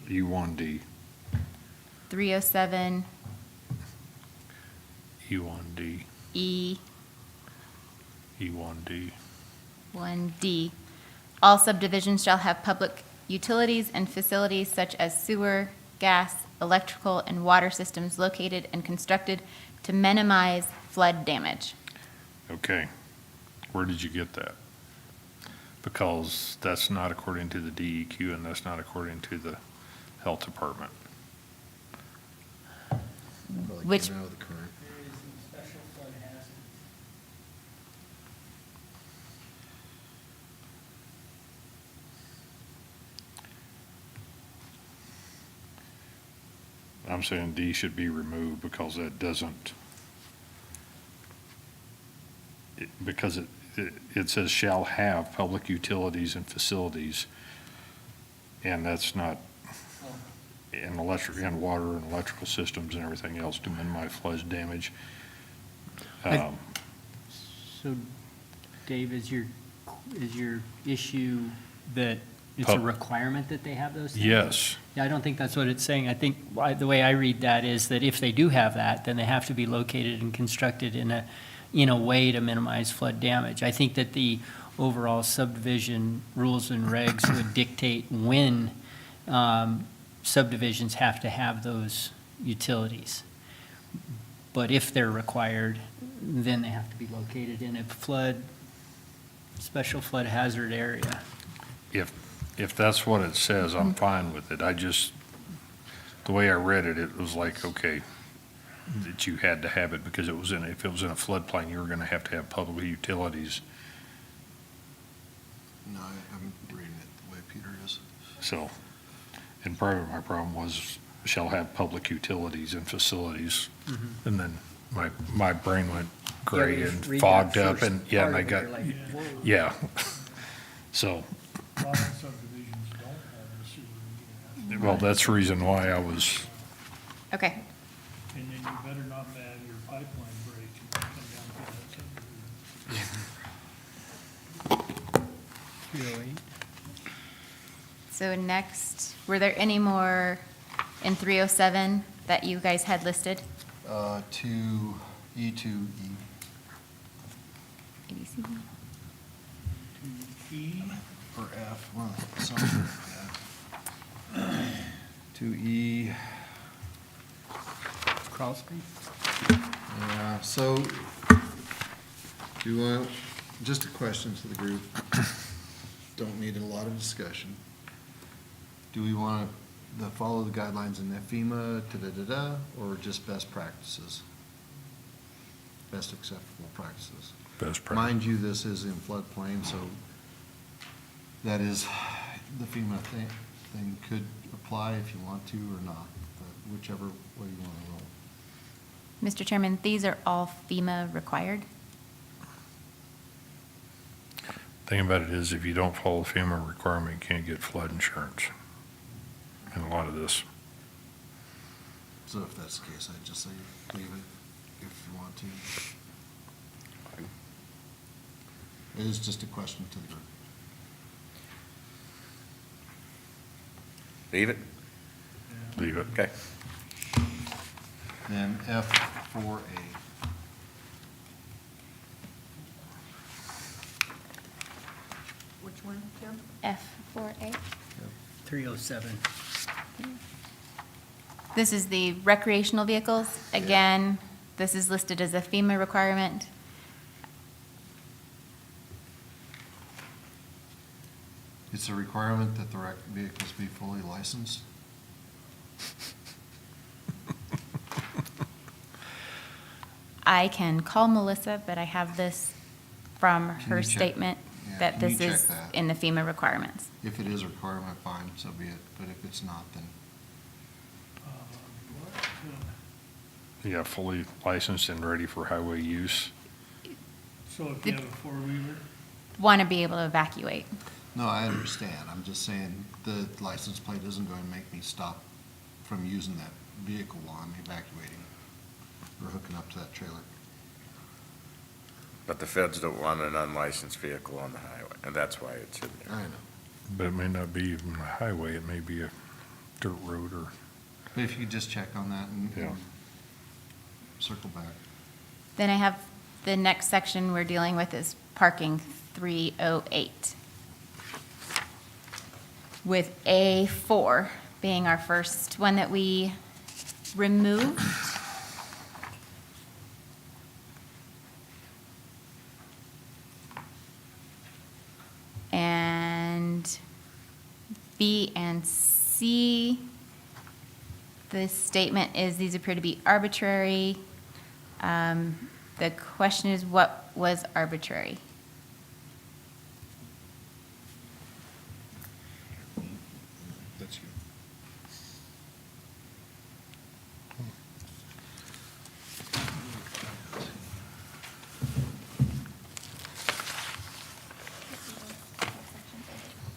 E1D, 307 E1D, E E1D. 1D. All subdivisions shall have public utilities and facilities such as sewer, gas, electrical, and water systems located and constructed to minimize flood damage. Okay, where did you get that? Because that's not according to the DEQ and that's not according to the Health Department. Probably Which- came out of the current. There is some special flood hazards. I'm saying D should be removed because that doesn't, because it says shall have public utilities and facilities, and that's not, and and water and electrical systems and everything else to minimize flood damage. So, Dave, is your issue that it's a Pub- requirement that they have those things? Yes, Yeah, I don't think that's what it's saying. I think the way I read that is that if they do have that, then they have to be located and constructed in a way to minimize flood damage. I think that the overall subdivision rules and regs would dictate when subdivisions have to have those utilities. But if they're required, then they have to be located in a special flood hazard area. if that's what it says, I'm fine with it. I just, the way I read it, it was like, okay, that you had to have it because if it was in a floodplain, you were gonna have to have public utilities. No, I'm reading it the way Peter is. So, and part of my problem was shall have public utilities and facilities. And then my brain went gray Yeah, and read fogged that up first and, yeah, and I part got, of it, you're like, whoa. yeah. So, A lot of subdivisions don't have the sewer and gas. well, that's the reason why I was, Okay, And then you better not have your pipeline break and come down to that subdivision. so next, were there any more in 307 that you guys had listed? To E2E. ABC? E or F, well, something like that. To E, Crawl space? Yeah, so, do you want, just a question to the group, don't need a lot of discussion. Do we want to follow the guidelines in FEMA, da-da-da-da, or just best practices? Best acceptable practices? best practice. Mind you, this is in floodplain, so that is, the FEMA thing could apply if you want to or not, but whichever way you want to roll. Mr. Chairman, these are all FEMA required? Thing about it is, if you don't follow FEMA requirement, you can't get flood insurance. And a lot of this, So if that's the case, I'd just say leave it if you want to. It is just a question to the group. Leave it? leave it. Okay. Then F4A. Which one, Tim? F4A? 307. This is the recreational vehicles. Again, this is listed as a FEMA requirement. It's a requirement that the rec vehicles be fully licensed. I can call Melissa, but I have this from Can her you check- statement yeah, that can you this is check that? in the FEMA requirements. If it is a requirement, fine, so be it, but if it's not, then What, Yeah, fully licensed and ready for highway use. so if you have a four-wheeler, Want to be able to evacuate. no, I understand. I'm just saying the license plate isn't going to make me stop from using that vehicle while I'm evacuating or hooking up to that trailer. But the feds don't want an unlicensed vehicle on the highway, and that's why it's in there. I know. But it may not be even a highway, it may be a dirt road or, But if you could just check on that and Yeah. circle back. Then I have the next section we're dealing with is parking 308. With A4 being our first one that we removed. And B and C, the statement is these appear to be arbitrary. The question is, what was arbitrary? That's you.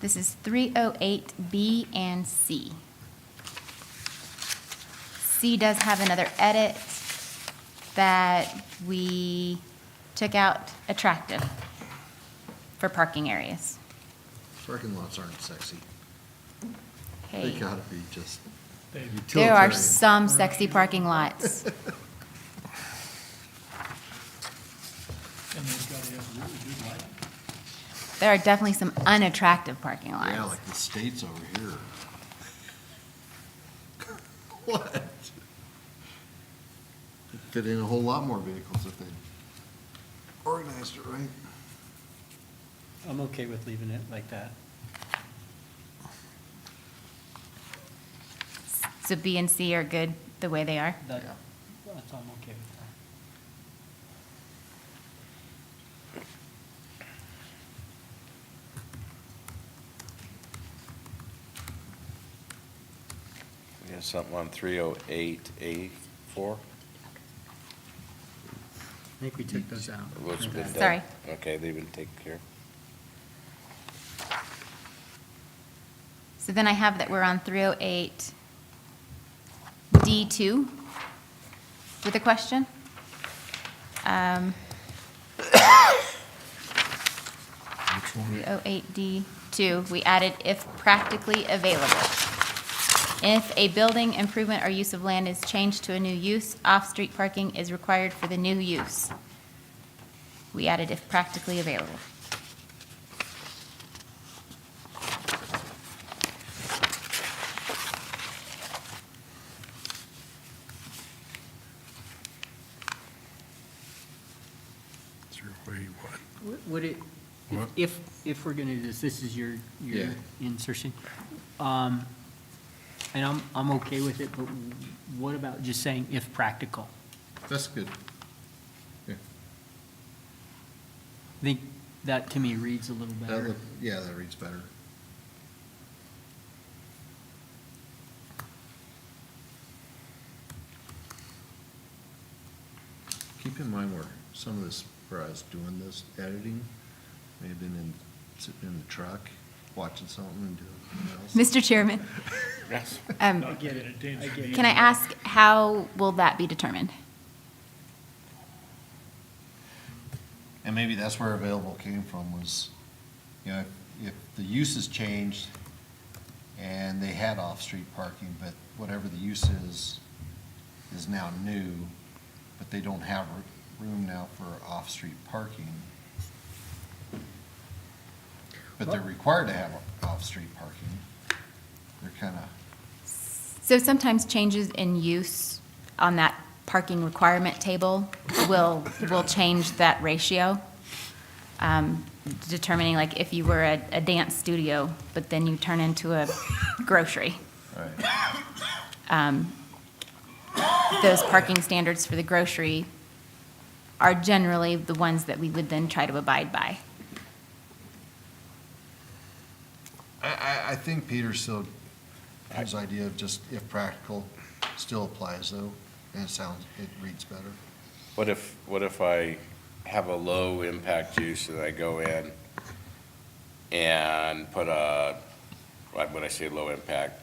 This is 308B and C. C does have another edit that we took out attractive for parking areas. Parking lots aren't sexy. They Okay. gotta be just There are utilitarian. some sexy parking lots. And they've got to have really good lighting. There are definitely some unattractive parking lots. Yeah, like the States over here. What? It'd fit in a whole lot more vehicles if they organized it right. I'm okay with leaving it like that. So B and C are good the way they are? That's, I'm okay with that. We have something on 308A4? I think we took those out. What's been done? Sorry. Okay, they've been taken care of. So then I have that we're on 308D2 with a question. 308D2, we added if practically available. If a building improvement or use of land is changed to a new use, off-street parking is required for the new use. We added if practically available. Would it, What? if we're gonna do this is your Yeah. insertion. And I'm okay with it, but what about just saying if practical? That's good. Yeah, I think that to me reads a little that better. look, yeah, that reads better. Keep in mind where some of this, where I was doing this editing, may have been sitting in the truck, watching something and doing something else. Mr. Chairman, Yes. Not paying attention. can I ask, how will that be determined? And maybe that's where available came from was, you know, if the use has changed and they had off-street parking, but whatever the use is now new, but they don't have room now for off-street parking. But they're required to have off-street parking. They're kind of, So sometimes changes in use on that parking requirement table will change that ratio. Determining like if you were a dance studio, but then you turn into a grocery. right. Those parking standards for the grocery are generally the ones that we would then try to abide by. I think Peter still, his idea of just if practical still applies though, and it reads better. What if I have a low impact use and I go in and put when I say low impact,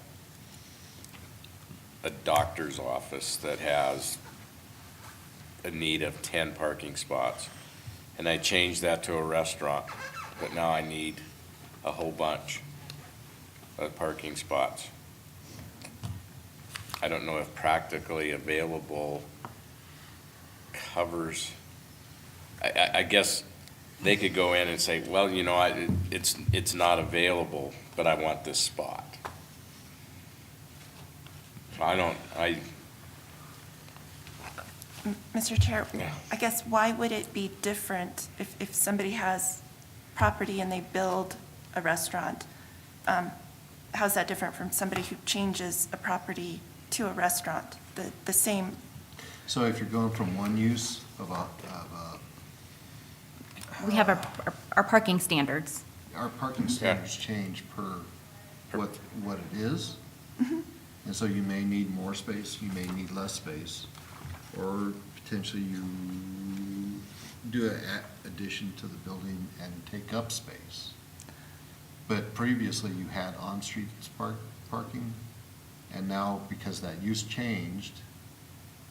a doctor's office that has a need of 10 parking spots, and I change that to a restaurant, but now I need a whole bunch of parking spots. I don't know if practically available covers, I guess they could go in and say, well, you know, it's not available, but I want this spot. Mr. Chair, Yeah. I guess why would it be different if somebody has property and they build a restaurant? How's that different from somebody who changes a property to a restaurant? The same, So if you're going from one use We have our parking standards. our parking standards change per what it is. And so you may need more space, you may need less space, or potentially you do an addition to the building and take up space. But previously you had on-street parking, and now because that use changed,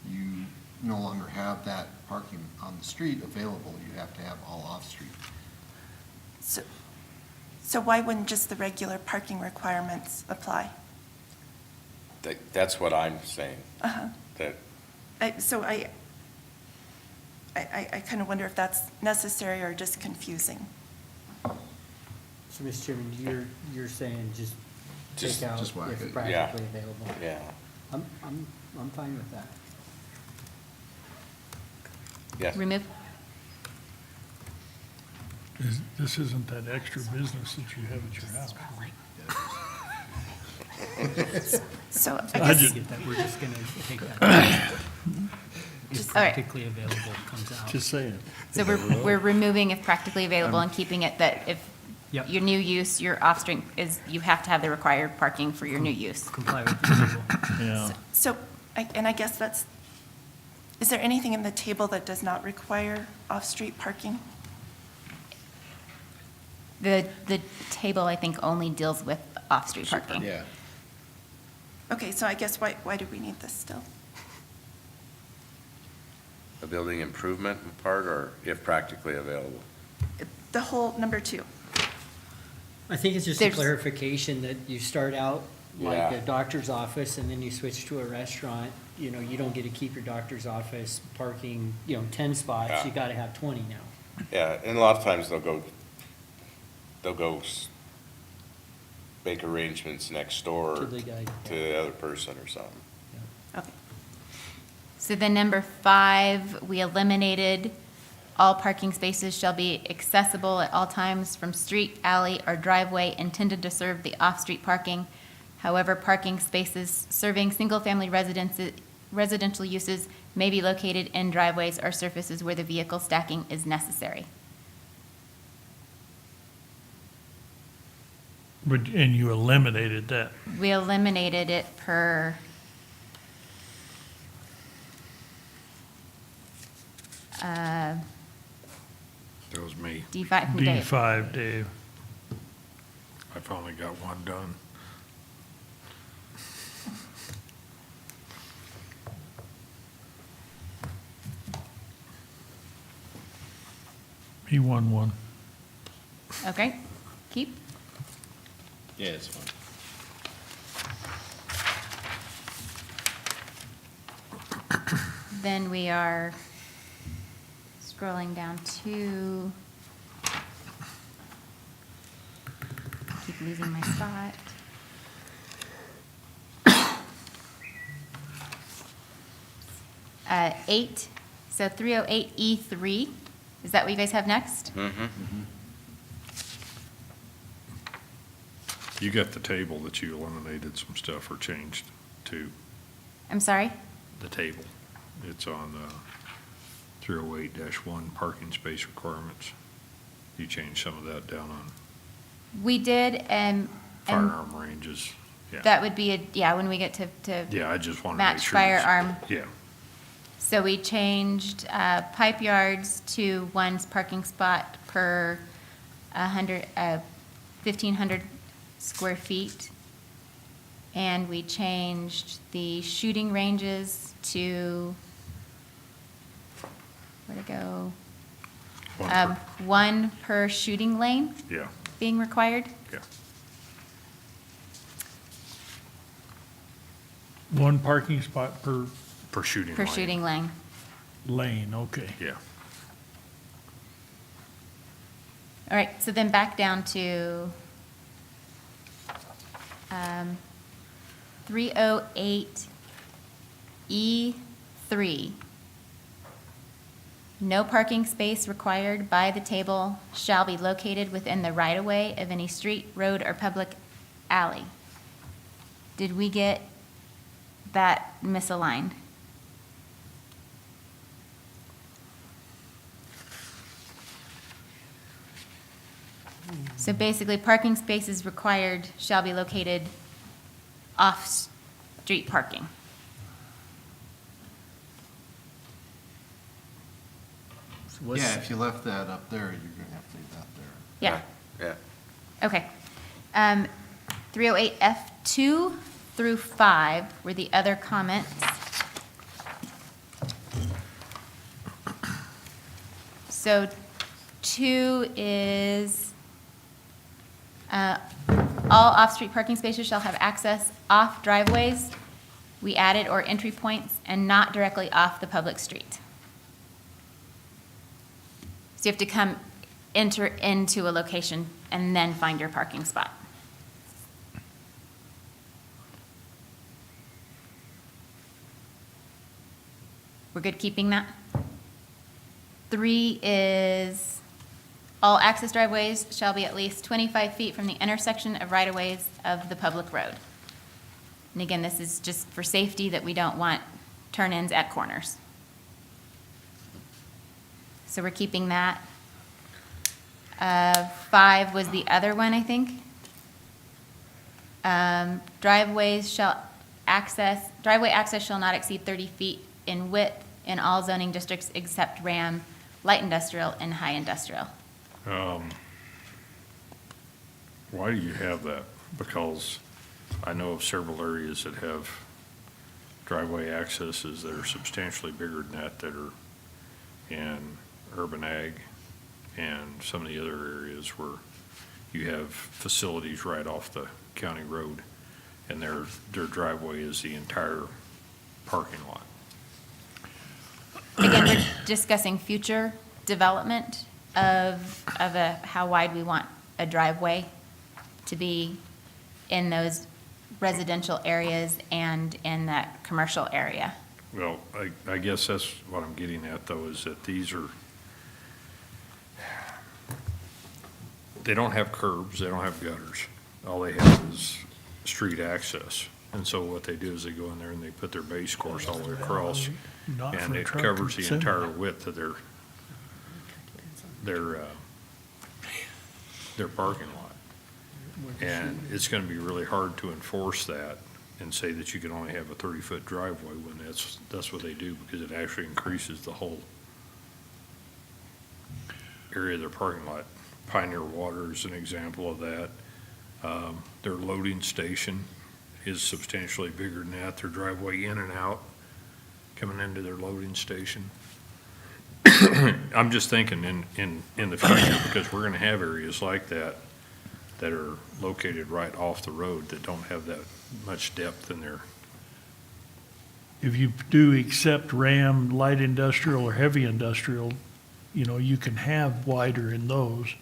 you no longer have that parking on the street available. You have to have all off-street. So why wouldn't just the regular parking requirements apply? That's what I'm saying. Uh-huh. That, So I kind of wonder if that's necessary or just confusing. So, Mr. Chairman, you're saying just take out just whack if it. practically available? yeah. I'm fine with that. Yes. Remove? This isn't that extra business that you have at your house. So I I guess, just- Get that, we're just gonna take that. If All right. practically available comes out. Just saying. So we're removing if practically available and keeping it that if Yep. your new use, your off-street is, you have to have the required parking for your new use. Comply with the table. Yeah. so, and I guess that's, is there anything in the table that does not require off-street parking? The table, I think, only deals with off-street parking. Yeah. Okay, so I guess why do we need this still? The building improvement part, or if practically available? The whole number 2. I think it's just a There's- clarification that you start out like Yeah. a doctor's office and then you switch to a restaurant. You know, you don't get to keep your doctor's office parking, 10 spots. Yeah. You gotta have 20 now. Yeah, and a lot of times they'll go make arrangements next door To the guy. to the other person or something. Okay. So then number 5, we eliminated all parking spaces shall be accessible at all times from street, alley, or driveway intended to serve the off-street parking. However, parking spaces serving single-family residential uses may be located in driveways or surfaces where the vehicle stacking is necessary. And you eliminated that. We eliminated it per That was me. D5 from Dave. D5, Dave. I finally got one done. He won one. Okay, keep. Yeah, it's fine. Then we are scrolling down to, keep losing my spot. Eight, so 308E3, is that what you guys have next? You got the table that you eliminated some stuff or changed to I'm sorry? the table. It's on 308-1 parking space requirements. You changed some of that down on We did, and firearm ranges. Yeah. that would be, when we get to Yeah, I just wanted to make match sure. that's- firearm. Yeah. So we changed pipe yards to 1 parking spot per 1,500 square feet. And we changed the shooting ranges to, where'd it go? One per- 1 per shooting lane Yeah, being required. yeah. One parking spot per Per shooting Per lane. shooting lane. lane, okay. Yeah. All right, so then back down to 308E3. No parking space required by the table shall be located within the right-of-way of any street, road, or public alley. Did we get that misaligned? So basically, parking spaces required shall be located off-street parking. Yeah, if you left that up there, you're gonna have to leave that there. Yeah, Yeah. okay. 308F2 through 5 were the other comments. So 2 is, all off-street parking spaces shall have access off driveways, we added, or entry points, and not directly off the public street. So you have to enter into a location and then find your parking spot. We're good keeping that? 3 is, all access driveways shall be at least 25 feet from the intersection of right-of-ways of the public road. And again, this is just for safety, that we don't want turn-ins at corners. So we're keeping that. 5 was the other one, I think. Driveway access shall not exceed 30 feet in width in all zoning districts except RAM, light industrial, and high industrial. Why do you have that? Because I know of several areas that have driveway accesses that are substantially bigger than that are in urban ag and some of the other areas where you have facilities right off the county road and their driveway is the entire parking lot. Again, we're discussing future development of how wide we want a driveway to be in those residential areas and in that commercial area. Well, I guess that's what I'm getting at, though, is that these are, they don't have curbs, they don't have gutters. All they have is street access. And so what they do is they go in there and they put their base course all the way across, Not and for it truck covers the and semi. entire width of their parking lot. And it's gonna be really hard to enforce that and say that you can only have a 30-foot driveway when that's what they do, because it actually increases the whole area of their parking lot. Pioneer Water is an example of that. Their loading station is substantially bigger than that. Their driveway in and out, coming into their loading station. I'm just thinking in the future, because we're gonna have areas like that that are located right off the road that don't have that much depth in there. If you do accept RAM, light industrial or heavy industrial, you can have wider in those.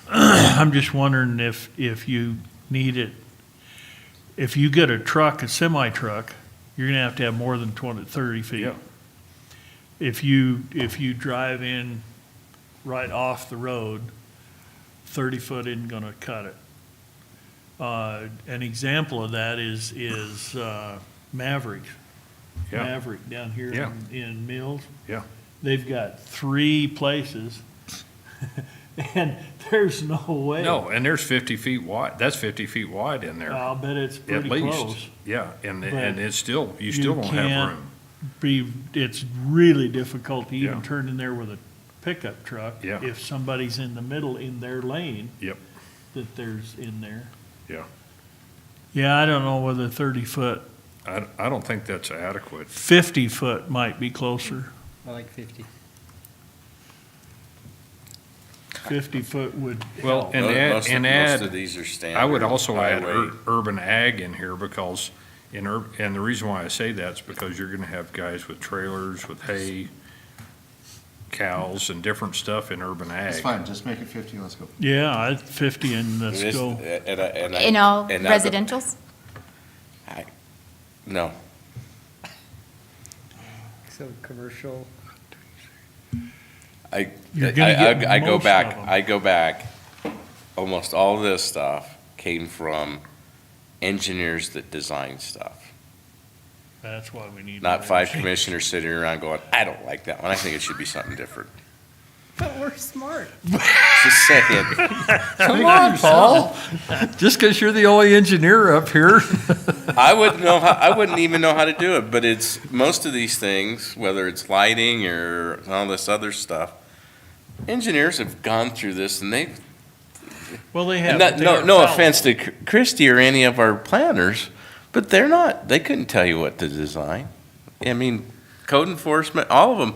I'm just wondering if you need it, if you get a truck, a semi-truck, you're gonna have to have more than 30 feet. Yeah. If you drive in right off the road, 30 foot isn't gonna cut it. An example of that is Maverick. Yeah. Maverick down here Yeah. in Mills. Yeah. They've got 3 places, and there's no way. No, and there's 50 feet wide. That's 50 feet wide in there, I'll bet it's at pretty least. close. Yeah, and But it's still, you you still don't have can't room. It's really difficult to even Yeah. turn in there with a pickup truck. Yeah. If somebody's in the middle in their lane. Yep. That there's in there. Yeah. Yeah, I don't know whether 30 foot, I don't think that's adequate. 50 foot might be closer. I like 50. 50 foot would Well, help. and Most add, of these are standard. I would also add highway. urban ag in here, because and the reason why I say that's because you're gonna have guys with trailers, with hay, cows, and different stuff in urban It's ag. fine, just make it 50, let's go. Yeah, 50 and let's It is- go. In all and I- residentials? No, So commercial, You're gonna get I go most back, of 'em. I go back, almost all this stuff came from engineers that design stuff. That's why we need. Not more 5 energy. commissioners sitting around going, I don't like that one, I think it should be something different. but we're smart. Just saying. Come on, Paul. Just because you're the only engineer up here. I wouldn't even know how to do it, but it's, most of these things, whether it's lighting or all this other stuff, engineers have gone through this and Well, they have. No, but they no, are no fallible. offense to Christie or any of our planners, but they couldn't tell you what to design. I mean, code enforcement, all of them,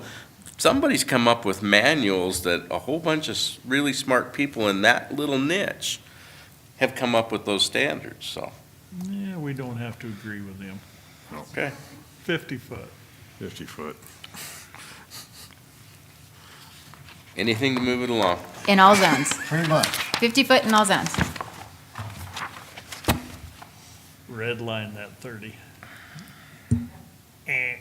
somebody's come up with manuals that a whole bunch of really smart people in that little niche have come up with those standards, so, Yeah, we don't have to agree with them. okay. 50 foot. 50 foot. Anything to move it along. In all zones, Pretty much. 50 foot in all zones. Red line that 30. Eh.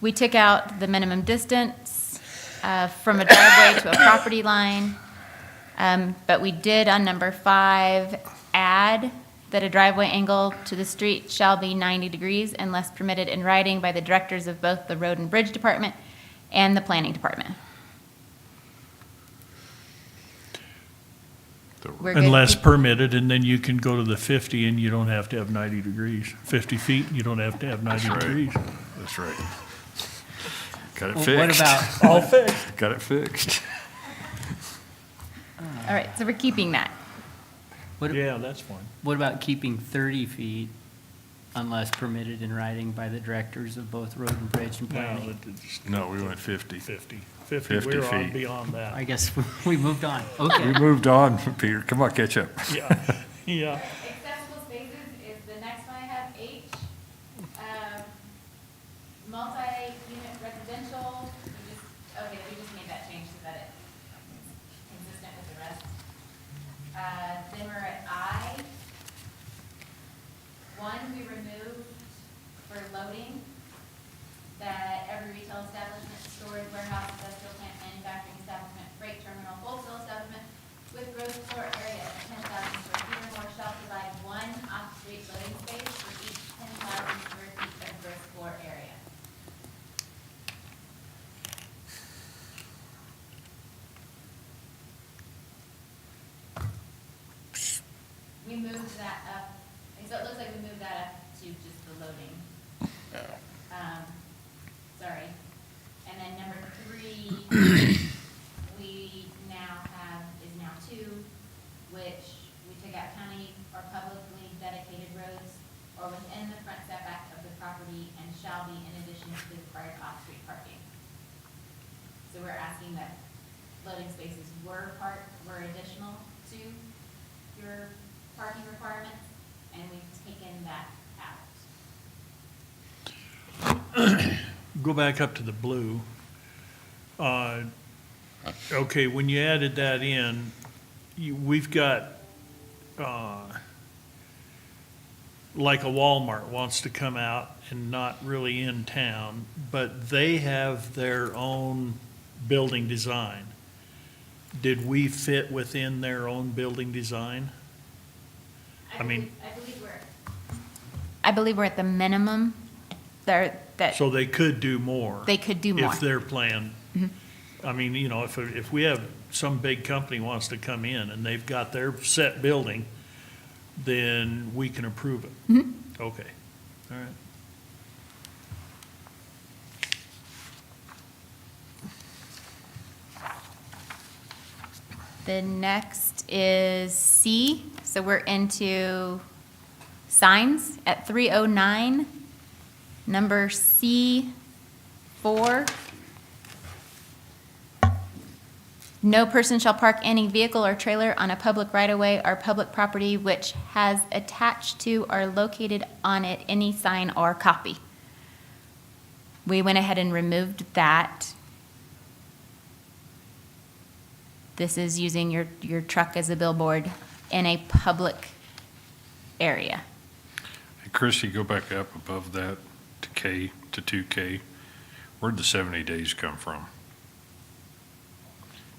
We took out the minimum distance from a driveway to a property line. But we did on number 5 add that a driveway angle to the street shall be 90 degrees unless permitted in writing by the directors of both the Road and Bridge Department and the Planning Department. We're good. Unless permitted, and then you can go to the 50 and you don't have to have 90 degrees. 50 feet, you don't have to have 90 That's right. degrees. That's right. Got it Well, fixed. what about, All fixed. Got it fixed. All right, so we're keeping that. Yeah, that's fine. what about keeping 30 feet unless permitted in writing by the directors of both Road and Bridge and No, Planning? it's No, we went 50. 50. 50, 50 we're on feet. beyond that. I guess we moved on. We Okay. moved on, Peter. Come on, catch up. Yeah, yeah. Accessible spaces is the next one I have, H. Multi-unit residential, we just made that change so that it's consistent with the rest. Then we're at I. 1, we removed for loading, that every retail establishment, storage, warehouse, industrial plant, manufacturing establishment, freight terminal, wholesale establishment with gross floor area of 10,000 square feet or more shall provide 1 off-street loading space for each 10,000 square feet of gross floor area. We moved that up, and so it looks like we moved that up to just the loading. Sorry. And then number 3, we now have, is now 2, which we took out county or publicly dedicated roads or within the front setback of the property and shall be in addition to the required off-street parking. So we're asking that loading spaces were additional to your parking requirements, and we've taken that out. Go back up to the blue. Okay, when you added that in, we've got, like a Walmart wants to come out and not really in town, but they have their own building design. Did we fit within their own building design? I mean- I believe we're at the minimum there, that So they could do more. they could do more. If their plan, I mean, you know, if we have some big company wants to come in and they've got their set building, then we can approve it. Okay, all right. The next is C, so we're into signs at 309, number C4. No person shall park any vehicle or trailer on a public right-of-way or public property which has attached to or located on it any sign or copy. We went ahead and removed that. This is using your truck as a billboard in a public area. Hey, Christie, go back up above that to K, to 2K. Where'd the 70 days come from?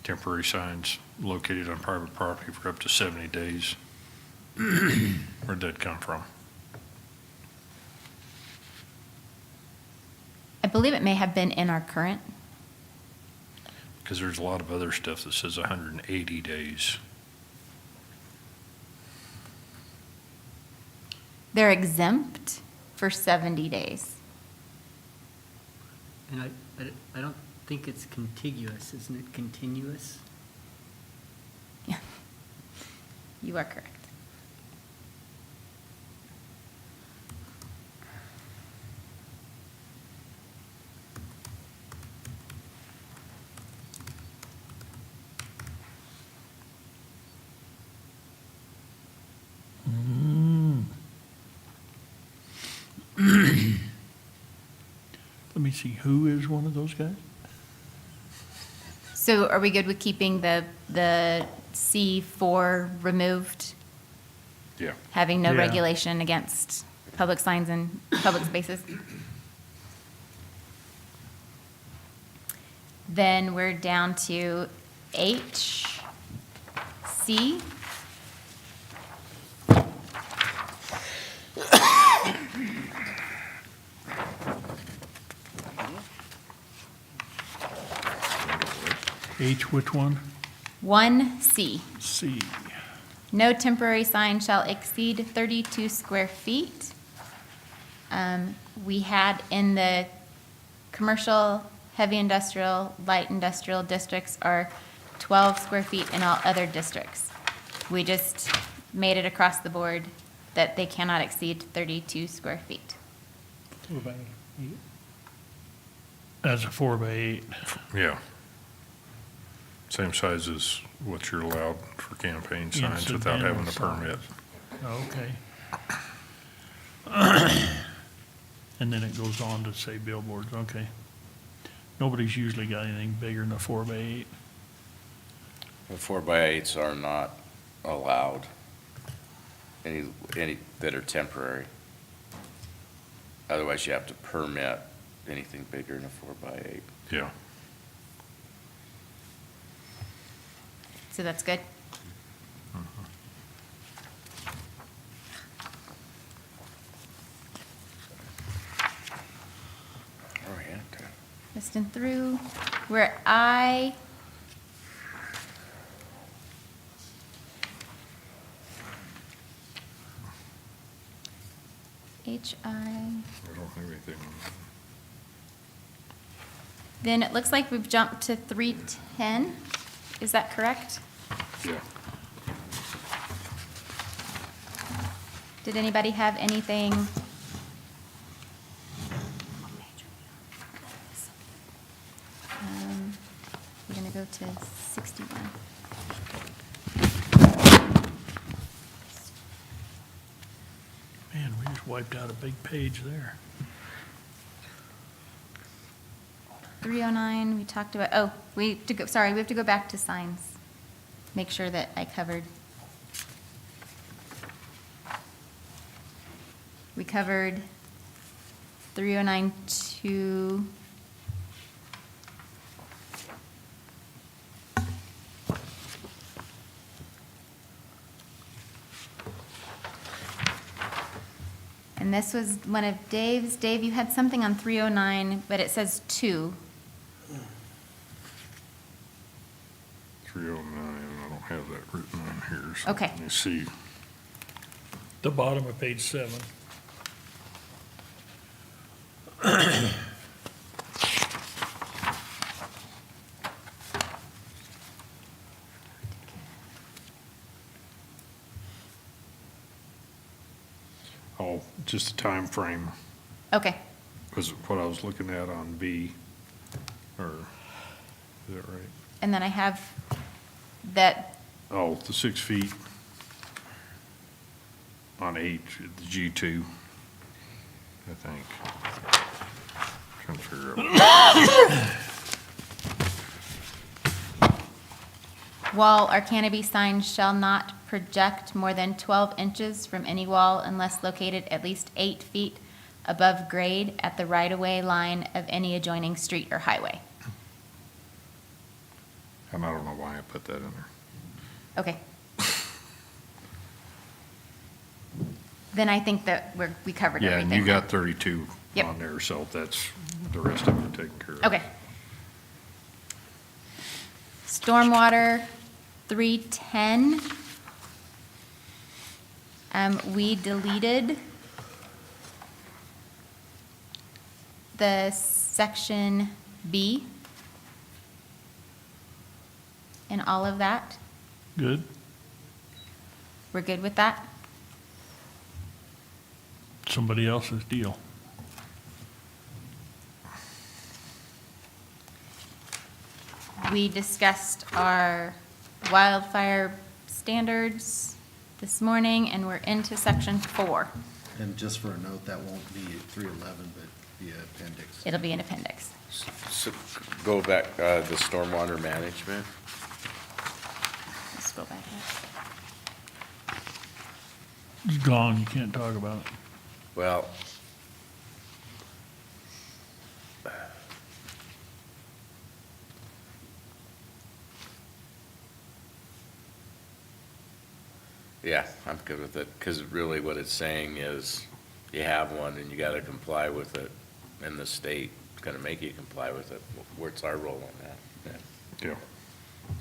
Temporary signs located on private property for up to 70 days. Where'd that come from? I believe it may have been in our current. Because there's a lot of other stuff that says 180 days. They're exempt for 70 days. And I don't think it's contiguous, isn't it continuous? You are correct. Let me see, who is one of those guys? So are we good with keeping the C4 removed? Yeah. Having no Yeah. regulation against public signs and public spaces? Then we're down to H, C. H, which one? 1C. C. No temporary sign shall exceed 32 square feet. We had in the commercial, heavy industrial, light industrial districts are 12 square feet in all other districts. We just made it across the board that they cannot exceed 32 square feet. 4x8. That's a 4x8. Yeah. Same size as what you're allowed for campaign signs without having a permit. Okay. And then it goes on to say billboards, okay. Nobody's usually got anything bigger than a 4x8. The 4x8s are not allowed, any that are temporary. Otherwise, you have to permit anything bigger than a 4x8. Yeah. So that's good? Oh, yeah. Listing through, we're at I. HI. I don't have anything. Then it looks like we've jumped to 310. Is that correct? Yeah. Did anybody have anything? We're gonna go to 61. Man, we just wiped out a big page there. 309, we talked about, oh, we have to go, sorry, we have to go back to signs. Make sure that I covered. We covered 3092. And this was one of Dave's. Dave, you had something on 309, but it says 2. 309, I don't have that written on here. So Okay. Let me see. The bottom of page 7. Oh, just the time frame Okay, was what I was looking at on B, or, is that right? and then I have that, Oh, the 6 feet on H, the G2, I think. Trying to figure out. wall or canopy signs shall not project more than 12 inches from any wall unless located at least 8 feet above grade at the right-of-way line of any adjoining street or highway. And I don't know why I put that in there. Okay. Then I think that we covered Yeah, everything. and you got 32 Yep. on there, so that's, the rest of it taken care of. Okay. Stormwater, 310. We deleted the section B. in all of that. Good. We're good with that? Somebody else's deal. We discussed our wildfire standards this morning, and we're into section 4. And just for a note, that won't be 311, but be an appendix. It'll be an appendix. So go back, the stormwater management. Let's go back up. It's gone, you can't talk about it. Well, yeah, I'm good with it, because really what it's saying is you have one and you gotta comply with it, and the state's gonna make you comply with it. What's our role on that? Yeah.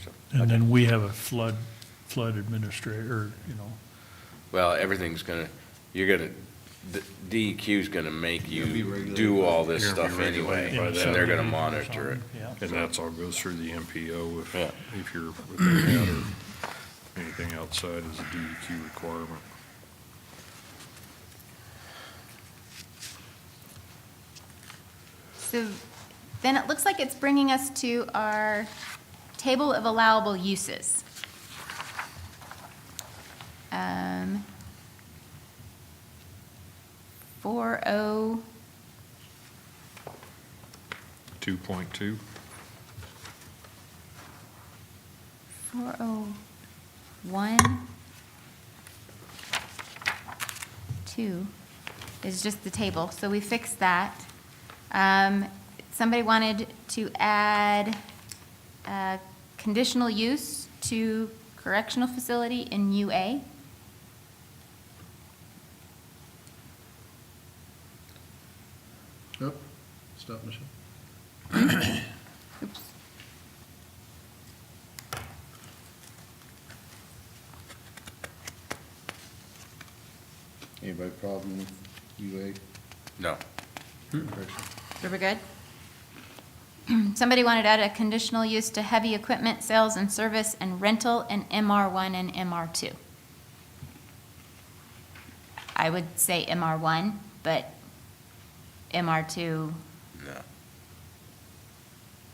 So, And then we have a flood administrator, you know. well, everything's gonna, you're gonna, the DEQ's gonna make You'll be you regulated do by- all this You're gonna be stuff anyway, regulated by and that. they're gonna monitor it. Yeah. And that's all goes through the MPO Yeah. if you're within that or anything outside is a DEQ requirement. So then it looks like it's bringing us to our table of allowable uses. 40, 2.2, 401, 2 is just the table, so we fixed that. Somebody wanted to add conditional use to correctional facility in UA. Oh, stop, Michelle. Oops. Anybody problem with UA? No, So we're good? Somebody wanted to add a conditional use to heavy equipment sales and service and rental in MR1 and MR2. I would say MR1, but MR2, no.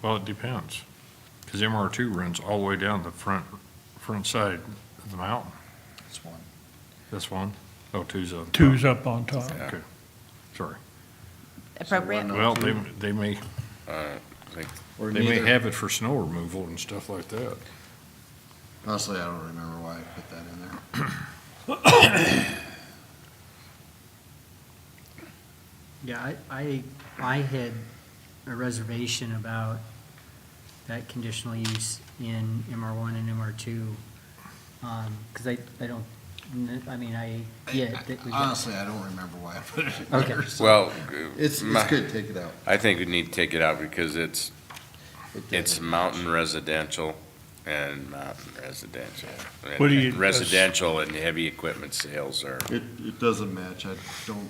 well, it depends, because MR2 runs all the way down the front side of the mountain. That's one. That's one? Oh, two's up. Two's up on top. Yeah. Okay, sorry. appropriate? No. Well, they may, I think, Or they may neither. have it for snow removal and stuff like that. Honestly, I don't remember why I put that in there. Yeah, I had a reservation about that conditional use in MR1 and MR2, because I don't, I mean, I get that we got. Honestly, I don't remember why I put it in Okay. there. so well, It's good, take it out. I think we need to take it out because it's doesn't mountain residential and mountain residential. What do you- Residential and heavy equipment sales are, It doesn't match, I don't,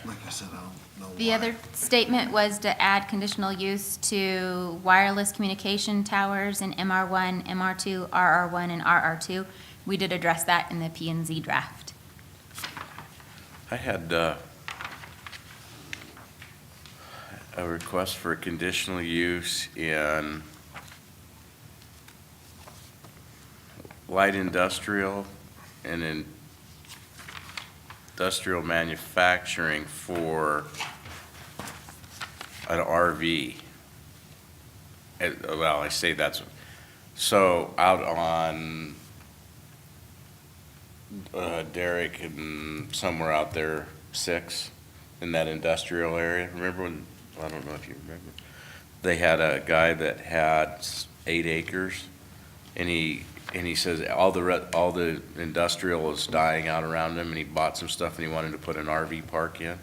like I said, I don't know why. The other statement was to add conditional use to wireless communication towers in MR1, MR2, RR1, and RR2. We did address that in the P and Z draft. I had a request for a conditional use in light industrial and in industrial manufacturing for an RV. Well, I say that's, so out on Derrick and somewhere out there, 6, in that industrial area. Remember when, I don't know if you remember, they had a guy that had 8 acres, and he says all the industrial is dying out around him, and he bought some stuff and he wanted to put an RV park in,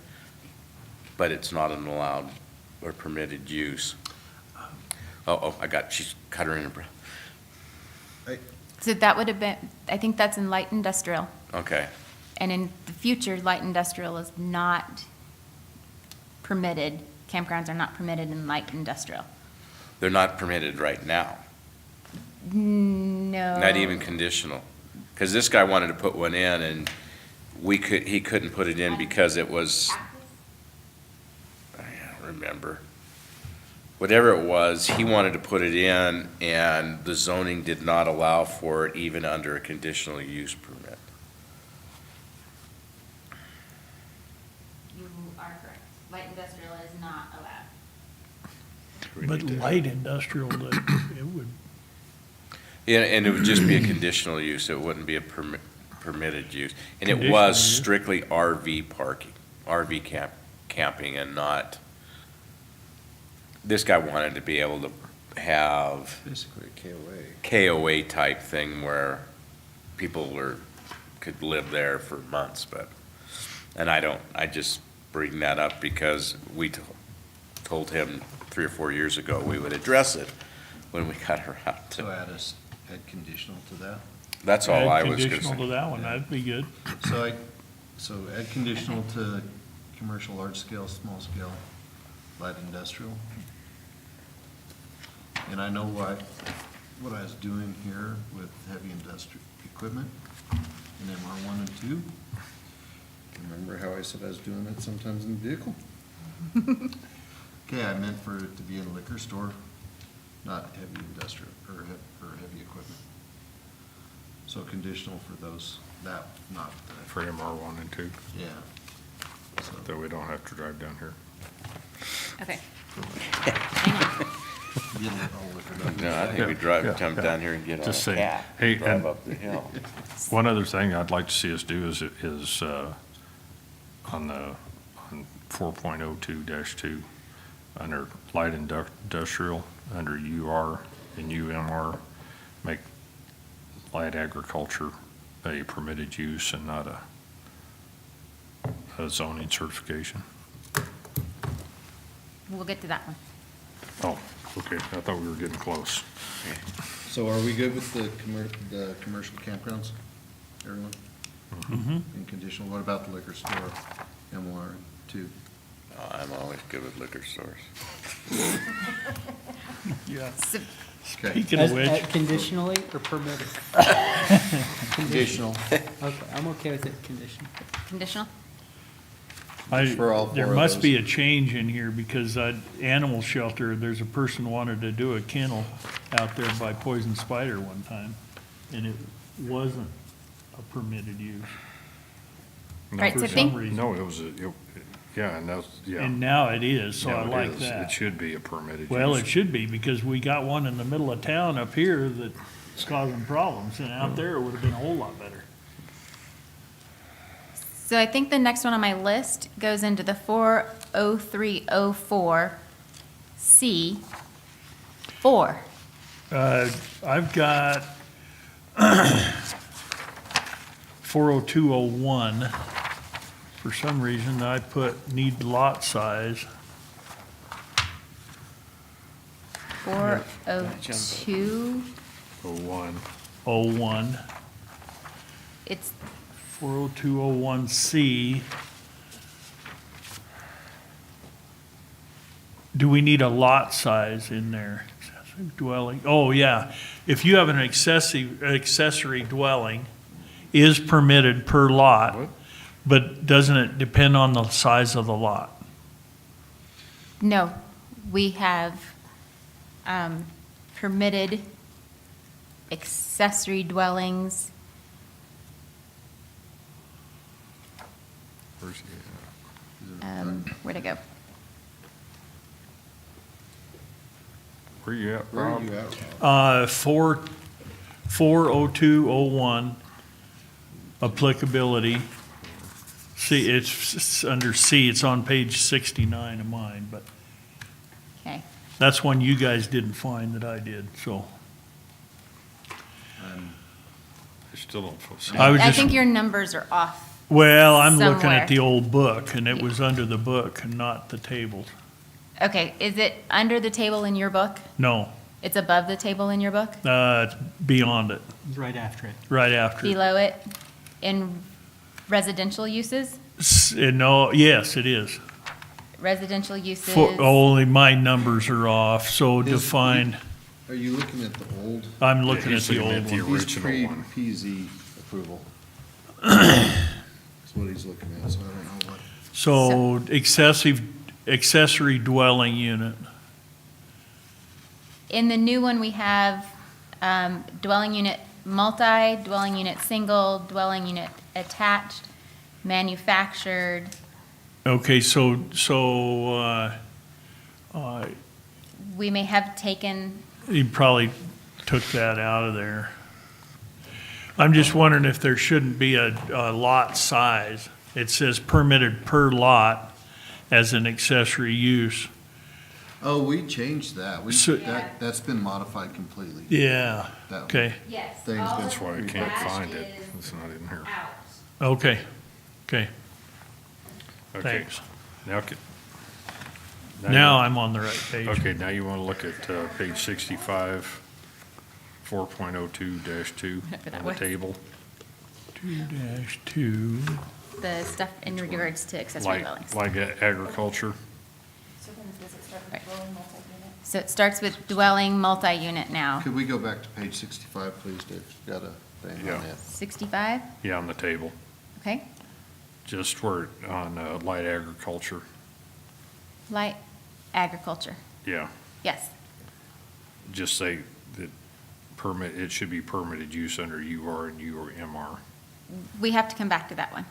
but it's not an allowed or permitted use. She's cut her in her breath. So that would have been, I think that's in light industrial. Okay, And in the future, light industrial is not permitted. Campgrounds are not permitted in light industrial. they're not permitted right now. No. Not even conditional? Because this guy wanted to put one in, and he couldn't put it in because it was, I don't remember. Whatever it was, he wanted to put it in, and the zoning did not allow for it even under a conditional use permit. You are correct. Light industrial is not allowed. We But need to- light industrial, it would, And it would just be a conditional use, it wouldn't be a permitted use. And it Conditional was use. strictly RV parking, RV camping, and not, this guy wanted to be able to have Basically a KOA. KOA type thing where people could live there for months, but, and I just bring that up because we told him 3 or 4 years ago we would address it when we got around So to, add conditional to that. that's all I add was gonna conditional to say. that one, that'd be good. So add conditional to commercial, large scale, small scale, light industrial. And I know what I was doing here with heavy industrial equipment in MR1 and 2. Remember how I said I was doing it sometimes in the vehicle? Okay, I meant for it to be in a liquor store, not heavy industrial, or heavy equipment. So conditional for those, that, not the, For MR1 and 2, yeah. So, that we don't have to drive down here. Okay. get it all liquored up. No, I think we drive, Yeah, come yeah. down here and get on a Just saying. cat, Hey, drive and- up the hill. One other thing I'd like to see us do is on 4.02-2, under light industrial, under UR and UMR, make light agriculture a permitted use and not a zoning certification. We'll get to that one. Oh, okay, I thought we were getting close. So are we good with the commercial campgrounds, everyone? And conditional, what about the liquor store, MR2? I'm always good with liquor stores. Yeah. So Okay, Speaking of which, Conditionally or permitted? conditional. Okay, I'm okay with it conditional. conditional? For all there four of must those. be a change in here because animal shelter, there's a person wanted to do a kennel out there by Poison Spider one time, and it wasn't a permitted use. No, Right, for so some think- reason- No, it was, yeah, and that's, yeah. And now it is, so No, I it like is. that. It should be a permitted use. Well, it should be, because we got one in the middle of town up here that's causing problems, and out there it would have been a whole lot better. So I think the next one on my list goes into the 40304C 4. I've got 40201. For some reason, I put need lot size. 402, 01. 01. it's 40201C. Do we need a lot size in there? Accessory dwelling, oh, yeah. If you have an accessory dwelling is permitted per lot, What? but doesn't it depend on the size of the lot? No, we have permitted accessory dwellings. Where's he Where'd it go? Where you at, Where are Rob? you at, Rob? 40201, applicability. See, it's under C, it's on page 69 of mine, but Okay, that's one you guys didn't find that I did, so. I still don't see. I was I just, think your numbers are off. well, I'm looking somewhere. at the old book, and it was under the book and not the tables. Okay, is it under the table in your book? No, It's above the table in your book? it's beyond it, It's right after it. right after. Below it in residential uses? No, yes, it is. Residential uses? Only my numbers are off, so Is- define, Are you looking at the old? I'm looking at he's the looking old at the one. He's original one. pre-PZ approval. That's what he's looking at, so I don't know what. So accessory dwelling unit. In the new one, we have dwelling unit multi, dwelling unit single, dwelling unit attached, manufactured. Okay, so, We may have taken, you probably took that out of there. I'm just wondering if there shouldn't be a lot size. It says permitted per lot as an accessory use. Oh, we changed that. So- That's been modified completely. Yeah, That- okay, yes. Things all That's of why I the can't dash find it. is It's not in here. out. okay, okay, Okay. thanks. Now, Now I'm on the right page. okay, now you want to look at page 65, 4.02-2 Whatever that on the was. table. 2-2, The stuff in regards to accessory dwellings. Like agriculture, So it starts with dwelling multi-unit now. Could we go back to page 65, please, Dave? Got a thing Yeah. on that. 65, yeah, on the table, okay. just where, on light agriculture, Light agriculture, yeah. yes. Just say that it should be permitted use under UR and UR. We have to come back to that one.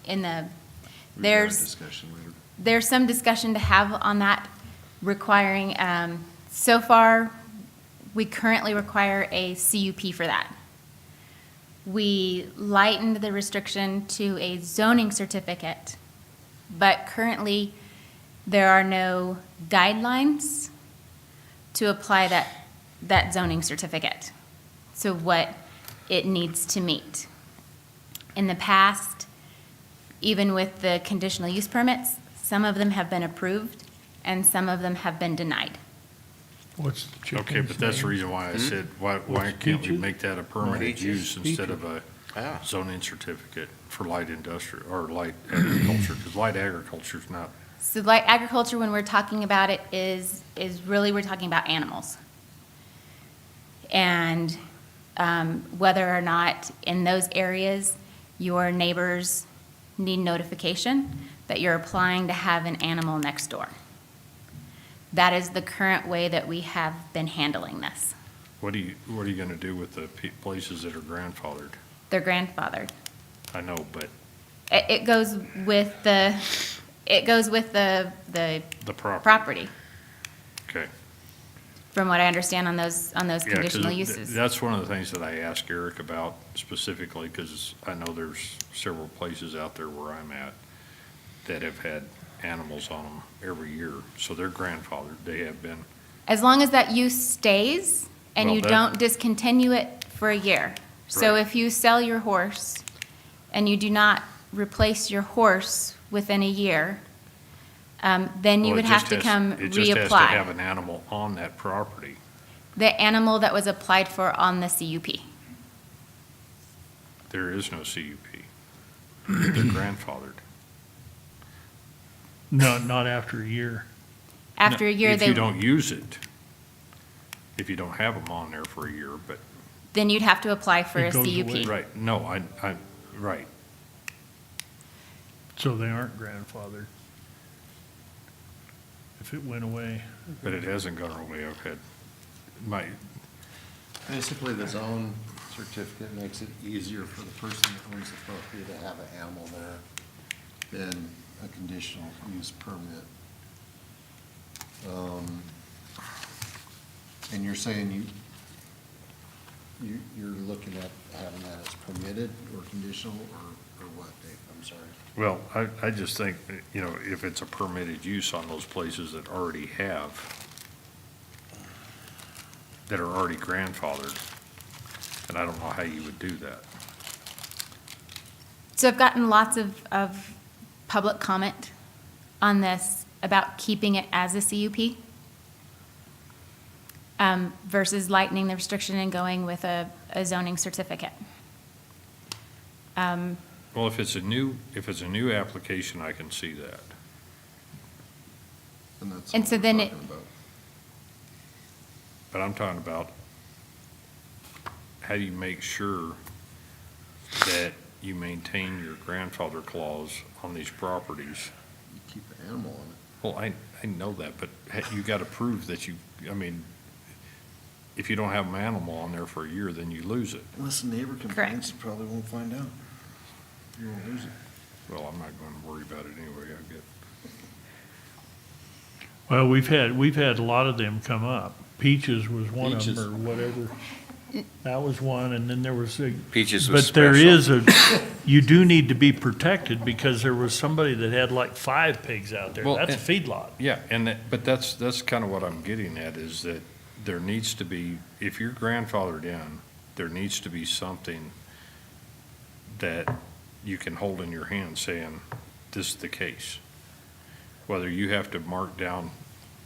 In the, We've got a there's. discussion later. There's some discussion to have on that requiring, so far, we currently require a CUP for that. We lightened the restriction to a zoning certificate, but currently, there are no guidelines to apply that zoning certificate, so what it needs to meet. In the past, even with the conditional use permits, some of them have been approved and some of them have been denied. what's the chicken's Okay, but that's the name? reason why I said, why What's can't we peaches? make that a permitted Peaches. use instead of a Ah. zoning certificate for light industrial, or light agriculture? Because light agriculture is not, So light agriculture, when we're talking about it, is really, we're talking about animals. And whether or not in those areas, your neighbors need notification that you're applying to have an animal next door. That is the current way that we have been handling this. what are you gonna do with the places that are grandfathered? They're grandfathered. I know, but It goes with the the property. property, Okay. from what I understand on those Yeah, 'cause conditional uses. that's one of the things that I asked Eric about specifically, because I know there's several places out there where I'm at that have had animals on them every year, so they're grandfathered, they have been. As long as that use stays and Well, you that- don't discontinue it for a year. So Right. if you sell your horse and you do not replace your horse within a year, then you Well, would it have just to has- come It just has to have reapply. an animal on that property. The animal that was applied for on the CUP. There is no CUP. They're grandfathered. No, not after a year. After a year, If you they, don't use it, if you don't have them on there for a year, but, then you'd have to apply for It a goes away. CUP. right, no, right. So they aren't grandfathered. If it went away. But it hasn't gone away, I've had, Basically, the zone certificate makes it easier for the person that owns the property to have an animal there than a conditional use permit. And you're saying you're looking at having that as permitted or conditional or what, Dave? I'm sorry. well, I just think, if it's a permitted use on those places that already have, that are already grandfathered, and I don't know how you would do that. So I've gotten lots of public comment on this about keeping it as a CUP versus lightening the restriction and going with a zoning certificate. Well, if it's a new application, I can see that. And that's And what so we're then talking about. but I'm talking about how do you make sure that you maintain your grandfather clause on these properties? You keep an animal on it. Well, I know that, but you got to prove that I mean, if you don't have an animal on there for a year, then you lose it. Unless the neighbor complains, you probably won't find out. You won't lose it. Well, I'm not going to worry about it anyway, I get. Well, we've had a lot of them come up. Peaches was one of Peaches. them, or whatever. That was one, and then there was a. Peaches was But there special. is you do need to be protected because there was somebody that had like 5 pigs out there. Well, That's a and- feedlot. Yeah, but that's kind of what I'm getting at, is that there needs to be, if you're grandfathered in, there needs to be something that you can hold in your hand saying, this is the case. Whether you have to mark down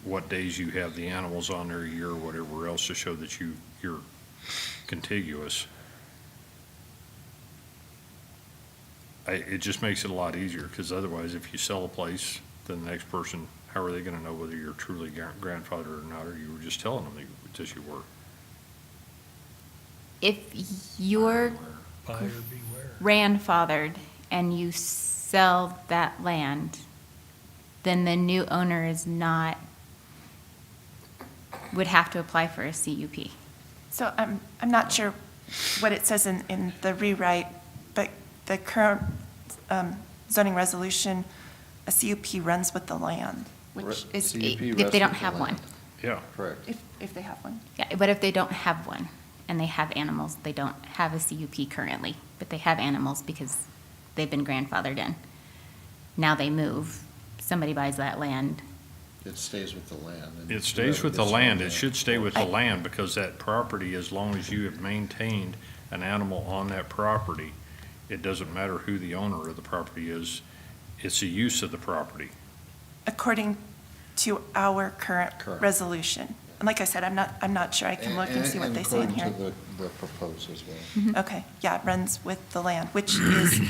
what days you have the animals on there a year or whatever else to show that you're contiguous. It just makes it a lot easier, because otherwise, if you sell a place, then the next person, how are they gonna know whether you're truly grandfathered or not, or you were just telling them that you were? If you're Buyer beware. grandfathered and you sell that land, then the new owner would have to apply for a CUP. So I'm not sure what it says in the rewrite, but the current zoning resolution, a CUP runs with the land, which is, CUP if they rests don't with have the one. land. Yeah. Correct. if they have one. Yeah, but if they don't have one and they have animals, they don't have a CUP currently, but they have animals because they've been grandfathered in. Now they move, somebody buys that land. It stays with the land. and It stays whoever with the gets land. on It that- should stay with the land, because that property, as long as you have maintained an animal on that property, it doesn't matter who the owner of the property is, it's the use of the property. According to our current Correct. resolution. And like I said, I'm not sure. I can look and see what they say in here. And according to the proposed as well. Okay, yeah, it runs with the land, which is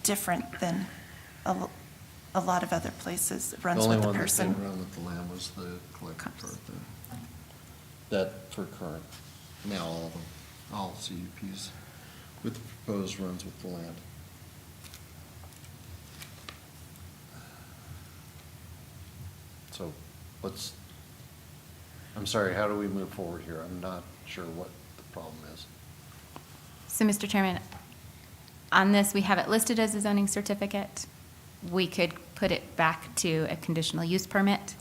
different than a lot of other places. It runs with the The only one that person. didn't run with the land was the collective part there. That for current, now all of them, all CUPs with the proposed runs with the land. So I'm sorry, how do we move forward here? I'm not sure what the problem is. So, Mr. Chairman, on this, we have it listed as a zoning certificate. We could put it back to a conditional use permit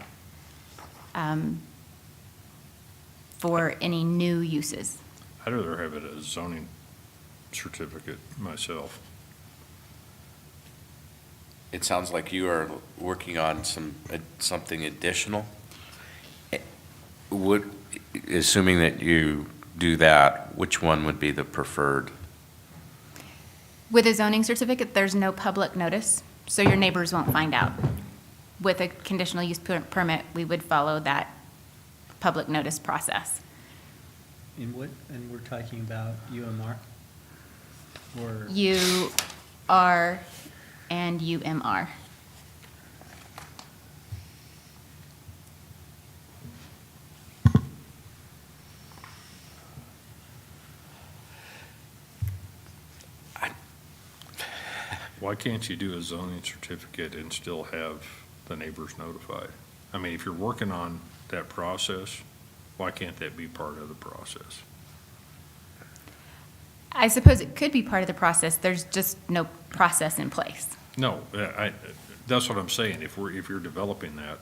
for any new uses. I'd rather have it as zoning certificate myself. It sounds like you are working on something additional. Assuming that you do that, which one would be the preferred? With a zoning certificate, there's no public notice, so your neighbors won't find out. With a conditional use permit, we would follow that public notice process. And we're talking about UMR? Or? UR and UMR. Why can't you do a zoning certificate and still have the neighbors notified? I mean, if you're working on that process, why can't that be part of the process? I suppose it could be part of the process, there's just no process in place. No, that's what I'm saying. If you're developing that,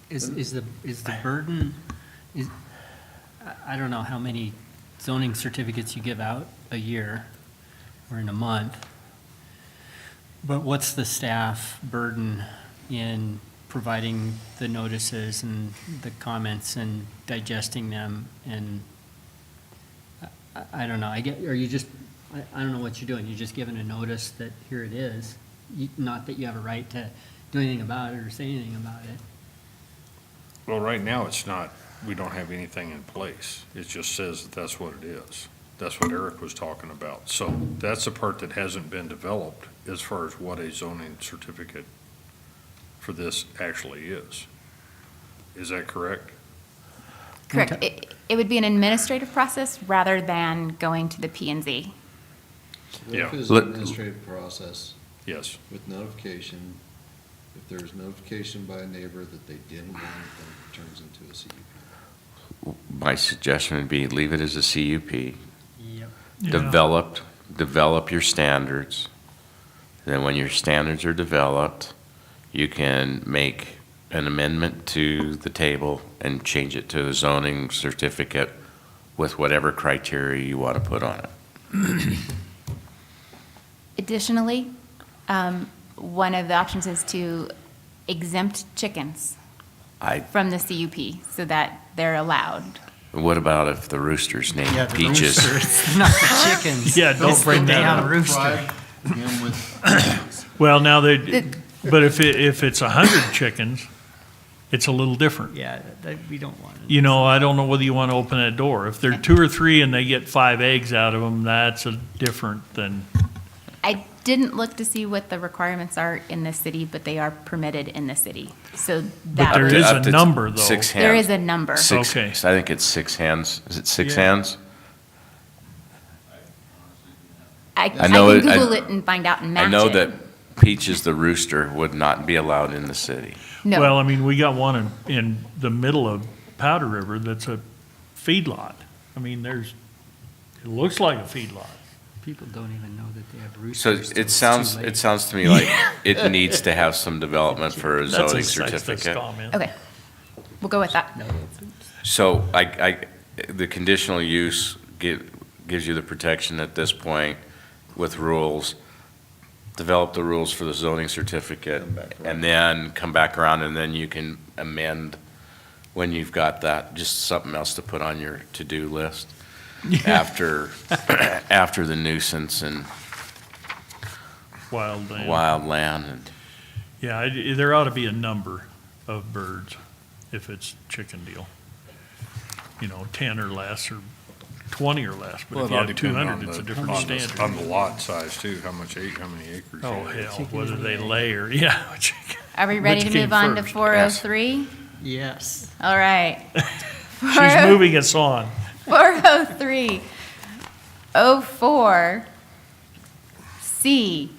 Is the burden, I don't know how many zoning certificates you give out a year or in a month, but what's the staff burden in providing the notices and the comments and digesting them? And I don't know, are you just, I don't know what you're doing, you're just giving a notice that here it is, not that you have a right to do anything about it or say anything about it. well, right now, it's not, we don't have anything in place. It just says that that's what it is. That's what Eric was talking about. So that's the part that hasn't been developed as far as what a zoning certificate for this actually is. Is that correct? Correct. It would be an administrative process rather than going to the P and Z. What if Yeah. it's an Let- administrative process Yes. with notification, if there's notification by a neighbor that they didn't want it, then it turns into a CUP? My suggestion would be leave it as a CUP. Yep. Yeah. Develop your standards. Then when your standards are developed, you can make an amendment to the table and change it to a zoning certificate with whatever criteria you want to put on it. Additionally, one of the options is to exempt chickens from the CUP so that they're allowed. What about if the rooster's Yeah, named the Peaches? rooster, not the chickens. Yeah, don't bring that Damn up. rooster. Him with, Well, now but if it's 100 chickens, it's a little different. Yeah, we don't want it. You know, I don't know whether you want to open that door. If they're 2 or 3 and they get 5 eggs out of them, that's a different than, I didn't look to see what the requirements are in the city, but they are permitted in the city. So but there that, is Up a to number, though. 6 there hands. is a number. Six, Okay. I think it's 6 hands. Is it 6 Yeah. hands? I I know can it- I- Google it and find out and match I it. know that Peaches the rooster would not be allowed in the city. No. Well, I mean, we got one in the middle of Powder River that's a feedlot. I mean, it looks like a feedlot. People don't even know that they have So roosters. till it it's sounds, too late. it sounds to me like it needs to have some development for a That's a zoning sexist certificate. comment. Okay, we'll go with that. No, it's- So the conditional use gives you the protection at this point with rules. Develop the rules for the zoning certificate Come back around. and then come back around and then you can amend when you've got that, just something else to put on your to-do list after the nuisance and Wildland. wildland and. Yeah, there ought to be a number of birds if it's chicken deal. 10 or less or 20 or less. But Well, if it you all have depends 200, on it's a the- different on the- standard. On the lot size too, how many acres. Oh, you have. hell, whether they lay or, yeah. Are we ready Which to came move on to first? 403? Yes. All right. She's moving us on. 403, 04, C,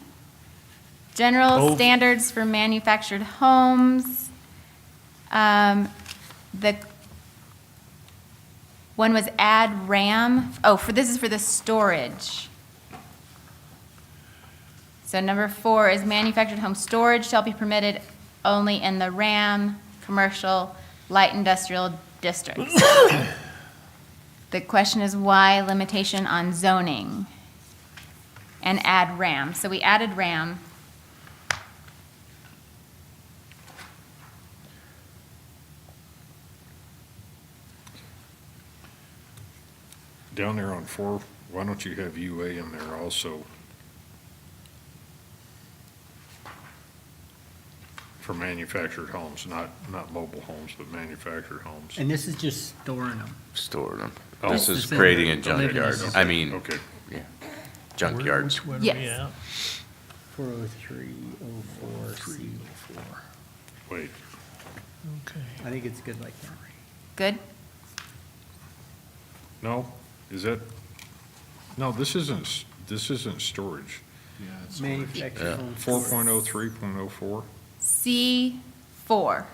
general Oh. standards for manufactured homes. The one was add RAM. This is for the storage. So number 4 is manufactured home storage shall be permitted only in the RAM, commercial, light industrial districts. The question is why limitation on zoning and add RAM? So we added RAM. Down there on 4, why don't you have UA in there also? For manufactured homes, not mobile homes, but manufactured homes. And this is just storing them. Store them. Oh. This is This is creating a living junkyard. space. I mean, Okay. junkyards. Which one are we Yes. at? 403, 04, C. Wait, Okay. I think it's good like that. Good? no, is that, no, this isn't storage. yeah, it's. Manufactured Yeah. home. 4.03.04, C4.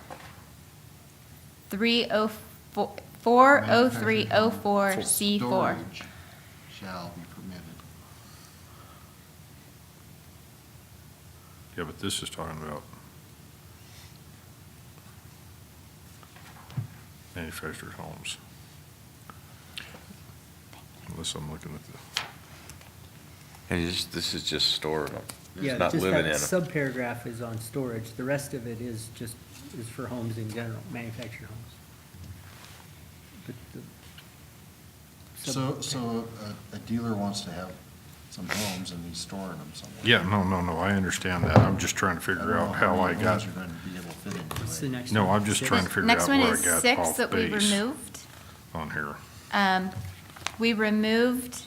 304, 40304 C4. Storage shall be permitted. yeah, but this is talking about manufactured homes. Unless I'm looking at the. And this is just storing them. Yeah, It's not just living that in them. subparagraph is on storage. The rest of it is for homes in general, manufactured homes. But the So a dealer wants to have some homes and he's storing them somewhere. Yeah, no, I understand that. I'm just trying to I don't figure know out how I many got, homes are going to be able to fit into What's the it. next no, one? I'm just trying to figure out Next one where is I got 6 off that we base removed. on here. We removed,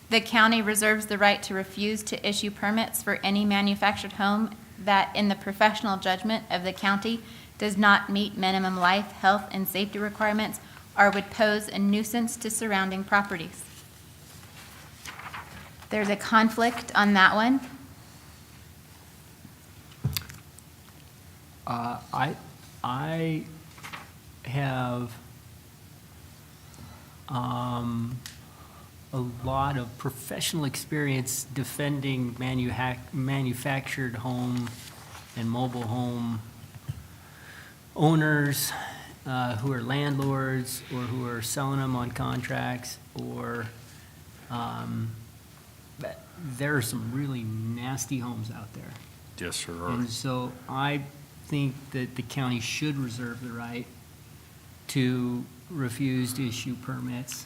the county reserves the right to refuse to issue permits for any manufactured home that, in the professional judgment of the county, does not meet minimum life, health, and safety requirements, or would pose a nuisance to surrounding properties. There's a conflict on that one. I have a lot of professional experience defending manufactured home and mobile home owners who are landlords or who are selling them on contracts, or but there are some really nasty homes out there. Yes, sir. And so I think that the county should reserve the right to refuse to issue permits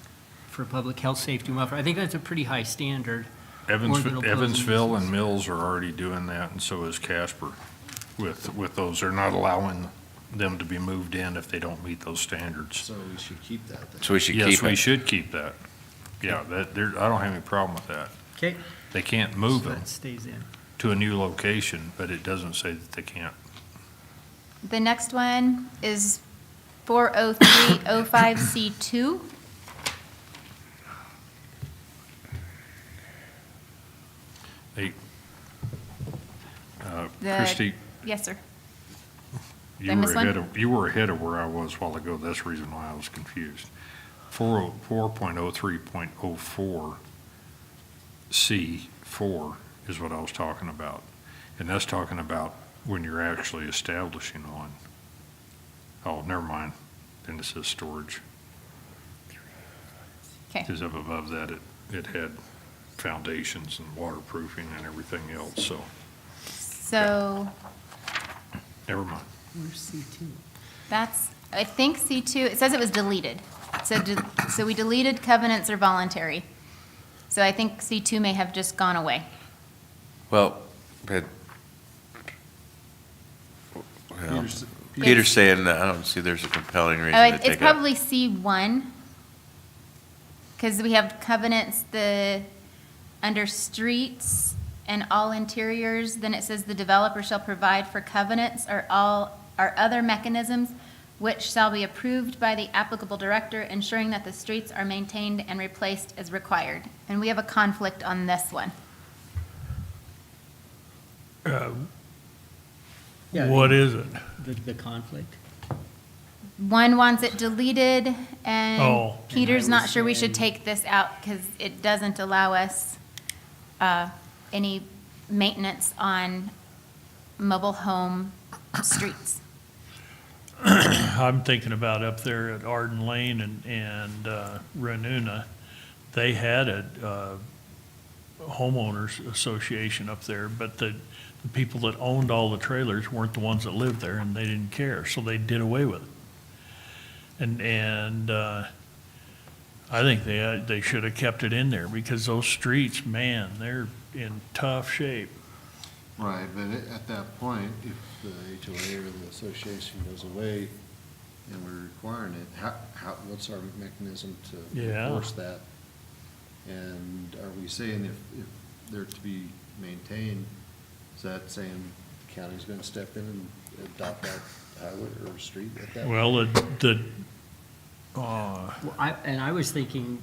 for public health, safety, and welfare. I think that's a pretty high standard. Or that'll pose a Evansville and nuisance. Mills are already doing that, and so is Casper with those. They're not allowing them to be moved in if they don't meet those standards. So we should keep that then. So we should Yes, keep we it. should keep that. Yeah, I don't have any problem with that. Okay. They can't move So them that stays in. to a new location, but it doesn't say that they can't. The next one is 40305C2. Hey, The- Christie, Yes, sir. you I miss one? you were ahead of where I was a while ago. That's the reason why I was confused. 404.03.04 C4 is what I was talking about. And that's talking about when you're actually establishing on. Oh, never mind. Then it says storage. Okay. Because up above that, it had foundations and waterproofing and everything else, so So never mind. Where's C2? that's, I think C2, it says it was deleted. So we deleted covenants are voluntary. So I think C2 may have just gone away. Well, but, well, Peter's- Peter's saying that I don't see there's a compelling reason Oh, to it's take out. probably C1, because we have covenants, under streets and all interiors, then it says the developer shall provide for covenants or other mechanisms which shall be approved by the applicable director, ensuring that the streets are maintained and replaced as required. And we have a conflict on this one. Yeah, What is it? The conflict? One wants it deleted, Oh. and Peter's And I not was sure we should saying- take this out because it doesn't allow us any maintenance on mobile home streets. I'm thinking about up there at Arden Lane and Ranuna. They had a homeowners association up there, but the people that owned all the trailers weren't the ones that lived there, and they didn't care, so they did away with it. And I think they should have kept it in there, because those streets, man, they're in tough shape. Right, but at that point, if the HOA or the association goes away and we're requiring it, what's our mechanism to Yeah. enforce that? And are we saying if they're to be maintained, is that saying the county's gonna step in and adopt that highway or street at that? Well, Well, I was thinking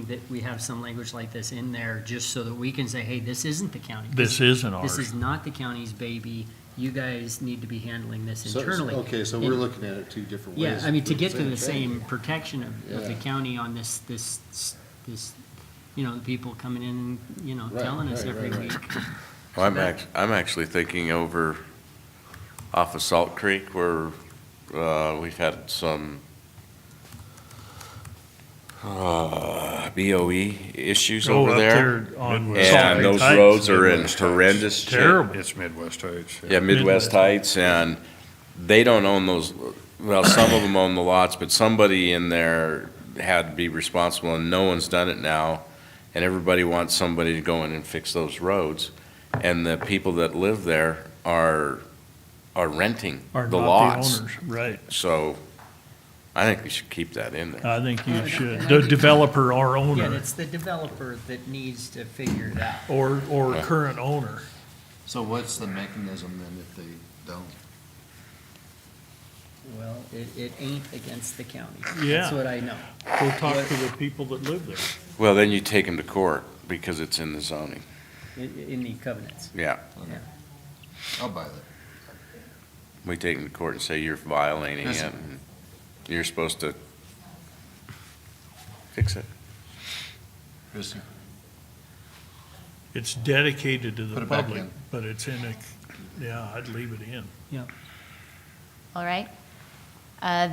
that we have some language like this in there just so that we can say, hey, this isn't the county. this isn't ours. This is not the county's baby. You guys need to be handling this So- internally. Okay, so we're looking at it two different ways. Yeah, I mean, to with get to the thing. same protection of the Yeah. county on this, the people coming in, Right, telling us right, every right, week. right. Well, I'm actually thinking over off of Salt Creek where we've had some BOE issues Oh, over up there. on Midwest Salt And Lake those Heights. roads are in Midwest Heights. horrendous shape. Terrible. It's Midwest Heights. Yeah, Midwest Heights, and they don't own those, well, some of them own the lots, but somebody in there had to be responsible, and no one's done it now, and everybody wants somebody to go in and fix those roads, and the people that live there are renting Are the not lots. the owners, right. So I think we should keep that in there. I think you Well, should. and The developer or Yeah, owner, it's the developer that needs to figure it out. or Yeah. current owner. So what's the mechanism then if they don't? Well, it ain't against the county. Yeah. That's what I know. Go talk to the people that live there. Well, then you take them to court because it's in the zoning. In the covenants. Yeah. Yeah. I'll buy that. We take them to court and say you're violating Yes, it. sir. and You're supposed to fix it. Christie? It's dedicated to Put the it back public, in. but it's in a, yeah, I'd leave it in. Yeah. All right.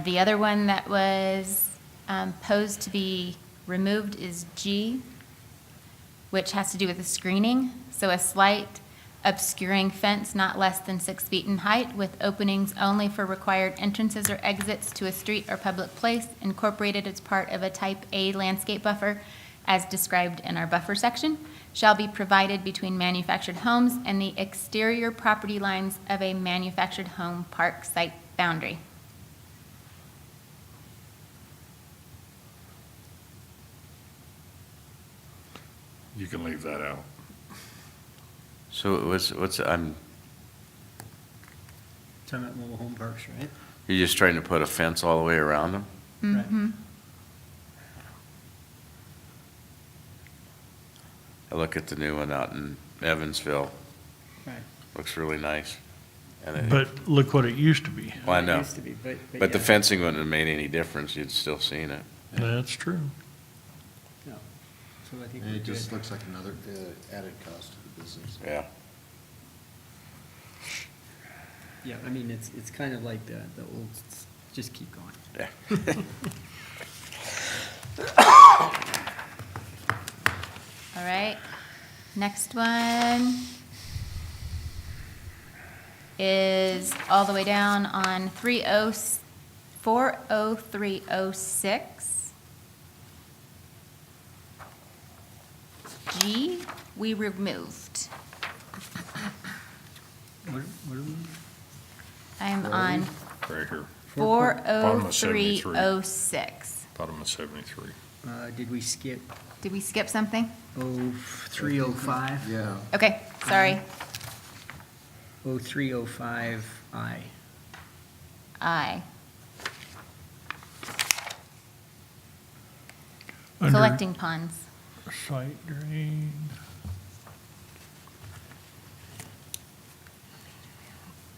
The other one that was posed to be removed is G, which has to do with the screening. So a slight obscuring fence not less than 6 feet in height with openings only for required entrances or exits to a street or public place incorporated as part of a type A landscape buffer as described in our buffer section shall be provided between manufactured homes and the exterior property lines of a manufactured home park site boundary. You can leave that out. So what's, Talking about mobile home parks, right? you're just trying to put a fence all the way around them? Mhm. I look at the new one out in Evansville. Right. Looks really nice. And it- But look what it used to be. Well, I It know. used to be, But the yeah. fencing wouldn't have made any difference. You'd still seen it. That's true. No. So I think And we're it just good. looks like another added cost to the business. Yeah. Yeah, I mean, it's kind of like the old, just keep going. Yeah. All right. Next one is all the way down on 40306. G, we removed. What are we? I'm on Right here. oh Bottom of 73. 40306. Bottom of 73. Did we skip Did we skip something? 0305? Yeah. Okay, sorry. 0305I. I. Under Collecting ponds. Site drain.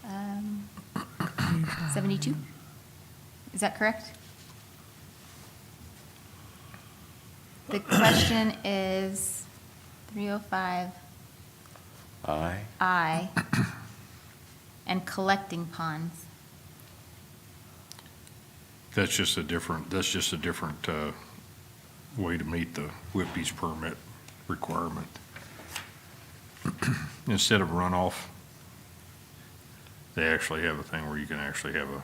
Um, 72? Is that correct? The question is 305 Aye. I and collecting ponds. That's just a different way to meet the Whippy's permit requirement. Instead of runoff, they actually have a thing where you can actually have a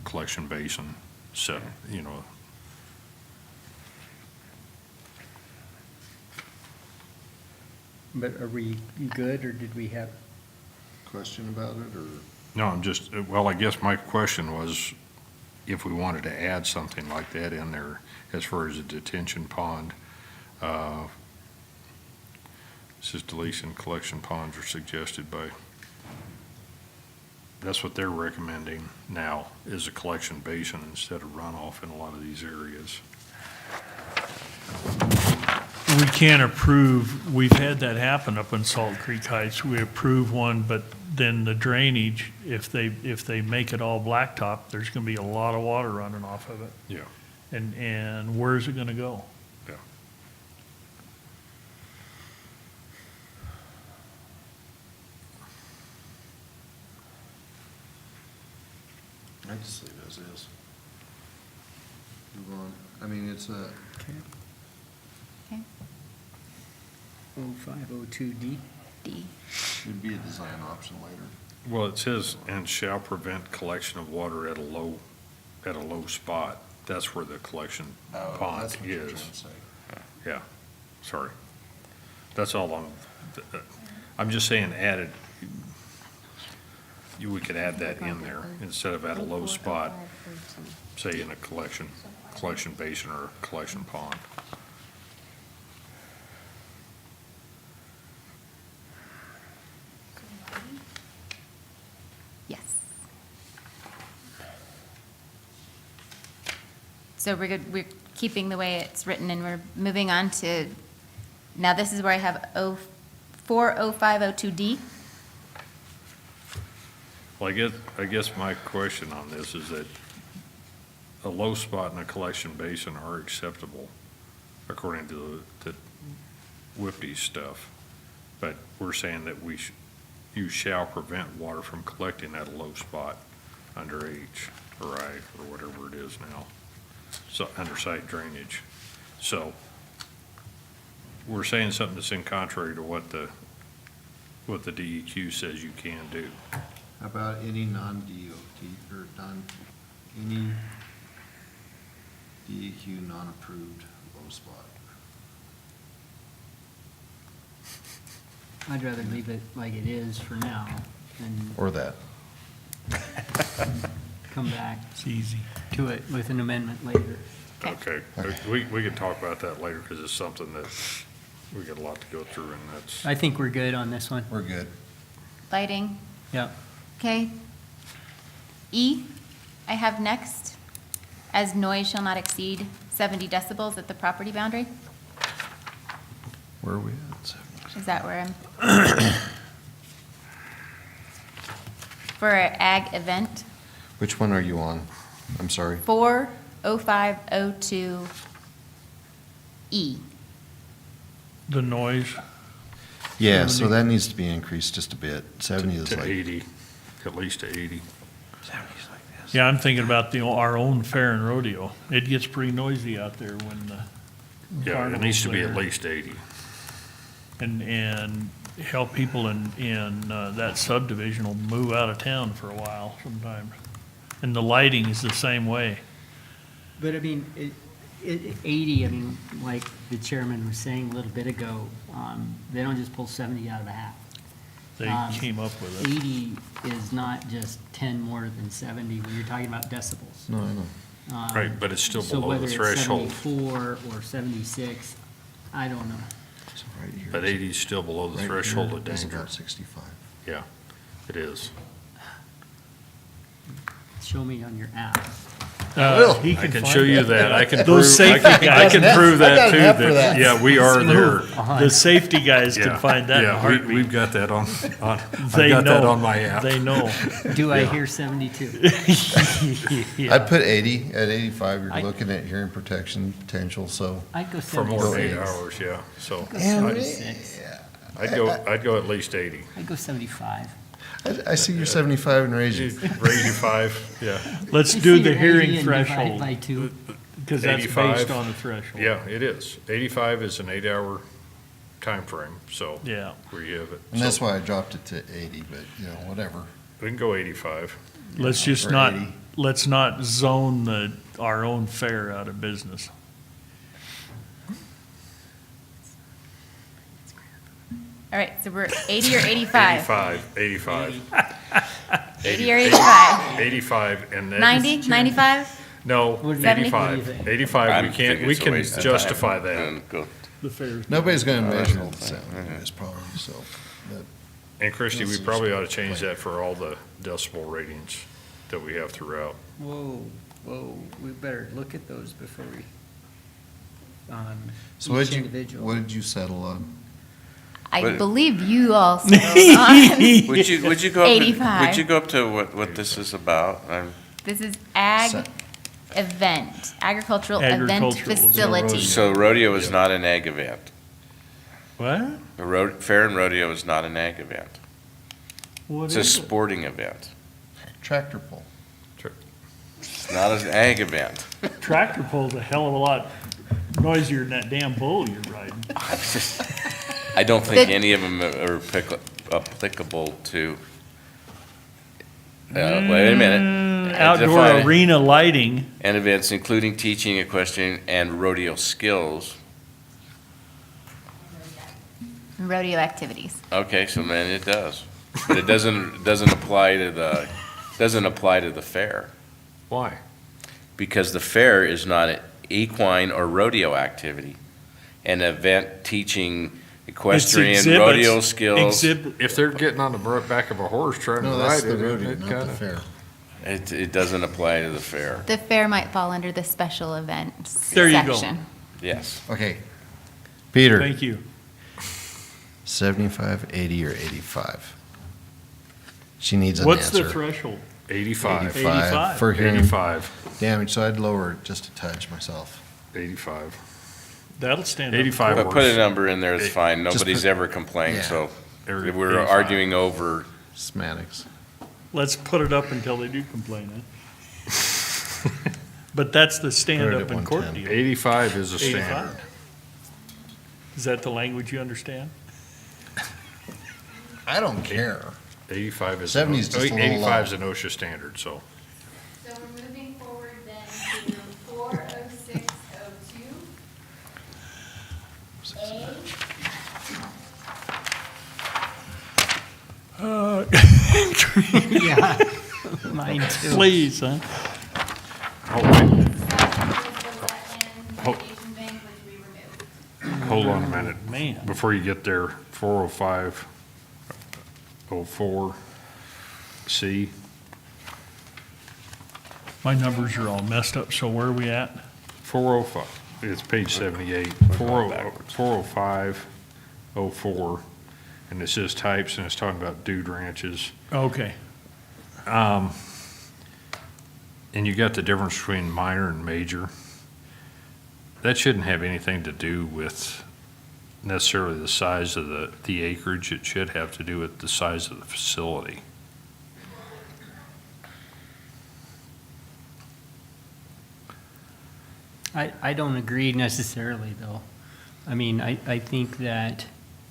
collection basin set, you know. But are we good, or did we have, Question about it, or? No, well, I guess my question was if we wanted to add something like that in there as far as a detention pond. This is deletion, collection ponds are suggested by, that's what they're recommending now, is a collection basin instead of runoff in a lot of these areas. We can't approve, we've had that happen up in Salt Creek Heights. We approve one, but then the drainage, if they make it all blacktop, there's gonna be a lot of water running off of it. Yeah. And where's it gonna go? Yeah. I just leave it as is. Move on. I mean, it's a, Okay, 0502D? D. it'd be a design option later. Well, it says, and shall prevent collection of water at a low spot. That's where the collection Oh, pond that's what you're is. trying to say. Yeah, sorry. That's all I'm just saying added, we could add that in there instead of at a low spot, say in a collection basin or a collection pond. Yes. So we're good, we're keeping the way it's written, and we're moving on to, now this is where I have 40502D. Well, I guess my question on this is that a low spot and a collection basin are acceptable according to the WIPD stuff. But we're saying that you shall prevent water from collecting at a low spot under H or I or whatever it is now. So under site drainage. So we're saying something that's in contrary to what the DEQ says you can do. How about any non-DOT or any DEQ non-approved low spot? I'd rather leave it like it is for now and Or that. come back It's easy. to it with an amendment later. Okay, we can talk about that later because it's something that we got a lot to go through and that's. I think we're good on this one. We're good. Lighting, Yep. okay. E, I have next, as noise shall not exceed 70 decibels at the property boundary. Where are we at? Is that where I'm? For an ag event, Which one are you on? I'm sorry. 40502E. The noise, Yeah, so that needs to be increased just a bit. 70 is To like. 80, at least to 80. 70's like this. yeah, I'm thinking about our own fair and rodeo. It gets pretty noisy out there when the Yeah, it needs to be at carnival's least 80. there. And help people in that subdivision will move out of town for a while sometimes. And the lighting is the same way. But I mean, 80, I mean, like the chairman was saying a little bit ago, they don't just pull 70 out of a hat. They came up with it. 80 is not just 10 more than 70, when you're talking about decibels. No, I know. Right, but it's still So below the whether it's threshold. 74 or 76, I don't know. So right here. But 80 is still below the Right threshold here of is danger. about 65. Yeah, it is. Show me on your app. He I can find show you it. that. I can Those prove, safety I can guys- prove that I got an too. app for that. Yeah, we are there. The safety guys Yeah, can find that in a yeah, heartbeat. we've got that on, I've They got that know. on my app. They know. Do I hear 72? Yeah. I'd put 80. At 85, you're I- looking at hearing protection potential, so. I'd go For more than 8 76. hours, yeah. So Go I'd 76. I'd go at least 80. I'd go 75. I see your 75 and raise you. Raise you 5, yeah. Let's I do see the your 80 hearing and divide threshold, by 2. because that's 85. based on a threshold. Yeah, it is. 85 is an 8-hour time frame. So Yeah. where you have it. And that's So why I dropped it to 80, but, whatever. we can go 85. Let's just Or not, 80. let's not zone our own fair out of business. All right, so we're 80 or 85? 85. 80 or 85? 85, and then. 90, 95? No, What do you- 85. what do you think? 85, I we think can't, we it's a can waste of justify time. that. And go- The fair's. Nobody's going to measure the sound in this probably, so. but- And Christie, we This is probably ought to change like- that for all the decibel ratings that we have throughout. Whoa, we better look at those before we, So each individual. what did you settle on? I But- believe you all settled on, Would you go up? 85. Would you go up to what this is about? this is ag Se- event, agricultural event Agricultural facility. So rodeo is not an ag event. What? Fair and rodeo is not an ag event. What It's a is it? sporting event. Tractor pull. It's not an ag event. Tractor pull's a hell of a lot noisier than that damn bull you're riding. I don't think The- any of them are applicable to, wait a minute. Outdoor Define it. arena lighting, And events including teaching, equestrian, and rodeo skills. Rodeo activities. Okay, so then it does. But it doesn't apply to the fair. Why? Because the fair is not an equine or rodeo activity. An event teaching equestrian, exhibits. rodeo skills. exhibit, If they're getting on the back of a horse trying to No, ride that's it, the rodeo, it not the kind of. fair. It doesn't apply to the fair. The fair might fall under the special events There you go. section. Yes. Okay. Peter, Thank you. 75, 80, or 85? She needs an What's the answer. threshold? 85. 85. For hearing 85. damage, so I'd lower it just a touch myself. 85. That'll stand up. 85 But put a works. number in there, it's fine. Just Nobody's put- ever complained, Yeah. so Every- we're 85. arguing over, Semantics. Let's put it up until they do complain, huh? But that's the stand Put it up at in court 110. deal. 85 is a 85. standard. Is that the language you understand? I don't care. 85 is. 70 is just a little low. 85 is an OSHA standard, so. So we're moving forward then to 40602. Yeah, mine too. Please, huh? Oh, wait, Hold. hold on a minute. Man. Before you get there, 405, 04, C, My numbers are all messed up, so where are we at? 405, it's page 78, 405, 04, and it says types, and it's talking about dude ranches. Okay. And you got the difference between minor and major. That shouldn't have anything to do with necessarily the size of the acreage. It should have to do with the size of the facility. I don't agree necessarily, though. I mean, I think that,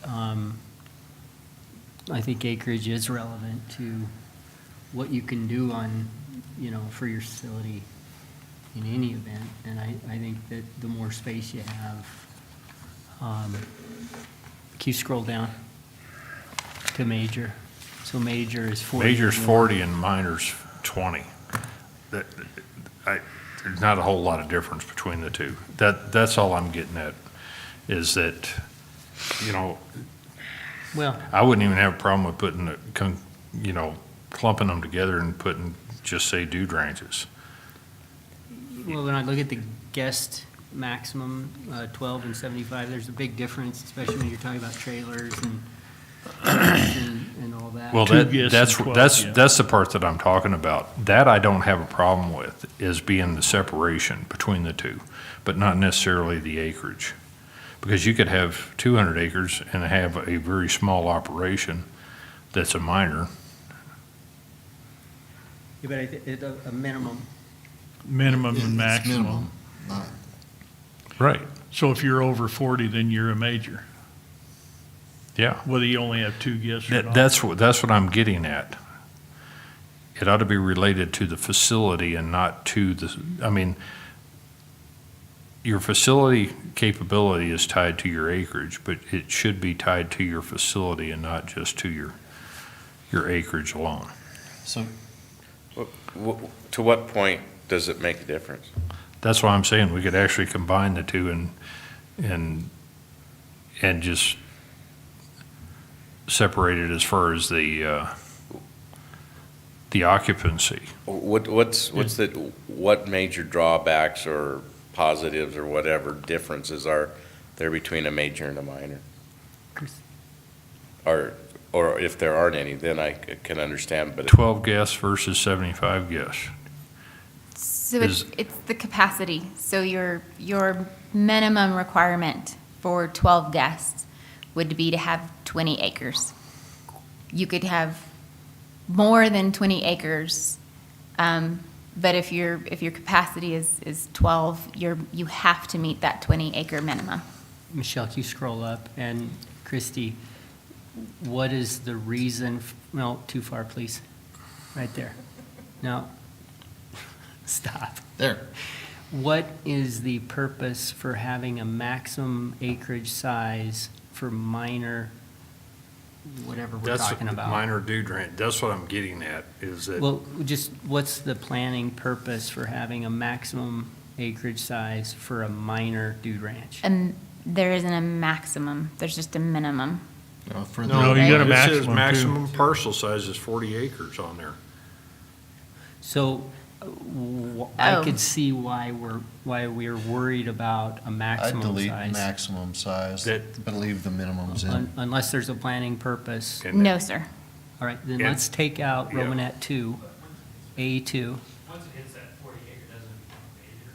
I think acreage is relevant to what you can do on, for your facility in any event. And I think that the more space you have, can you scroll down to major? So major is 40. Major's 40 and minor's 20. There's not a whole lot of difference between the two. That's all I'm getting at, is that, Well, I wouldn't even have a problem with putting, clumping them together and putting, just say dude ranches. well, when I look at the guest maximum, 12 and 75, there's a big difference, especially when you're talking about trailers and all that. Well, Two guests and 12, yeah. that's the part that I'm talking about. That I don't have a problem with, is being the separation between the two, but not necessarily the acreage. Because you could have 200 acres and have a very small operation that's a minor. Yeah, but a minimum. Minimum It's and maximum. minimum, not- Right. So if you're over 40, then you're a major, Yeah. whether you only have two guests or not. That's what I'm getting at. It ought to be related to the facility and not to your facility capability is tied to your acreage, but it should be tied to your facility and not just to your acreage alone. So to what point does it make a difference? That's why I'm saying we could actually combine the two and just separate it as far as the occupancy. What major drawbacks or positives or whatever differences are there between a major and a minor? Or if there aren't any, then I can understand, but 12 guests versus 75 guests. So it's the capacity. So your minimum requirement for 12 guests would be to have 20 acres. You could have more than 20 acres, but if your capacity is 12, you have to meet that 20 acre minimum. Michelle, can you scroll up? And Christy, what is the reason, no, too far, please. Right there. No. Stop. there. What is the purpose for having a maximum acreage size for minor, whatever we're talking about? Minor dude ranch, that's what I'm getting at, is that. Well, just what's the planning purpose for having a maximum acreage size for a minor dude ranch? And there isn't a maximum, there's just a minimum. No, you got a It says maximum, too. maximum parcel size is 40 acres on there. So I Oh. could see why we're worried about a I'd maximum delete size. maximum size, but leave the minimums in. Unless there's a planning purpose. And- No, sir. All right, then And- let's take out Yeah. Romanet 2, A2. Once it hits that 40 acre, doesn't it become major?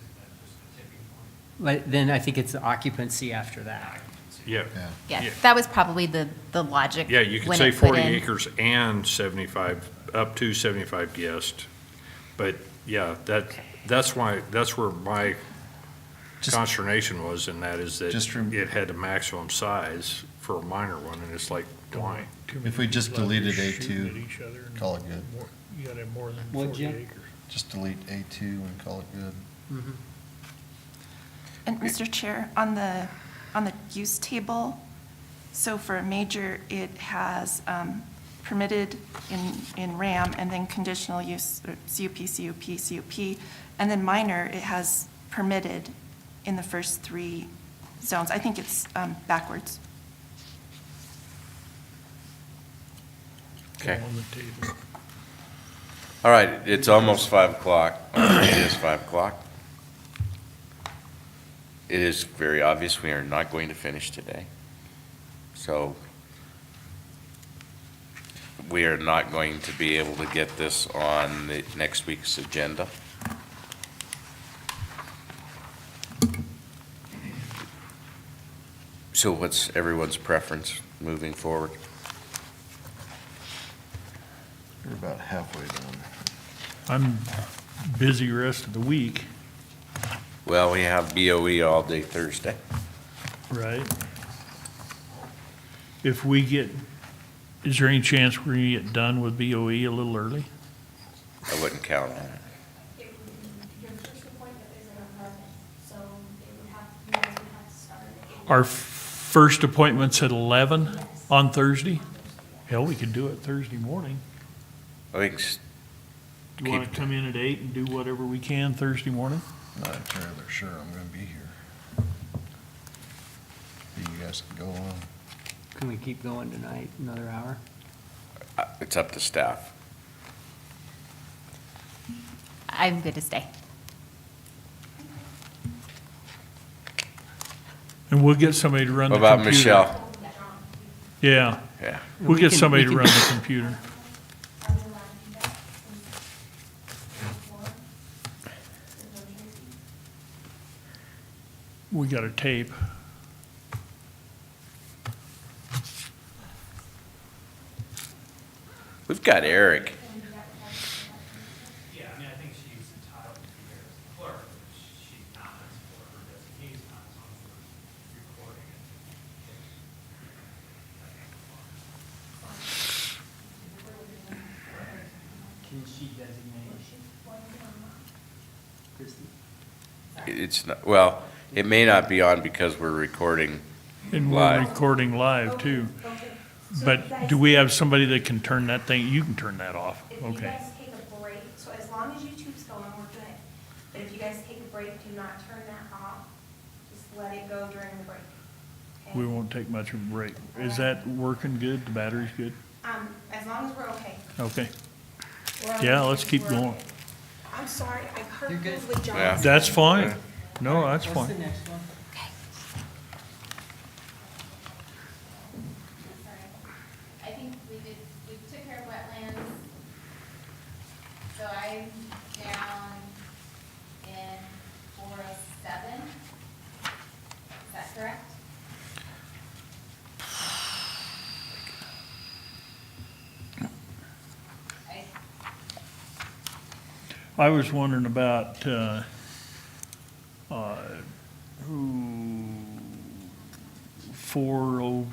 Isn't that just the tipping point? But then I think it's the occupancy after that. Yeah, Yeah, Yeah. that was probably the logic. yeah, you could when say it put 40 in. acres and 75, up to 75 guests. But, yeah, that's where my Just- consternation was, and that is that Just rem- it had a maximum size for a minor one, and it's like, why? If we just deleted A2, call it good. You gotta have more than Would 40 you? acres. Just delete A2 and call it good. And Mr. Chair, on the use table, so for a major, it has permitted in RAM, and then conditional use, or CUP, CUP, CUP, and then minor, it has permitted in the first three zones. I think it's backwards. Okay. On the table. All right, it's almost 5 o'clock. It is 5 o'clock. It is very obvious we are not going to finish today. So we are not going to be able to get this on the next week's agenda. So what's everyone's preference moving forward? We're about halfway done. I'm busy rest of the week, Well, we have BOE all day Thursday. right? If we get, is there any chance we're gonna get done with BOE a little early? I wouldn't count on it. Your first appointment is an apartment, so they would have, you guys would have to start at 8. Our first appointment's at 11 on Thursday? Hell, we could do it Thursday morning. I think You wanna Keep- come in at 8 and do whatever we can Thursday morning? Not entirely sure I'm gonna be here. You guys can go on. Can we keep going tonight, another hour? it's up to staff. I'm good to stay. And we'll get somebody to run the What computer. about Michelle? Yeah, Yeah. we'll We get can- somebody we to can- run the computer. Are we allowed to do that since before? There's no Tracy? We got a tape. We've got Eric. Yeah, I mean, I think she's entitled to be there as a clerk, but she's not, or her designee's not, as long as we're recording it. Can she designate Christie? It's not, well, it may not be on because we're recording. And we're Live. recording live too. Okay. So if you But guys- do we have somebody that can turn that thing? You can turn that off. If you Okay. guys take a break, so as long as YouTube's going, we're good. But if you guys take a break, do not turn that off. Just let it go during the break. Okay? We won't take much of a break. Is that working good? The battery's good? As long as we're okay. Okay. We're on Yeah, the- let's keep we're going. okay. I'm sorry, I You're good. purposely jumped. Yeah. That's fine. No, that's What's the fine. next one? I think we took care of wetlands. So I'm down in 407. Is that correct? I was wondering about,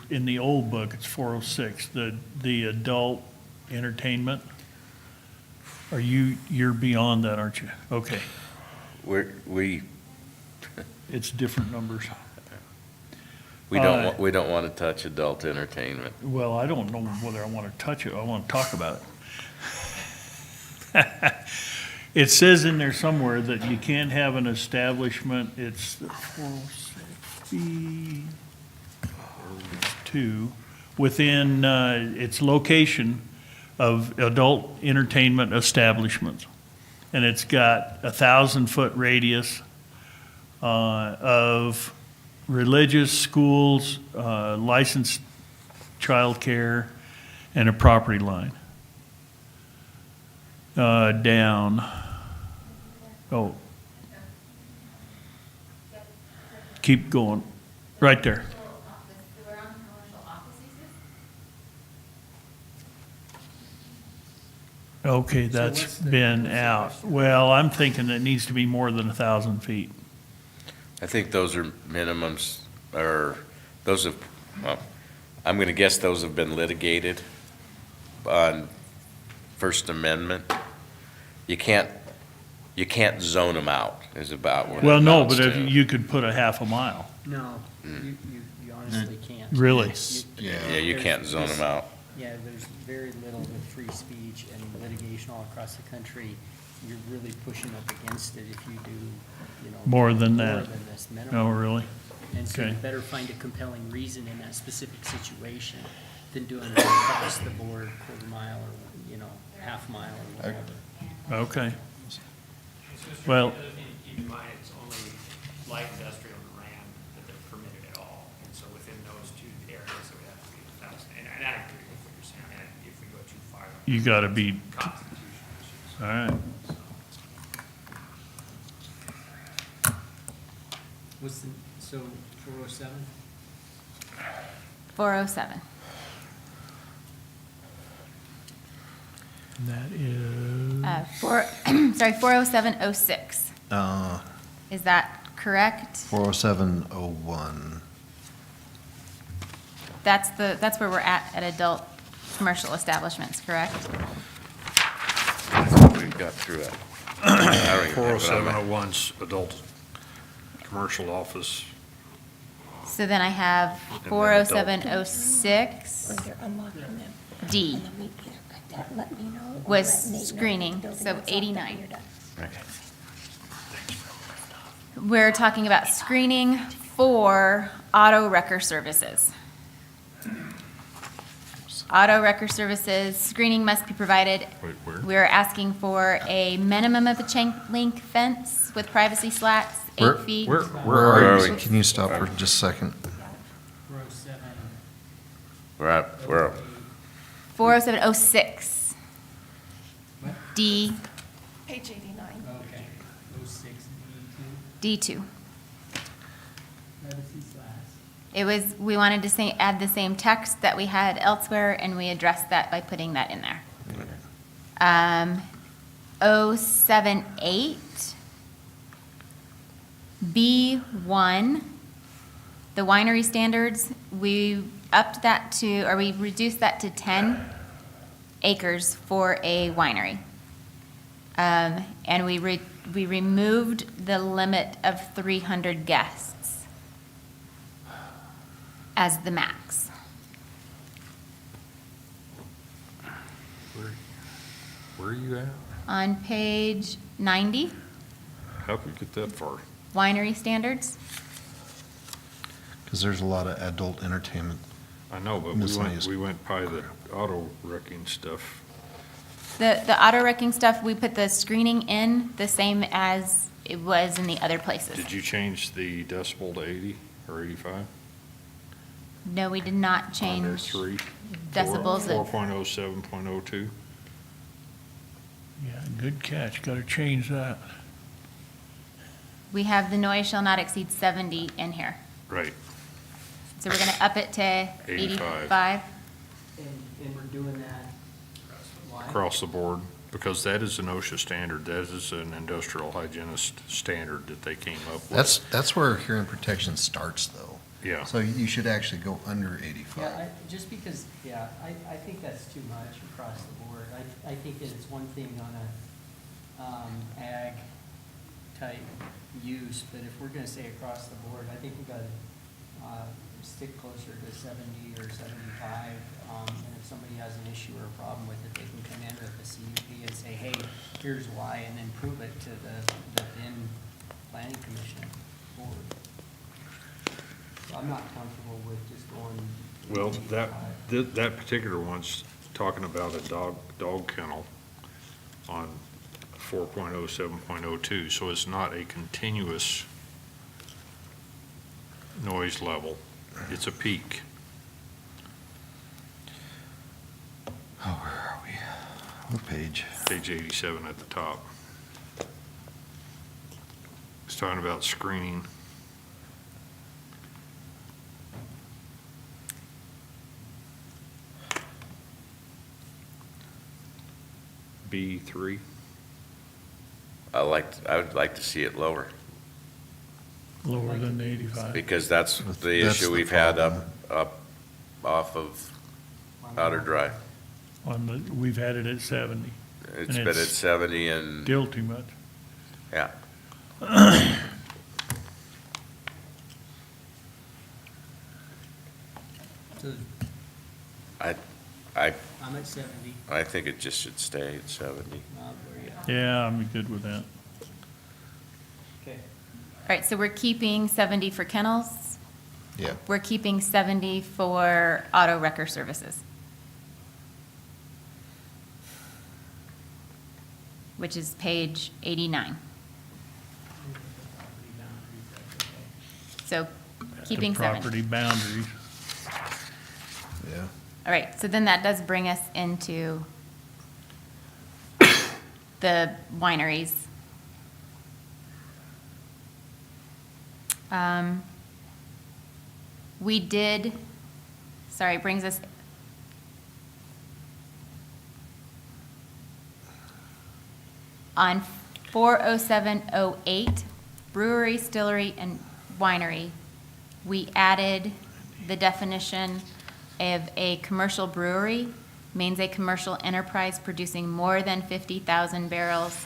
in the old book, it's 406, the adult entertainment. You're beyond that, aren't you? Okay, We it's different numbers. we don't want to touch adult entertainment. Well, I don't know whether I want to touch it, I want to talk about it. It says in there somewhere that you can't have an establishment, it's 406B2, within its location of adult entertainment establishments. And it's got 1,000-foot radius of religious schools, licensed childcare, and a property line. Down. Oh. Keep going. Right there. Okay, that's what's the- been what's the out. question? Well, I'm thinking it needs to be more than 1,000 feet. I think those are minimums, or those have, well, I'm gonna guess those have been litigated on First Amendment. You can't zone them out, is about what it Well, no, amounts but if to. you could put a half a mile, No, you honestly can't. really. Yeah, you can't zone them out. Yeah, there's very little with free speech and litigation all across the country. You're really pushing up against it if you do, you know. More than that. this No, minimum. really? And so you Okay. better find a compelling reason in that specific situation than doing it across the board, quarter mile or, you know, half mile or whatever. Okay. The Well- other thing to keep in mind, it's only light industrial and RAM that they're permitted at all. And so within those two areas, it would have to be 1,000. And I agree with what you're saying, and if we go too far. You gotta be, Constitutional issues. all right. What's the, so 407? 407. That is, Sorry, 40706. Is that correct? 40701. That's where we're at adult commercial establishments, correct? We got through it. I don't even have it on my- 40701's adult commercial office. So then I have then 40706 When you're unlocking them, D and then we get that, let me know. was Let Nate know screening, when the building so is up, that 89. you're done. We're talking about screening for auto wrecker services. Auto wrecker services, screening must be provided. Wait, where? We're asking for a minimum of a chain link fence with privacy slats, 8 feet. Where are are we? you? Can you stop for just a second? 407. We're 40706. What? D, Page 89. Okay. 06 D2. privacy slats. It was, we wanted to add the same text that we had elsewhere, and we addressed that by putting that in there. 078, B1, the winery standards, we upped that to, or we reduced that to 10 acres for a winery. And we removed the limit of 300 guests as the max. Where are you at? On page 90, How'd we get that far? winery standards. Because there's a lot of adult entertainment. I know, but Miscellaneous. we went by the auto wrecking stuff. The auto wrecking stuff, we put the screening in the same as it was in the other places. Did you change the decibel to 80 or 85? No, we did not On change there, 3? decibels of, 4.07.02? Yeah, good catch, gotta change that. we have the noise shall not exceed 70 in here. Right. So we're gonna up it to 85. 85. And we're doing that. Why? Across the board, because that is an OSHA standard. That is an industrial hygienist standard that they came up with. That's where hearing protection starts, though. Yeah. So you should actually go under Yeah, 85. just because, I think that's too much across the board. I think that it's one thing on a, ag type use, but if we're gonna say across the board, I think we gotta, stick closer to 70 or 75. And if somebody has an issue or a problem with it, they can come in with the CUP and say, hey, here's why, and then prove it to the then planning commission board. So I'm not comfortable with just going. Well, 85. that particular one's talking about a dog kennel on 4.07.02, so it's not a continuous noise level. It's a peak. Oh, where are we? What page? Page 87 at the top. It's talking about screening. B3. I would like to see it lower, Lower than the 85. because that's the That's issue the we've had problem. up off of Outer Drive. We've had it at 70. It's And been at it's 70 and, Still too much. yeah. I I'm at 70. I think it just should stay at 70. Yeah, I'm good with that. Okay. All right, so we're keeping 70 for kennels. Yeah. We're keeping 70 for auto wrecker services, which is page 89. So keeping The 70. property boundaries. Yeah. All right, so then that does bring us into the wineries. We did, sorry, brings us, on 40708, brewery, distillery, and winery, we added the definition of a commercial brewery means a commercial enterprise producing more than 50,000 barrels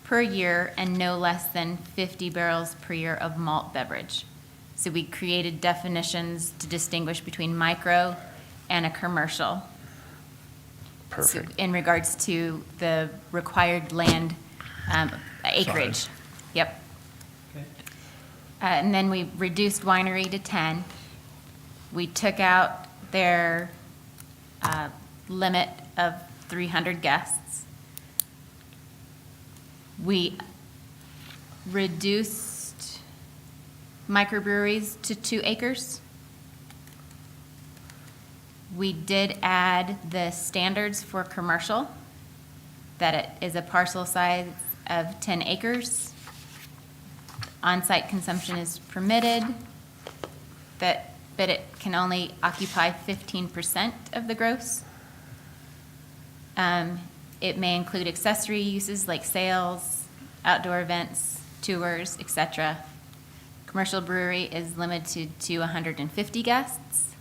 per year and no less than 50 barrels per year of malt beverage. So we created definitions to distinguish between micro and a commercial. Perfect. So in regards to the required land acreage. Yep. Okay. And then we reduced winery to 10. We took out their limit of 300 guests. We reduced microbreweries to 2 acres. We did add the standards for commercial, that it is a parcel size of 10 acres. On-site consumption is permitted, but it can only occupy 15% of the gross. It may include accessory uses like sales, outdoor events, tours, etc. Commercial brewery is limited to 150 guests.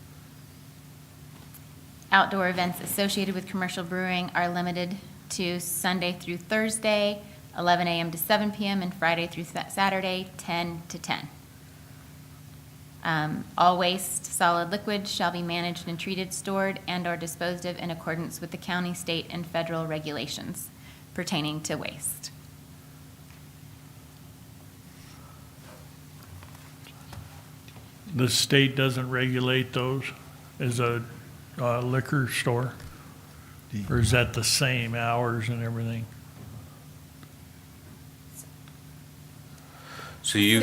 Outdoor events associated with commercial brewing are limited to Sunday through Thursday, 11 a.m. to 7 p.m., and Friday through Saturday, 10 to 10. All waste, solid, liquid shall be managed and treated, stored, and/or disposed of in accordance with the county, state, and federal regulations pertaining to waste. The state doesn't regulate those as a liquor store? Or is that the same hours and everything? So you've,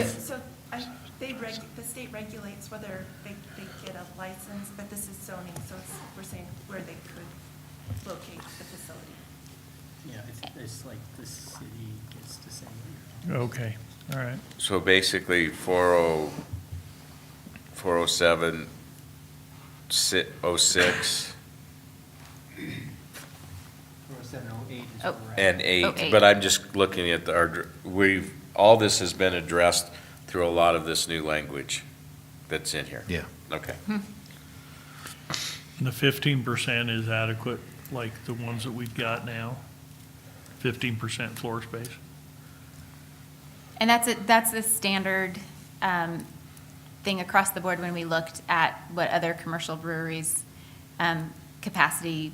The state regulates whether they get a license, but this is zoning, so we're saying where they could locate the facility. Yeah, it's like the city gets to say. Okay, all right. so basically 407, 06, 4708 is Oh. correct. and 8, 08. but I'm just looking at all this has been addressed through a lot of this new language that's in here. Yeah. Okay. And the 15% is adequate, like the ones that we've got now? 15% floor space? And that's a standard thing across the board when we looked at what other commercial breweries' capacity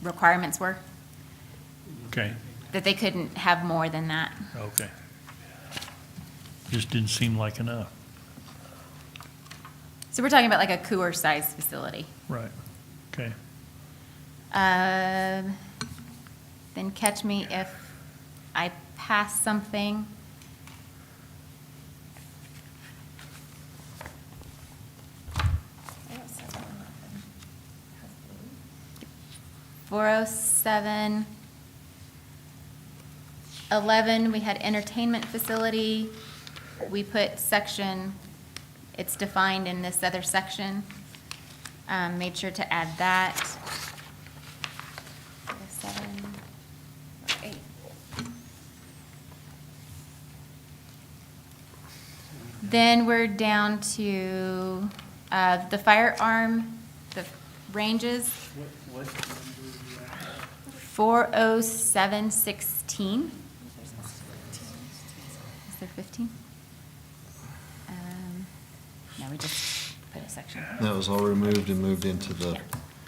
requirements were, Okay, that they couldn't have more than that. okay. Just didn't seem like enough. So we're talking about like a Coors-sized facility. Right, okay. Then catch me if I pass something. I also don't know if it has blue. 407. 11, we had entertainment facility. We put section, it's defined in this other section. Made sure to add that. 407, 8. Then we're down to the firearm, the ranges. What number are you at? 40716. Is there 15? No, we just put a section. That was all removed and moved into the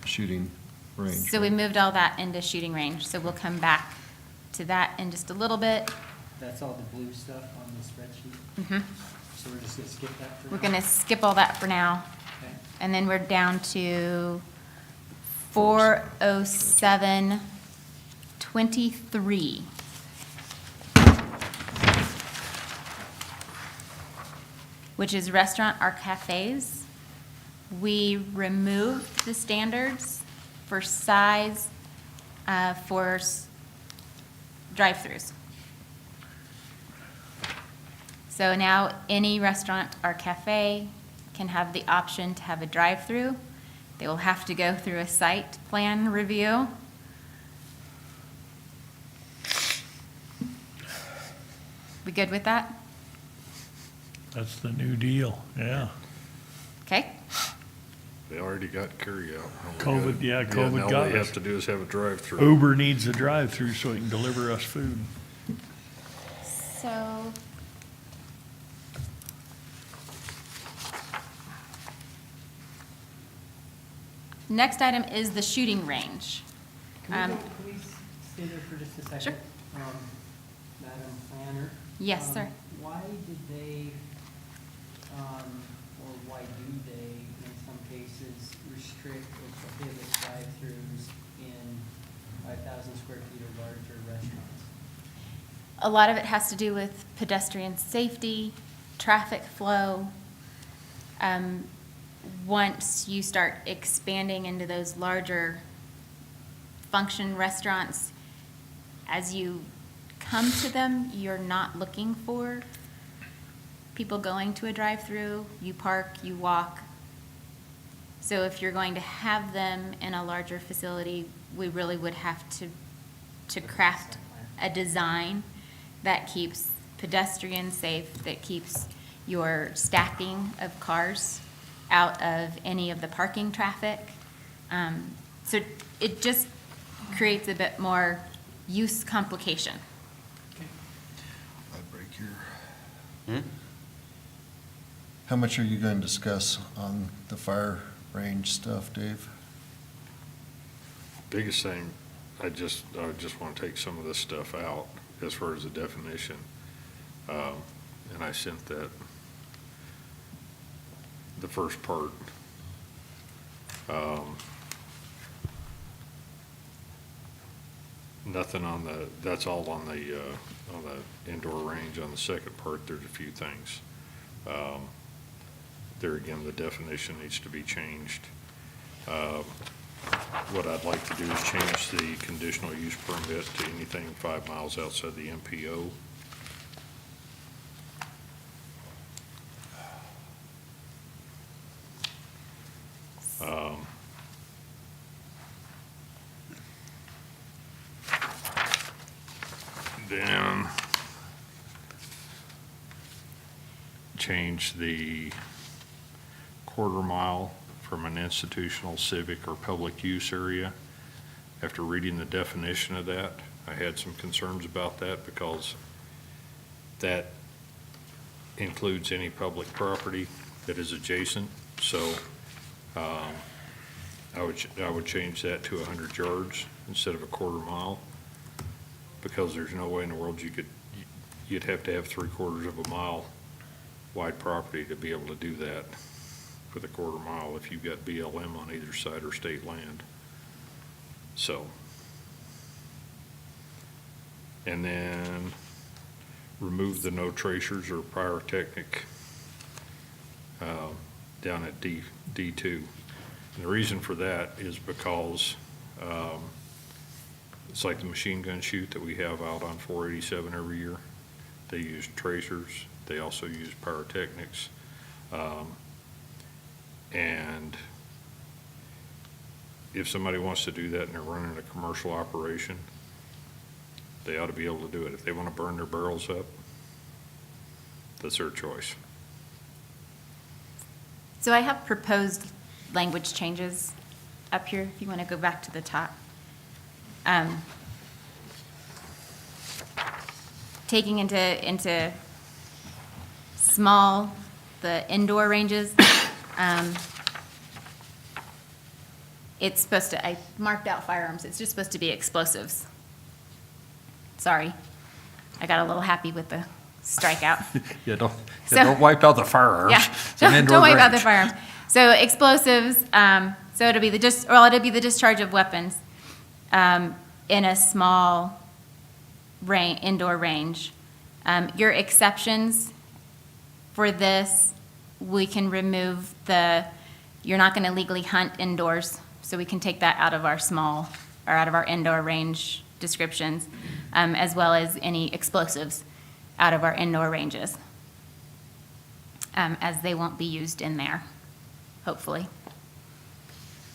shooting range. So we right? moved all that into shooting range, so we'll come back to that in just a little bit. That's all the blue stuff on the spreadsheet? Mhm. So we're just gonna skip that for now? We're gonna skip all that for now. Okay. And then we're down to 40723. Which is restaurant or cafes. We removed the standards for size for drive-throughs. So now any restaurant or cafe can have the option to have a drive-through. They will have to go through a site plan review. We good with that? That's the new deal, yeah. Okay? They already got carryout. COVID, yeah, COVID Now all got they us. have to do is have a drive-through. Uber needs a drive-through so it can deliver us food. So. Next item is the shooting range. Can we stay there for just a second? Sure. Madam Planner? Yes, sir. Why did they, or why do they, in some cases, restrict or prohibit drive-throughs in 5,000 square feet or larger restaurants? A lot of it has to do with pedestrian safety, traffic flow. Once you start expanding into those larger function restaurants, as you come to them, you're not looking for people going to a drive-through. You park, you walk. So if you're going to have them in a larger facility, we really would have to craft a design that keeps pedestrians safe, that keeps your stacking of cars out of any of the parking traffic. So it just creates a bit more use complication. I'd break your. How much are you going to discuss on the fire range stuff, Dave? Biggest thing, I just want to take some of this stuff out as far as the definition. And I sent that, the first part. Nothing on the, that's all on the indoor range. On the second part, there's a few things. There again, the definition needs to be changed. What I'd like to do is change the conditional use permit to anything 5 miles outside the MPO. Then change the quarter mile from an institutional, civic, or public use area. After reading the definition of that, I had some concerns about that because that includes any public property that is adjacent. So I would change that to 100 yards instead of a quarter mile, because there's no way in the world you'd have to have 3/4 of a mile wide property to be able to do that with a quarter mile if you've got BLM on either side or state land. So. And then remove the no tracers or pyrotechnic down at D2. And the reason for that is because it's like the machine gun shoot that we have out on 487 every year. They use tracers. They also use pyrotechnics. And if somebody wants to do that and they're running a commercial operation, they ought to be able to do it. If they want to burn their barrels up, that's their choice. So I have proposed language changes up here, if you want to go back to the top. Taking into small, the indoor ranges, it's supposed to, I marked out firearms, it's just supposed to be explosives. Sorry, I got a little happy with the strikeout. Yeah, don't So- wipe out the firearms. Yeah, It's an indoor don't worry about the range. firearms. So explosives, so it'll be it'll be the discharge of weapons in a small indoor range. Your exceptions for this, we can remove you're not going to legally hunt indoors, so we can take that out of our out of our indoor range descriptions, as well as any explosives out of our indoor ranges, as they won't be used in there, hopefully.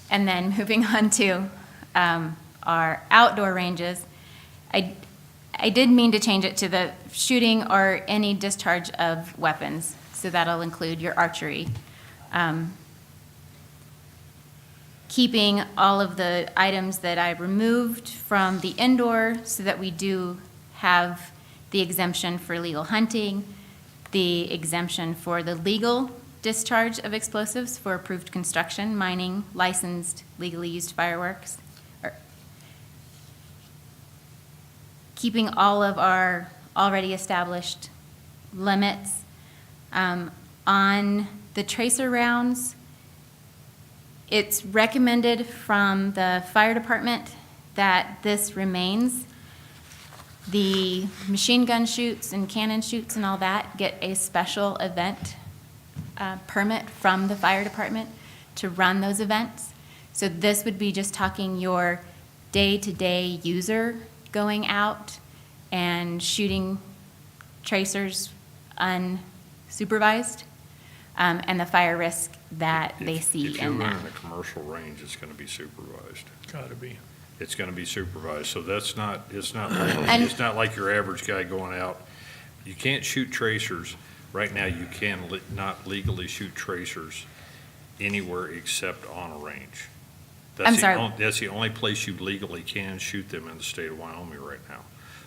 And then moving on to our outdoor ranges, I did mean to change it to the shooting or any discharge of weapons, so that'll include your archery. Keeping all of the items that I removed from the indoor so that we do have the exemption for legal hunting, the exemption for the legal discharge of explosives for approved construction, mining, licensed, legally used fireworks. Keeping all of our already established limits. On the tracer rounds, it's recommended from the fire department that this remains. The machine gun shoots and cannon shoots and all that get a special event permit from the fire department to run those events. So this would be just talking your day-to-day user going out and shooting tracers unsupervised, and the fire risk that they see If you're in that. running a commercial range, it's going to be supervised. Gotta be. It's going to be supervised, so it's not And- it's not like your average guy going out. You can't shoot tracers. Right now, you can not legally shoot tracers anywhere except on a range. I'm sorry. That's the only place you legally can shoot them in the state of Wyoming right now.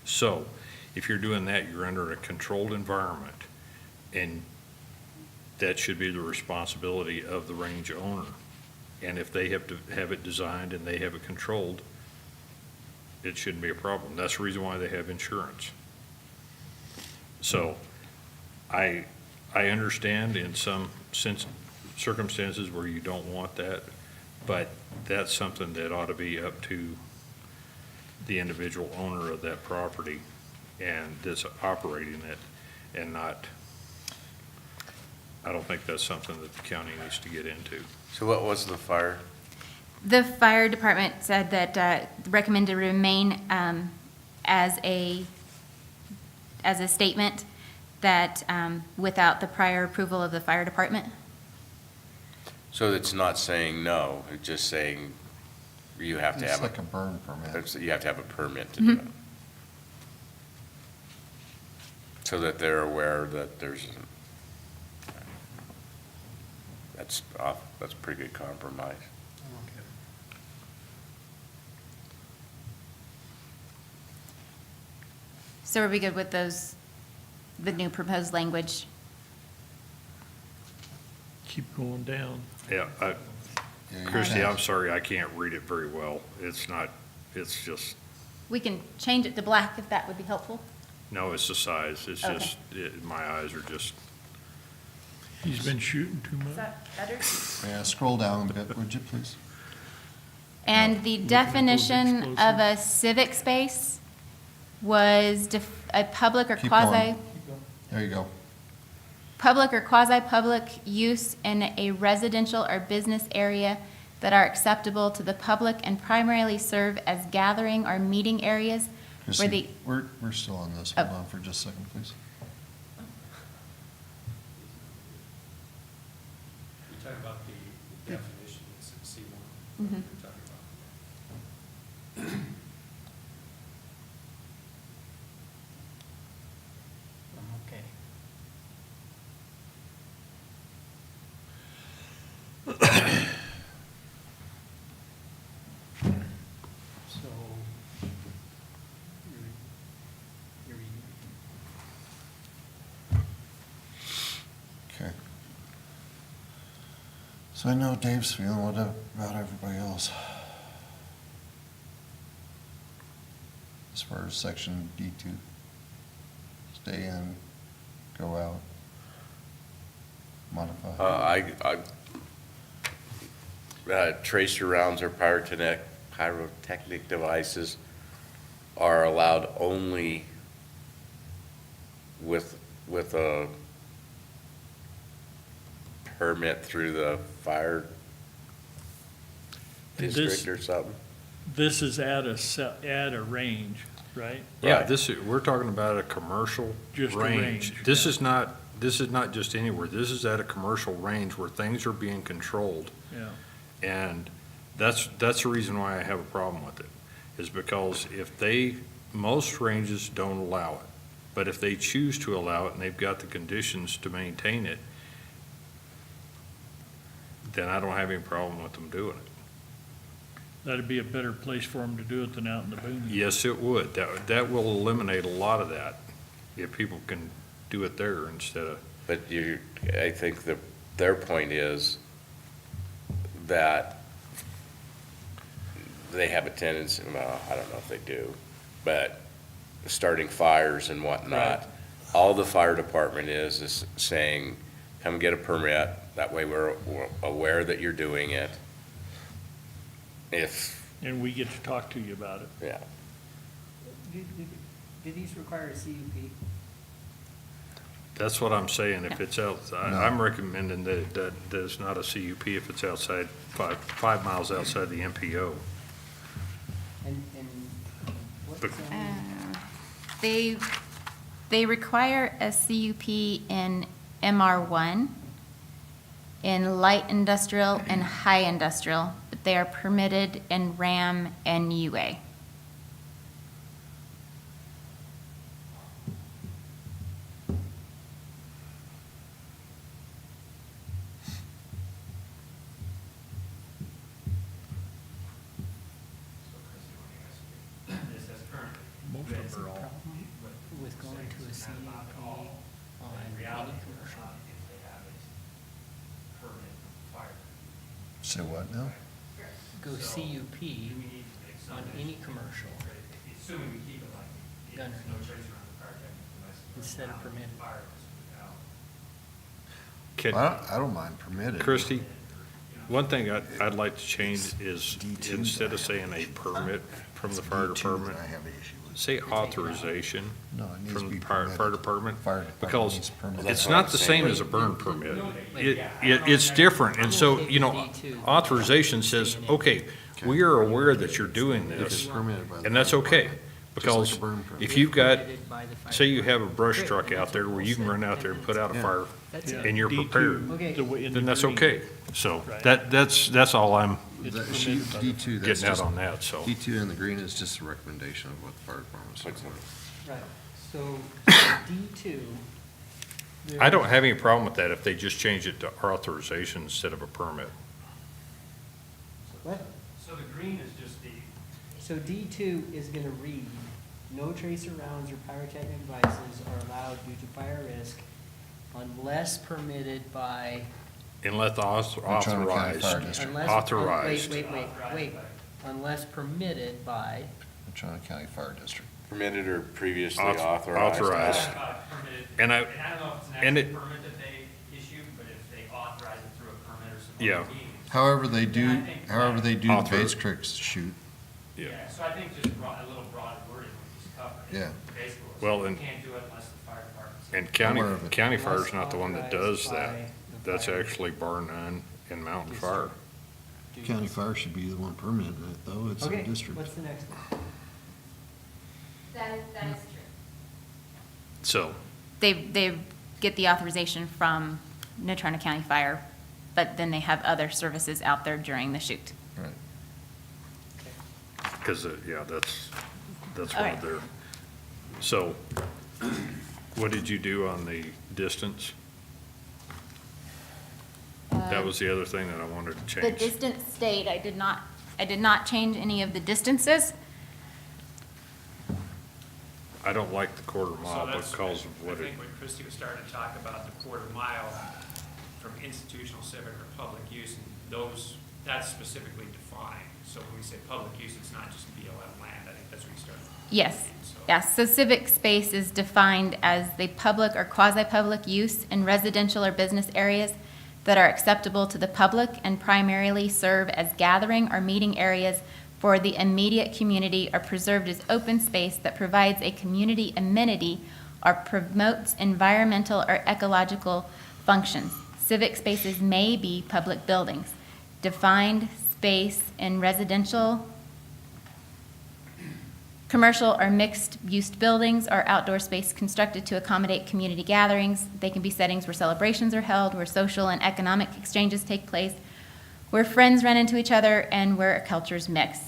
So if you're doing that, you're under a controlled environment, and that should be the responsibility of the range owner. And if they have to have it designed and they have it controlled, it shouldn't be a problem. That's the reason why they have insurance. So I understand in some circumstances where you don't want that, but that's something that ought to be up to the individual owner of that property and that's operating it, and not, I don't think that's something that the county needs to get into. So what was the fire? The fire department said that recommended remain as a statement that without the prior approval of the fire department. So it's not saying no, it's just saying you have to It's have, like a burn permit. you have to have a permit to do it. So that they're aware that there's, that's a pretty good compromise. So are we good with the new proposed language? Keep going down. Yeah, Yeah, you Christie, can. I'm sorry, I can't read it very well. It's not, it's just, We can change it to black if that would be helpful. no, it's the size. It's Okay. just, my eyes are just, He's been shooting too Is much. that better? Yeah, scroll down a bit, would you please? And the definition of a civic space was a public or Keep quasi, going. There you go. public or quasi-public use in a residential or business area that are acceptable to the public and primarily serve as gathering or meeting areas where the, Chrissy, we're still on this. Hold Oh. on for just a second, please. You talk about the definition, it's C1. Mhm. You're talking about. Okay. So, you're reading. Okay. So I know Dave's feeling, what about everybody else? As far as section D2, stay in, go out, modify. Tracer rounds or pyrotechnic devices are allowed only with a permit through the fire And district this- or something? This is at a range, right? Yeah, Right. we're talking about a commercial Just a range. range, This yeah. is not just anywhere. This is at a commercial range where things are being controlled. Yeah. And that's the reason why I have a problem with it, is because most ranges don't allow it. But if they choose to allow it and they've got the conditions to maintain it, then I don't have any problem with them doing it. That'd be a better place for them to do it than out in the boonies. Yes, it would. That will eliminate a lot of that, if people can do it there instead of, But I think their point is that they have a tendency, well, I don't know if they do, but starting fires and whatnot. Right. All the fire department is saying, come get a permit, that way we're aware that you're doing it. If, And we get to talk to you about it. yeah, Do these require a CUP? that's what I'm saying. If it's out, No. I'm recommending that it's not a CUP if it's outside, 5 miles outside the MPO. And what But- they require a CUP in MR1, in light industrial and high industrial, but they are permitted in RAM and UA. This says currently. Most But of it's them are a all. problem with going to a it's not allowed at CUP all. on But in any reality, commercial? if they have a permit from fire. Say what now? Go So, CUP do we need to make some on any commercial Assuming we keep it like, Gunner. it's no trace around the pyrotechnic devices. Instead of permitted. Fire without. Can, I don't mind permitted. Christie, one thing I'd like to change is, D2 instead of I have saying a issue with. permit from the It's fire D2 department, that I have an issue with. say authorization No, it needs to from be the fire permitted. department. Fire department Because needs permit. it's not the same as a burn permit. It's different, and so, authorization says, okay, we are aware that you're doing If it's this, permitted by the and that's fire okay. department. Just Because like a burn permit. if you've got, say you have a brush truck out there where you can run out there and put out a Yeah. fire, That's Yeah, it. and you're D2, prepared, Okay. the way in the then that's green. okay. So, Right. that's all I'm It's That permitted sheet by the- D2, that's getting out just, on that, so. D2 in the green is just a recommendation of what the fire department's looking for. Right, so D2. I don't have any problem with that if they just change it to authorization instead of a permit. What? So the green is just the, So D2 is gonna read, no tracer rounds or pyrotechnic devices are allowed due to fire risk unless permitted by, Unless authorized, Fire District. unless. Authorized. Wait, unless permitted by, Natrona County Fire District. permitted or previously Auth- authorized. authorized. permitted, And I, and I don't know if it's an and actual it- permit that they issue, but if they authorize it through a permit or some Yeah. other means. However they Yeah, I do, think however they do the Author. base creeks shoot. Yeah, so I think just a little broad wording would just cover it. Yeah. Basically, Well, so you and- can't do it unless the fire department's. And county, Aware of it. county fire's not the one that does Authorized by that. the That's fire actually bar none in mountain fire. County fire should be the one permitting it, though, it's Okay, a district. what's the next one? That is true. So, They get the authorization from Natrona County Fire, but then they have other services out there during the shoot. Right. because, yeah, that's All one right. of their, so, what did you do on the distance? That was the other thing that I wanted to The change. distance stayed, I did not change any of the distances. I don't like the quarter So mile that's, because of I what it, think when Christie was starting to talk about the quarter mile from institutional, civic, or public use, and those, that's specifically defined. So when we say public use, it's not just BLM land, I think that's where you start. Yes, So- yes. So civic space is defined as the public or quasi-public use in residential or business areas that are acceptable to the public and primarily serve as gathering or meeting areas for the immediate community or preserved as open space that provides a community amenity or promotes environmental or ecological functions. Civic spaces may be public buildings. Defined space in residential, commercial or mixed-use buildings or outdoor space constructed to accommodate community gatherings. They can be settings where celebrations are held, where social and economic exchanges take place, where friends run into each other, and where cultures mix.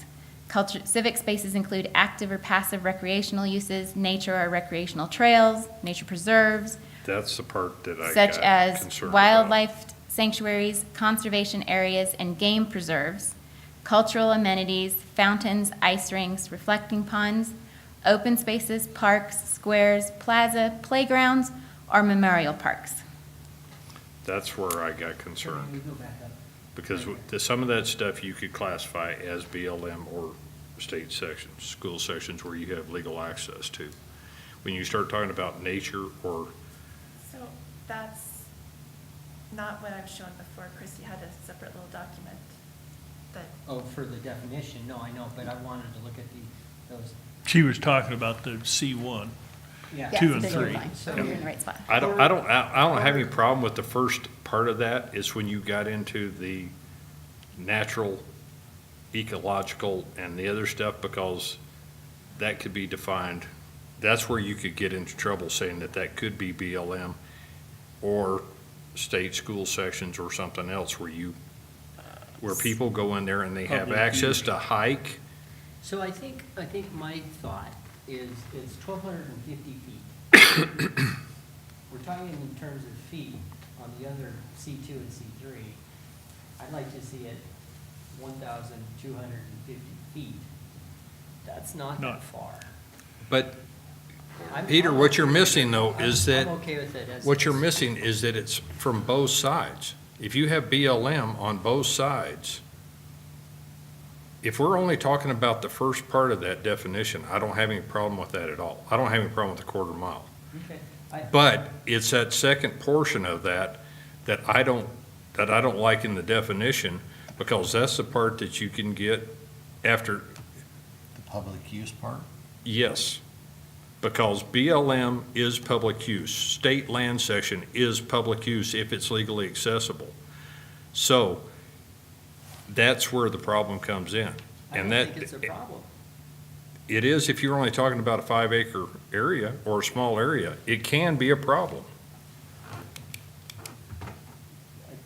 Civic spaces include active or passive recreational uses, nature or recreational trails, nature preserves, that's the part that I such got as concerned about. wildlife sanctuaries, conservation areas, and game preserves, cultural amenities, fountains, ice rinks, reflecting ponds, open spaces, parks, squares, plaza, playgrounds, or memorial parks. That's where I got Can concerned, we go back up? because some of that stuff you could classify as BLM or state sections, school sections where you have legal access to. When you start talking about nature or, So that's not what I've shown before. Christie had a separate little document that, Oh, for the definition, no, I know, but I wanted to look at those, She was talking about the C1. yeah. Two and Yes, you're three. fine. So- You're in the right spot. I don't have any problem with the first part of that, is when you got into the natural, ecological, and the other stuff, because that could be defined, that's where you could get into trouble saying that that could be BLM or state school sections or something else where people go in there and they have Public access use. to hike. So I think my thought is it's 1,250 feet. We're talking in terms of feet on the other C2 and C3. I'd like to see it 1,250 feet. That's not Not- that far. But, I'm- Peter, I'm what you're okay with missing it. though I'm- is that. I'm okay with it as. What you're is. missing is that it's from both sides. If you have BLM on both sides, if we're only talking about the first part of that definition, I don't have any problem with that at all. I don't have any problem with the quarter mile. Okay. But it's that second portion of that that I don't like in the definition, because that's the part that you can get after, The public use part? yes. Because BLM is public use. State land section is public use if it's legally accessible. So that's where the problem comes in. I And don't that, think it's a problem. it is if you're only talking about a 5-acre area or a small area. It can be a problem.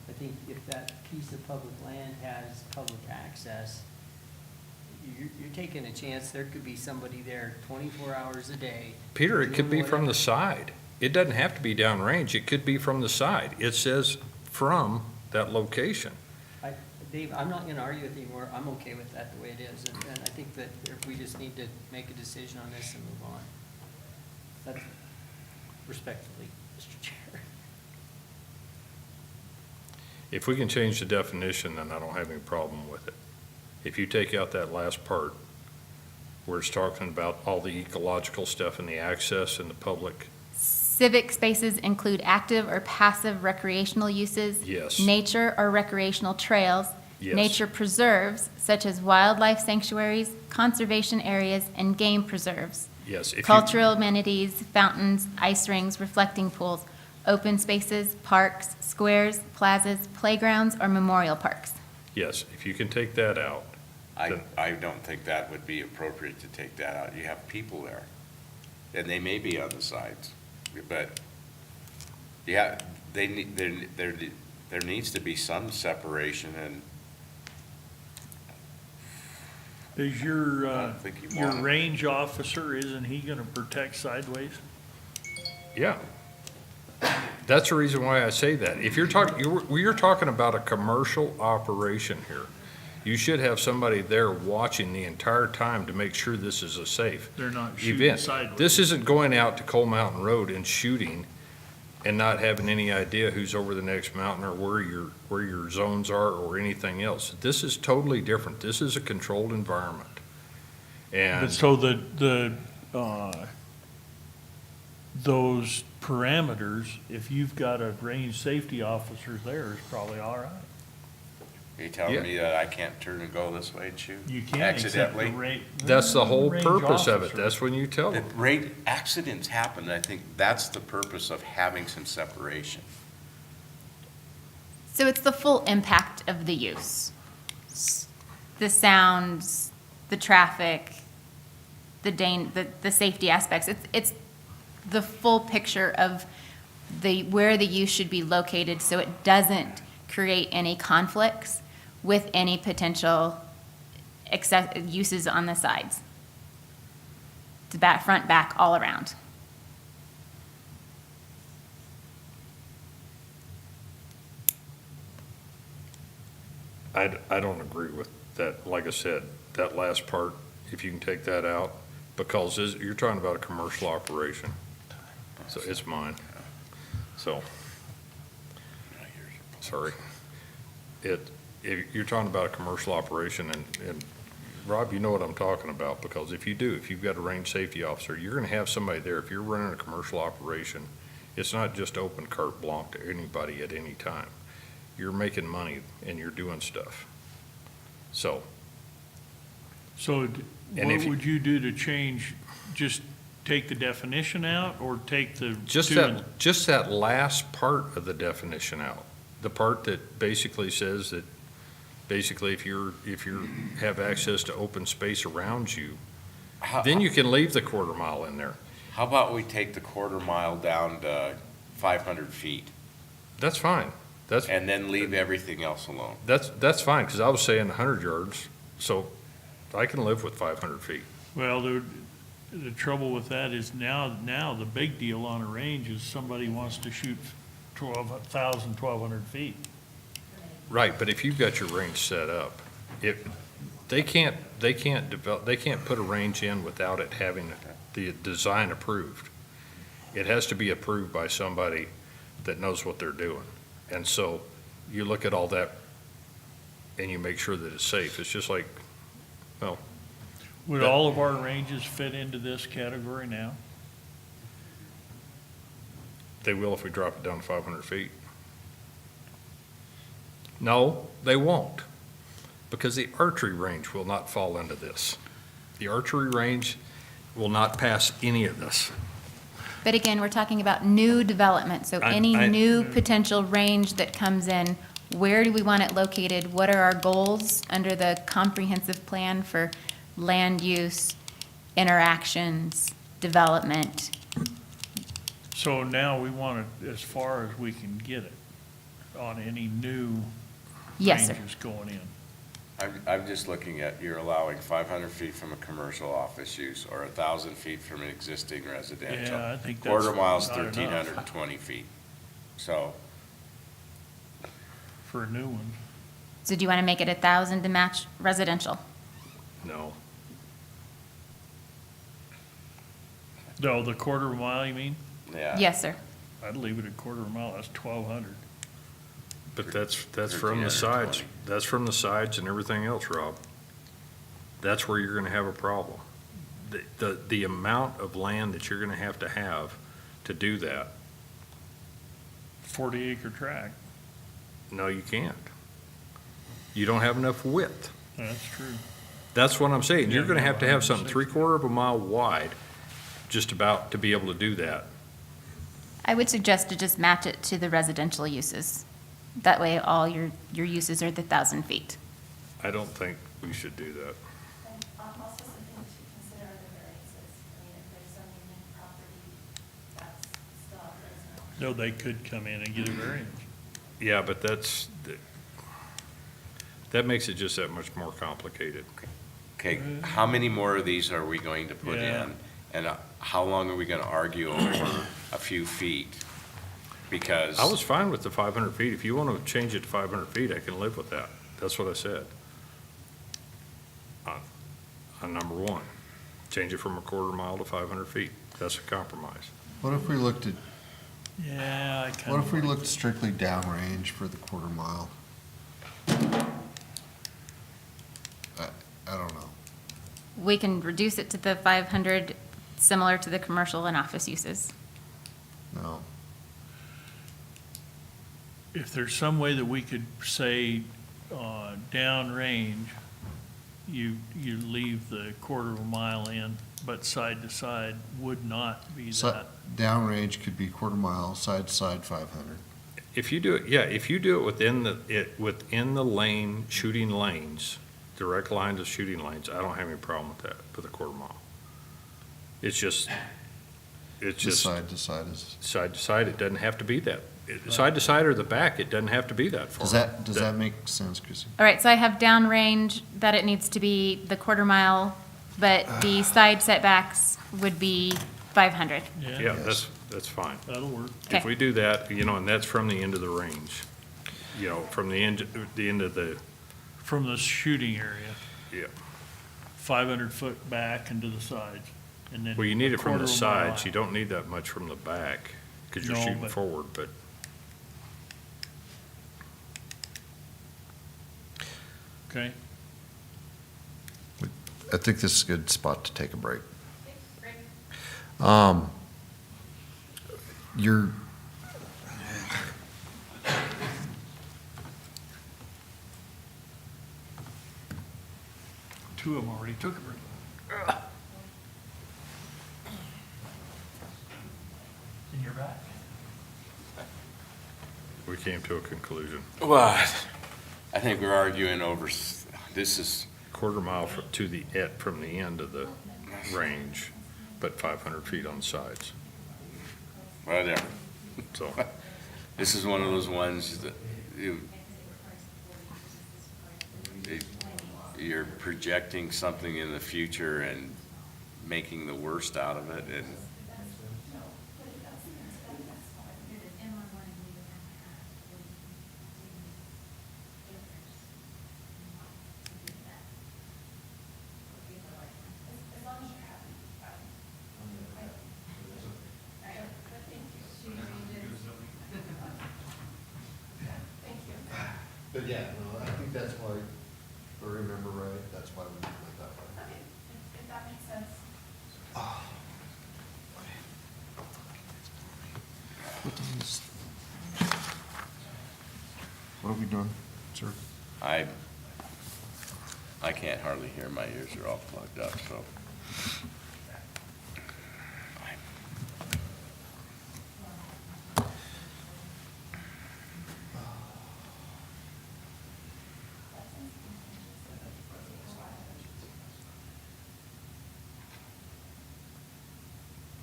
I think if that piece of public land has public access, you're taking a chance, there could be somebody there 24 hours a day. Peter, it could be doing from the whatever. side. It doesn't have to be downrange. It could be from the side. It says from that location. Dave, I'm not gonna argue with you anymore, I'm okay with that the way it is, and I think that if we just need to make a decision on this and move on. That's respectfully, Mr. Chair. If we can change the definition, then I don't have any problem with it. If you take out that last part, where it's talking about all the ecological stuff and the access and the public, Civic spaces include active or passive recreational uses. Yes. Nature or recreational trails, Yes. nature preserves such as wildlife sanctuaries, conservation areas, and game preserves, Yes. If you- cultural amenities, fountains, ice rings, reflecting pools, open spaces, parks, squares, plazas, playgrounds, or memorial parks. Yes, if you can take that out. I don't think that would be appropriate to take that out. You have people there, and they may be on the sides, but, yeah, they need, there needs to be some separation, and Is your, I don't think you your want it. range officer, isn't he gonna protect sideways? Yeah. That's the reason why I say that. If you're talking, you're talking about a commercial operation here. You should have somebody there watching the entire time to make sure this is a safe They're not shooting event. sideways. This isn't going out to Coal Mountain Road and shooting and not having any idea who's over the next mountain or where your zones are or anything else. This is totally different. This is a controlled environment. But And so those parameters, if you've got a range safety officer there, is probably all right. are you telling Yeah. me that I can't turn and go this way and shoot? You can't accept the Accidentally? that's the whole range purpose of it. officer. That's when you tell The them. rate, accidents happen, I think that's the purpose of having some separation. So it's the full impact of the use. The sounds, the traffic, the safety aspects. It's the full picture of where the use should be located so it doesn't create any conflicts with any potential uses on the sides. It's back, front, back, all around. I don't agree with that, like I said, that last part, if you can take that out, because you're talking about a commercial operation. So it's mine. So, sorry. If you're talking about a commercial operation, and Rob, you know what I'm talking about, because if you've got a range safety officer, you're gonna have somebody there. If you're running a commercial operation, it's not just open carte blanche to anybody at any time. You're making money and you're doing stuff. So, So And what if you- would you do to change, just take the definition out or take the? just that last part of the definition out, the part that basically says that, basically, if you have access to open space around you, then you can leave the quarter mile in there. How about we take the quarter mile down to 500 feet, That's fine. and then leave everything else alone? That's fine, because I was saying 100 yards, so I can live with 500 feet. Well, the trouble with that is now the big deal on a range is somebody wants to shoot 1,200 feet. Right, but if you've got your range set up, they can't put a range in without it having the design approved. It has to be approved by somebody that knows what they're doing. And so you look at all that and you make sure that it's safe. It's just like, well, Would all of our ranges fit into this category now? they will if we drop it down to 500 feet. No, they won't, because the archery range will not fall into this. The archery range will not pass any of this. But again, we're talking about new development, so any new potential range that comes in, where do we want it located? What are our goals under the comprehensive plan for land use, interactions, development? So now we want it as far as we can get it on any new Yes, sir. ranges going in. I'm just looking at, you're allowing 500 feet from a commercial office use, or 1,000 feet from an existing residential. Yeah, I think that's Quarter mile's not enough. 1,320 feet. So, For a new one. So do you want to make it 1,000 to match residential? No. No, the quarter of a mile, you mean? yeah. Yes, sir. I'd leave it at quarter of a mile, that's 1,200. But that's from the sides, 1,320. that's from the sides and everything else, Rob. That's where you're gonna have a problem. The amount of land that you're gonna have to do that, 40-acre tract. no, you can't. You don't have enough width. That's true. That's what I'm saying. You're Yeah, gonna have to have something 160. 3/4 of a mile wide, just about to be able to do that. I would suggest to just match it to the residential uses. That way, all your uses are the 1,000 feet. I don't think we should do that. And also something to consider are the variances. I mean, if there's some unique property, that's still out there. No, they could come in and get a variance. Yeah, but that makes it just that much more complicated. Okay, how many more of these are we going to put Yeah. in? And how long are we gonna argue over a few feet? Because. I was fine with the 500 feet. If you want to change it to 500 feet, I can live with that. That's what I said. On number one, change it from a 1/4 mile to 500 feet. That's a compromise. What if we looked at, Yeah, I kind of. what if we looked strictly downrange for the 1/4 mile? I don't know. We can reduce it to the 500, similar to the commercial and office uses. No. If there's some way that we could say, downrange, you leave the 1/4 of a mile in, but side to side would not be that. Downrange could be 1/4 mile, side to side 500. If you do it, yeah, if you do it within the lane, shooting lanes, direct lines of shooting lanes, I don't have any problem with that, for the 1/4 mile. It's just Side to side is, side to side, it doesn't have to be that. Side to side or the back, it doesn't have to be that far. does that make sense, Chrissy? All right, so I have downrange that it needs to be the 1/4 mile, but the side setbacks would be 500. Yeah, that's fine. That'll work. If Okay. we do that, and that's from the end of the range, from the end of the, From the shooting area, yeah. 500 foot back and to the sides, and then. Well, you need a it from the 1/4 mile sides, out. you don't need that much from the back, because you're No, shooting but- forward, but. Okay, I think this is a good spot to take a break. You're, two of them already took a break. And you're back. We came to a conclusion. Well, I think we're arguing over, this is, 1/4 mile from the end of the range, but 500 feet on the sides. whatever. So, This is one of those ones that you're projecting something in the future and making the worst out of it, and As long as you're happy. Thank you. But yeah, no, I think that's why, if I remember right, that's why we went that way. Okay, if that makes sense. What have we done, sir? I can't hardly hear, my ears are all plugged up, so.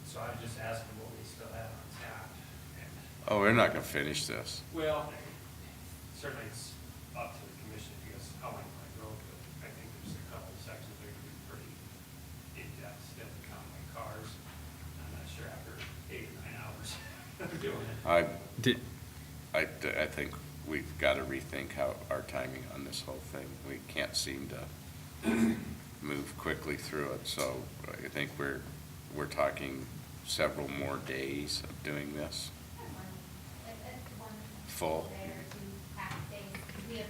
So I just asked them what we still have on tap. And, Oh, we're not gonna finish this. well, certainly it's up to the commission, because how long I go, but I think there's a couple sections that are gonna be pretty in-depth still to count my cars. I'm not sure after 8 or 9 hours of doing it. I think we've gotta rethink how our timing on this whole thing. We can't seem to move quickly through it, so I think we're talking several more days of doing this. Full. Day or 2 half days. We have,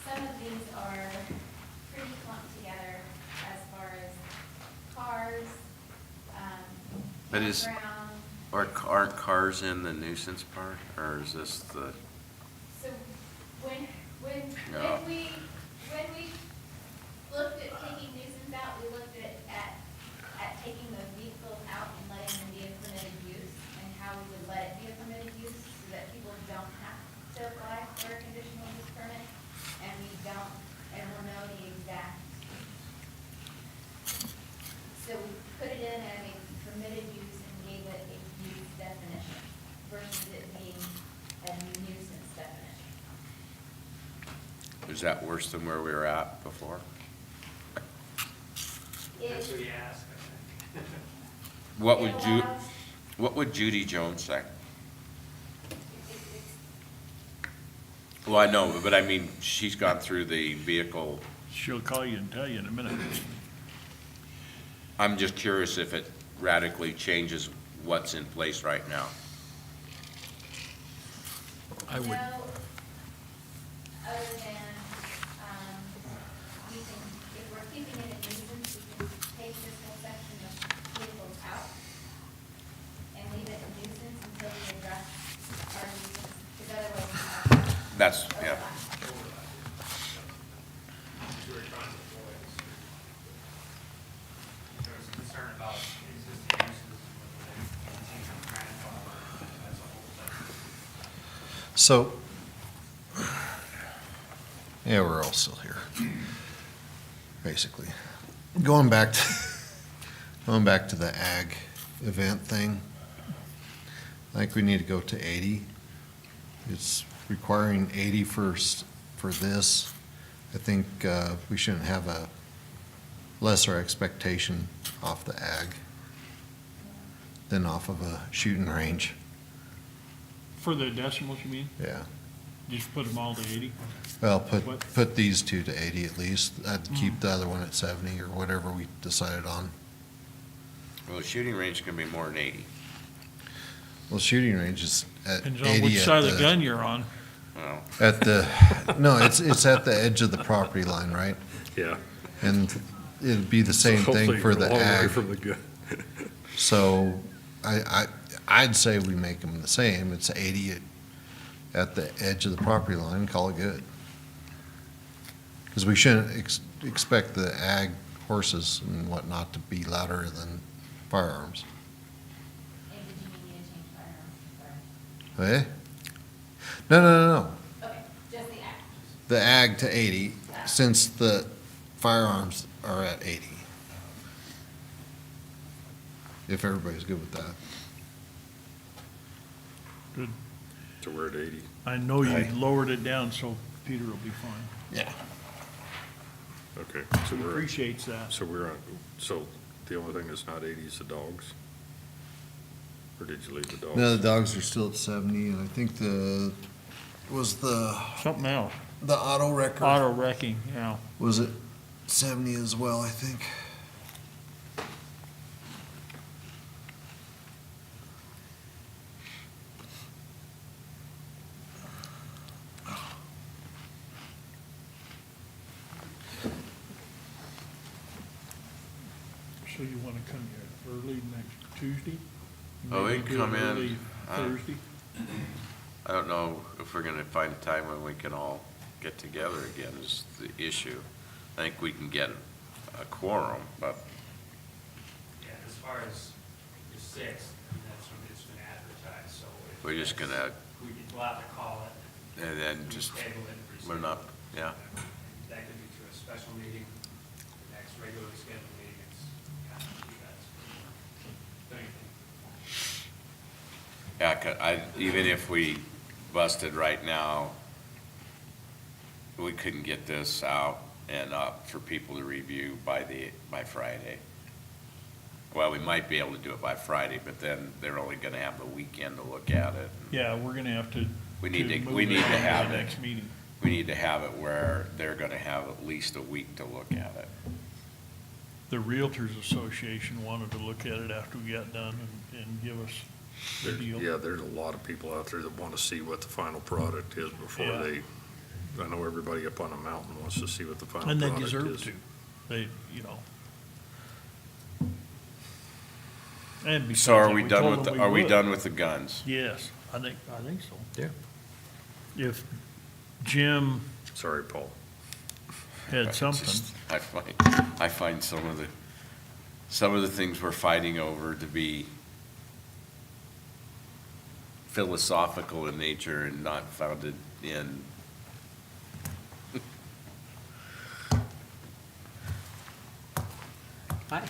some of these are pretty clumped together as far as cars, But is- campground. Aren't cars in the nuisance part, or is this the, So when No. when we looked at taking nuisance out, we looked at taking those vehicles out and letting them be a permitted use, and how we would let it be a permitted use, so that people don't have to apply for a conditional use permit, and we'll know the exact. So we put it in as a permitted use and gave it a use definition, versus it being a nuisance definition. Is that worse than where we were at before? That's what It, you asked, I think. What would Judy Jones say? Well, I know, but I mean, she's gone through the vehicle. She'll call you and tell you in a minute. I'm just curious if it radically changes what's in place right now. I would, no, other than, we can, if we're keeping it a nuisance, we can take this whole section of vehicles out and leave it a nuisance until we address our nuisance, because otherwise. That's, yeah. We were trying to avoid this. There was concern about existing uses, whether they continue to grandfather as a whole section. So, yeah, we're all still here, basically. Going back to the ag event thing, I think we need to go to 80. It's requiring 80 first for this. I think we shouldn't have a lesser expectation off the ag than off of a shooting range. for the decimals, you mean? Yeah. Just put them all to 80? Well, What? put these two to 80 at least. I'd keep the other one at 70 or whatever we decided on. Well, the shooting range can be more than 80. Well, shooting range is at 80 Depends on which at side of the gun you're on. Well, At the, no, it's at the edge of the property line, right? Yeah. And it'd be the same thing for the ag. So I'd say we make them the same. It's 80 at the edge of the property line, call it good. Because we shouldn't expect the ag horses and whatnot to be louder than firearms. And did you need me to change firearms? Sorry. Eh? No. Okay, just the act. The ag to 80, since the firearms are at 80. If everybody's good with that. Good. So we're at 80. I know you Aye. lowered it down, so Peter will be fine. Yeah. Okay, so He we're, appreciates that. so we're on, so the only thing that's not 80 is the dogs? Or did you leave the dogs? No, the dogs are still at 70, and I think Something else, the auto record, auto wrecking, yeah. was it 70 as well, I think? So you want to come here early next Tuesday? Oh, we Maybe can do it come in, early Thursday? I don't know if we're gonna find a time when we can all get together again is the issue. I think we can get a quorum, but Yeah, as far as the sixth, that's when it's been advertised, so. if we're just that's- gonna, We'll have to call it. and then just, Table it. we're not, yeah. That could be to a special meeting, the next regularly scheduled meeting, it's kind of, you guys. Don't you think? Yeah, even if we busted right now, we couldn't get this out and up for people to review by Friday. Well, we might be able to do it by Friday, but then they're only gonna have the weekend to look at it. Yeah, we're gonna have to. We need to move it on have the it. Next meeting. We need to have it where they're gonna have at least a week to look at it. The Realtors Association wanted to look at it after we got done and give us the deal. Yeah, there's a lot of people out there that want to see what the final product is before Yeah. they, I know everybody up on the mountain wants to see what the final And they product is. deserve to. They, you know. And besides So are that, we told done with, them are we would. done with the guns? Yes, I think so. Yeah. If Jim Sorry, Paul. Had something. Just- I find some of the things we're fighting over to be philosophical in nature and not founded in. Hi.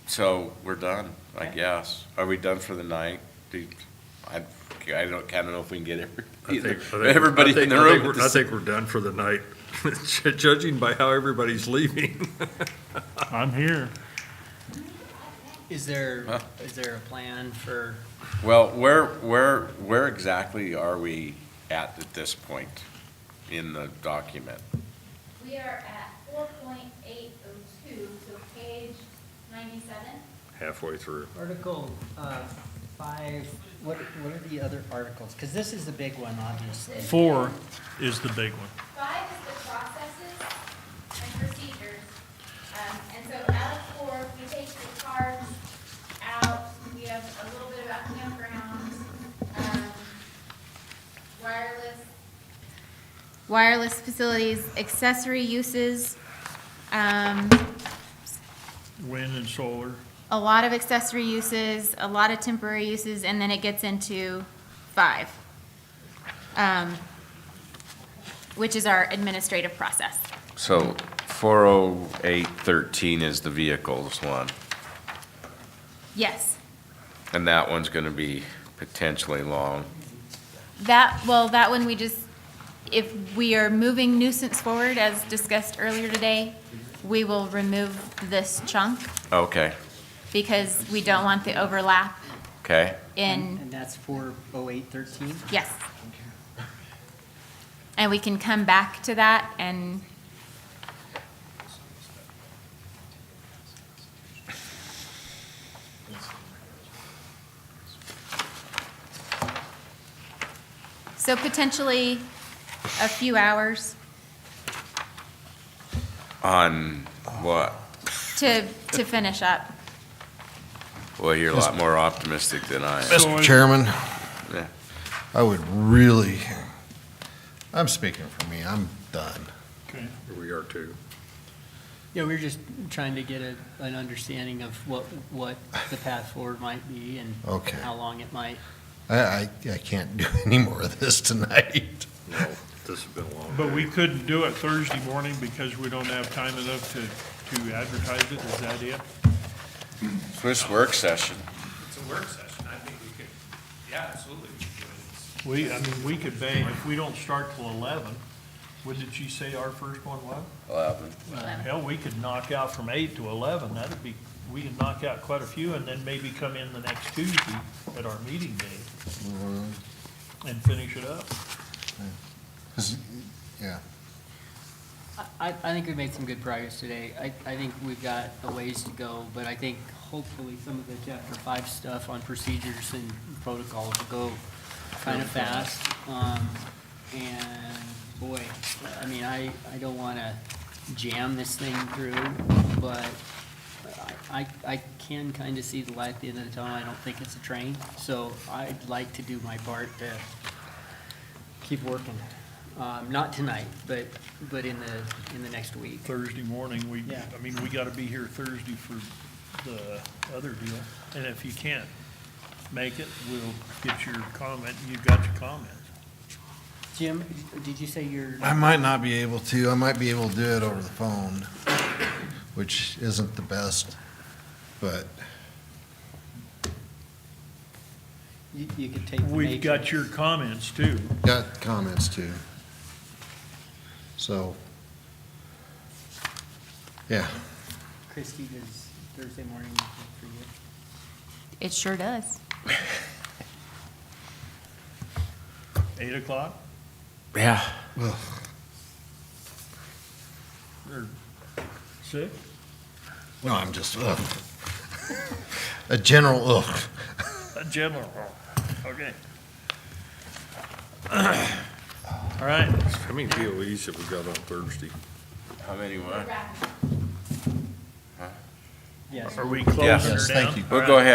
So we're done, I guess. Are we done for the night? I don't kind of know if we can get everybody in the room. at the I same- think we're done for the night, judging by how everybody's leaving. I'm here. Is there a plan for, Well, where exactly are we at this point in the document? We are at 4.802, so page 97. Halfway through. Article 5, what are the other articles? Because this is the big one, obviously. 4 is the big one. 5 is the processes and procedures. And so out of 4, we take the cards out. We have a little bit about campgrounds, wireless facilities, accessory uses, Wind and solar. a lot of accessory uses, a lot of temporary uses, and then it gets into 5, which is our administrative process. So 40813 is the vehicles one, Yes. and that one's going to be potentially long. That one we just, if we are moving nuisance forward, as discussed earlier today, we will remove this chunk Okay, because we don't want the overlap okay. in, And that's 40813? yes. And we can come back to that and so potentially a few hours On what? to finish up. Well, you're a lot more optimistic than I am. Mr. Chairman, Yeah. I would really, I'm speaking for me, I'm done. Okay. We are too. Yeah, we're just trying to get an understanding of what the path forward might be and Okay. how long it might. I can't do any more of this tonight. No, this has been a long But day. we couldn't do it Thursday morning because we don't have time enough to advertise it, is that it? Swiss work session. It's a work session, I think we could, yeah, absolutely, we could do it. It's- We could bang, if we don't start till 11, what did she say our first one was? 11. Hell, we could knock out from 8 to 11, that'd be, we could knock out quite a few and then maybe come in the next Tuesday at our meeting day and finish it up. Yeah. I think we made some good progress today. I think we've got a ways to go, but I think hopefully some of the chapter 5 stuff on procedures and protocols will go kind of fast. And boy, I mean, I don't want to jam this thing through, but I can kind of see the light at the end of the tunnel. I don't think it's a train, so I'd like to do my part to keep working. Not tonight, but in the next week. Thursday morning, Yeah. we gotta be here Thursday for the other deal. And if you can't make it, we'll get your comment, you've got your comments. Jim, did you say you're? I might not be able to. I might be able to do it over the phone, which isn't the best, but You could take the We've got matrix. your comments too. got comments too. So, yeah. Christie, does Thursday morning work for you? It sure does. 8 o'clock Yeah. or 6? No, I'm just, ugh. A general ugh. A general, okay. All right, How many POEs have we got on Thursday? How many what? Yes. are we closing Yes. her down? Yes, thank you. We'll go ahead.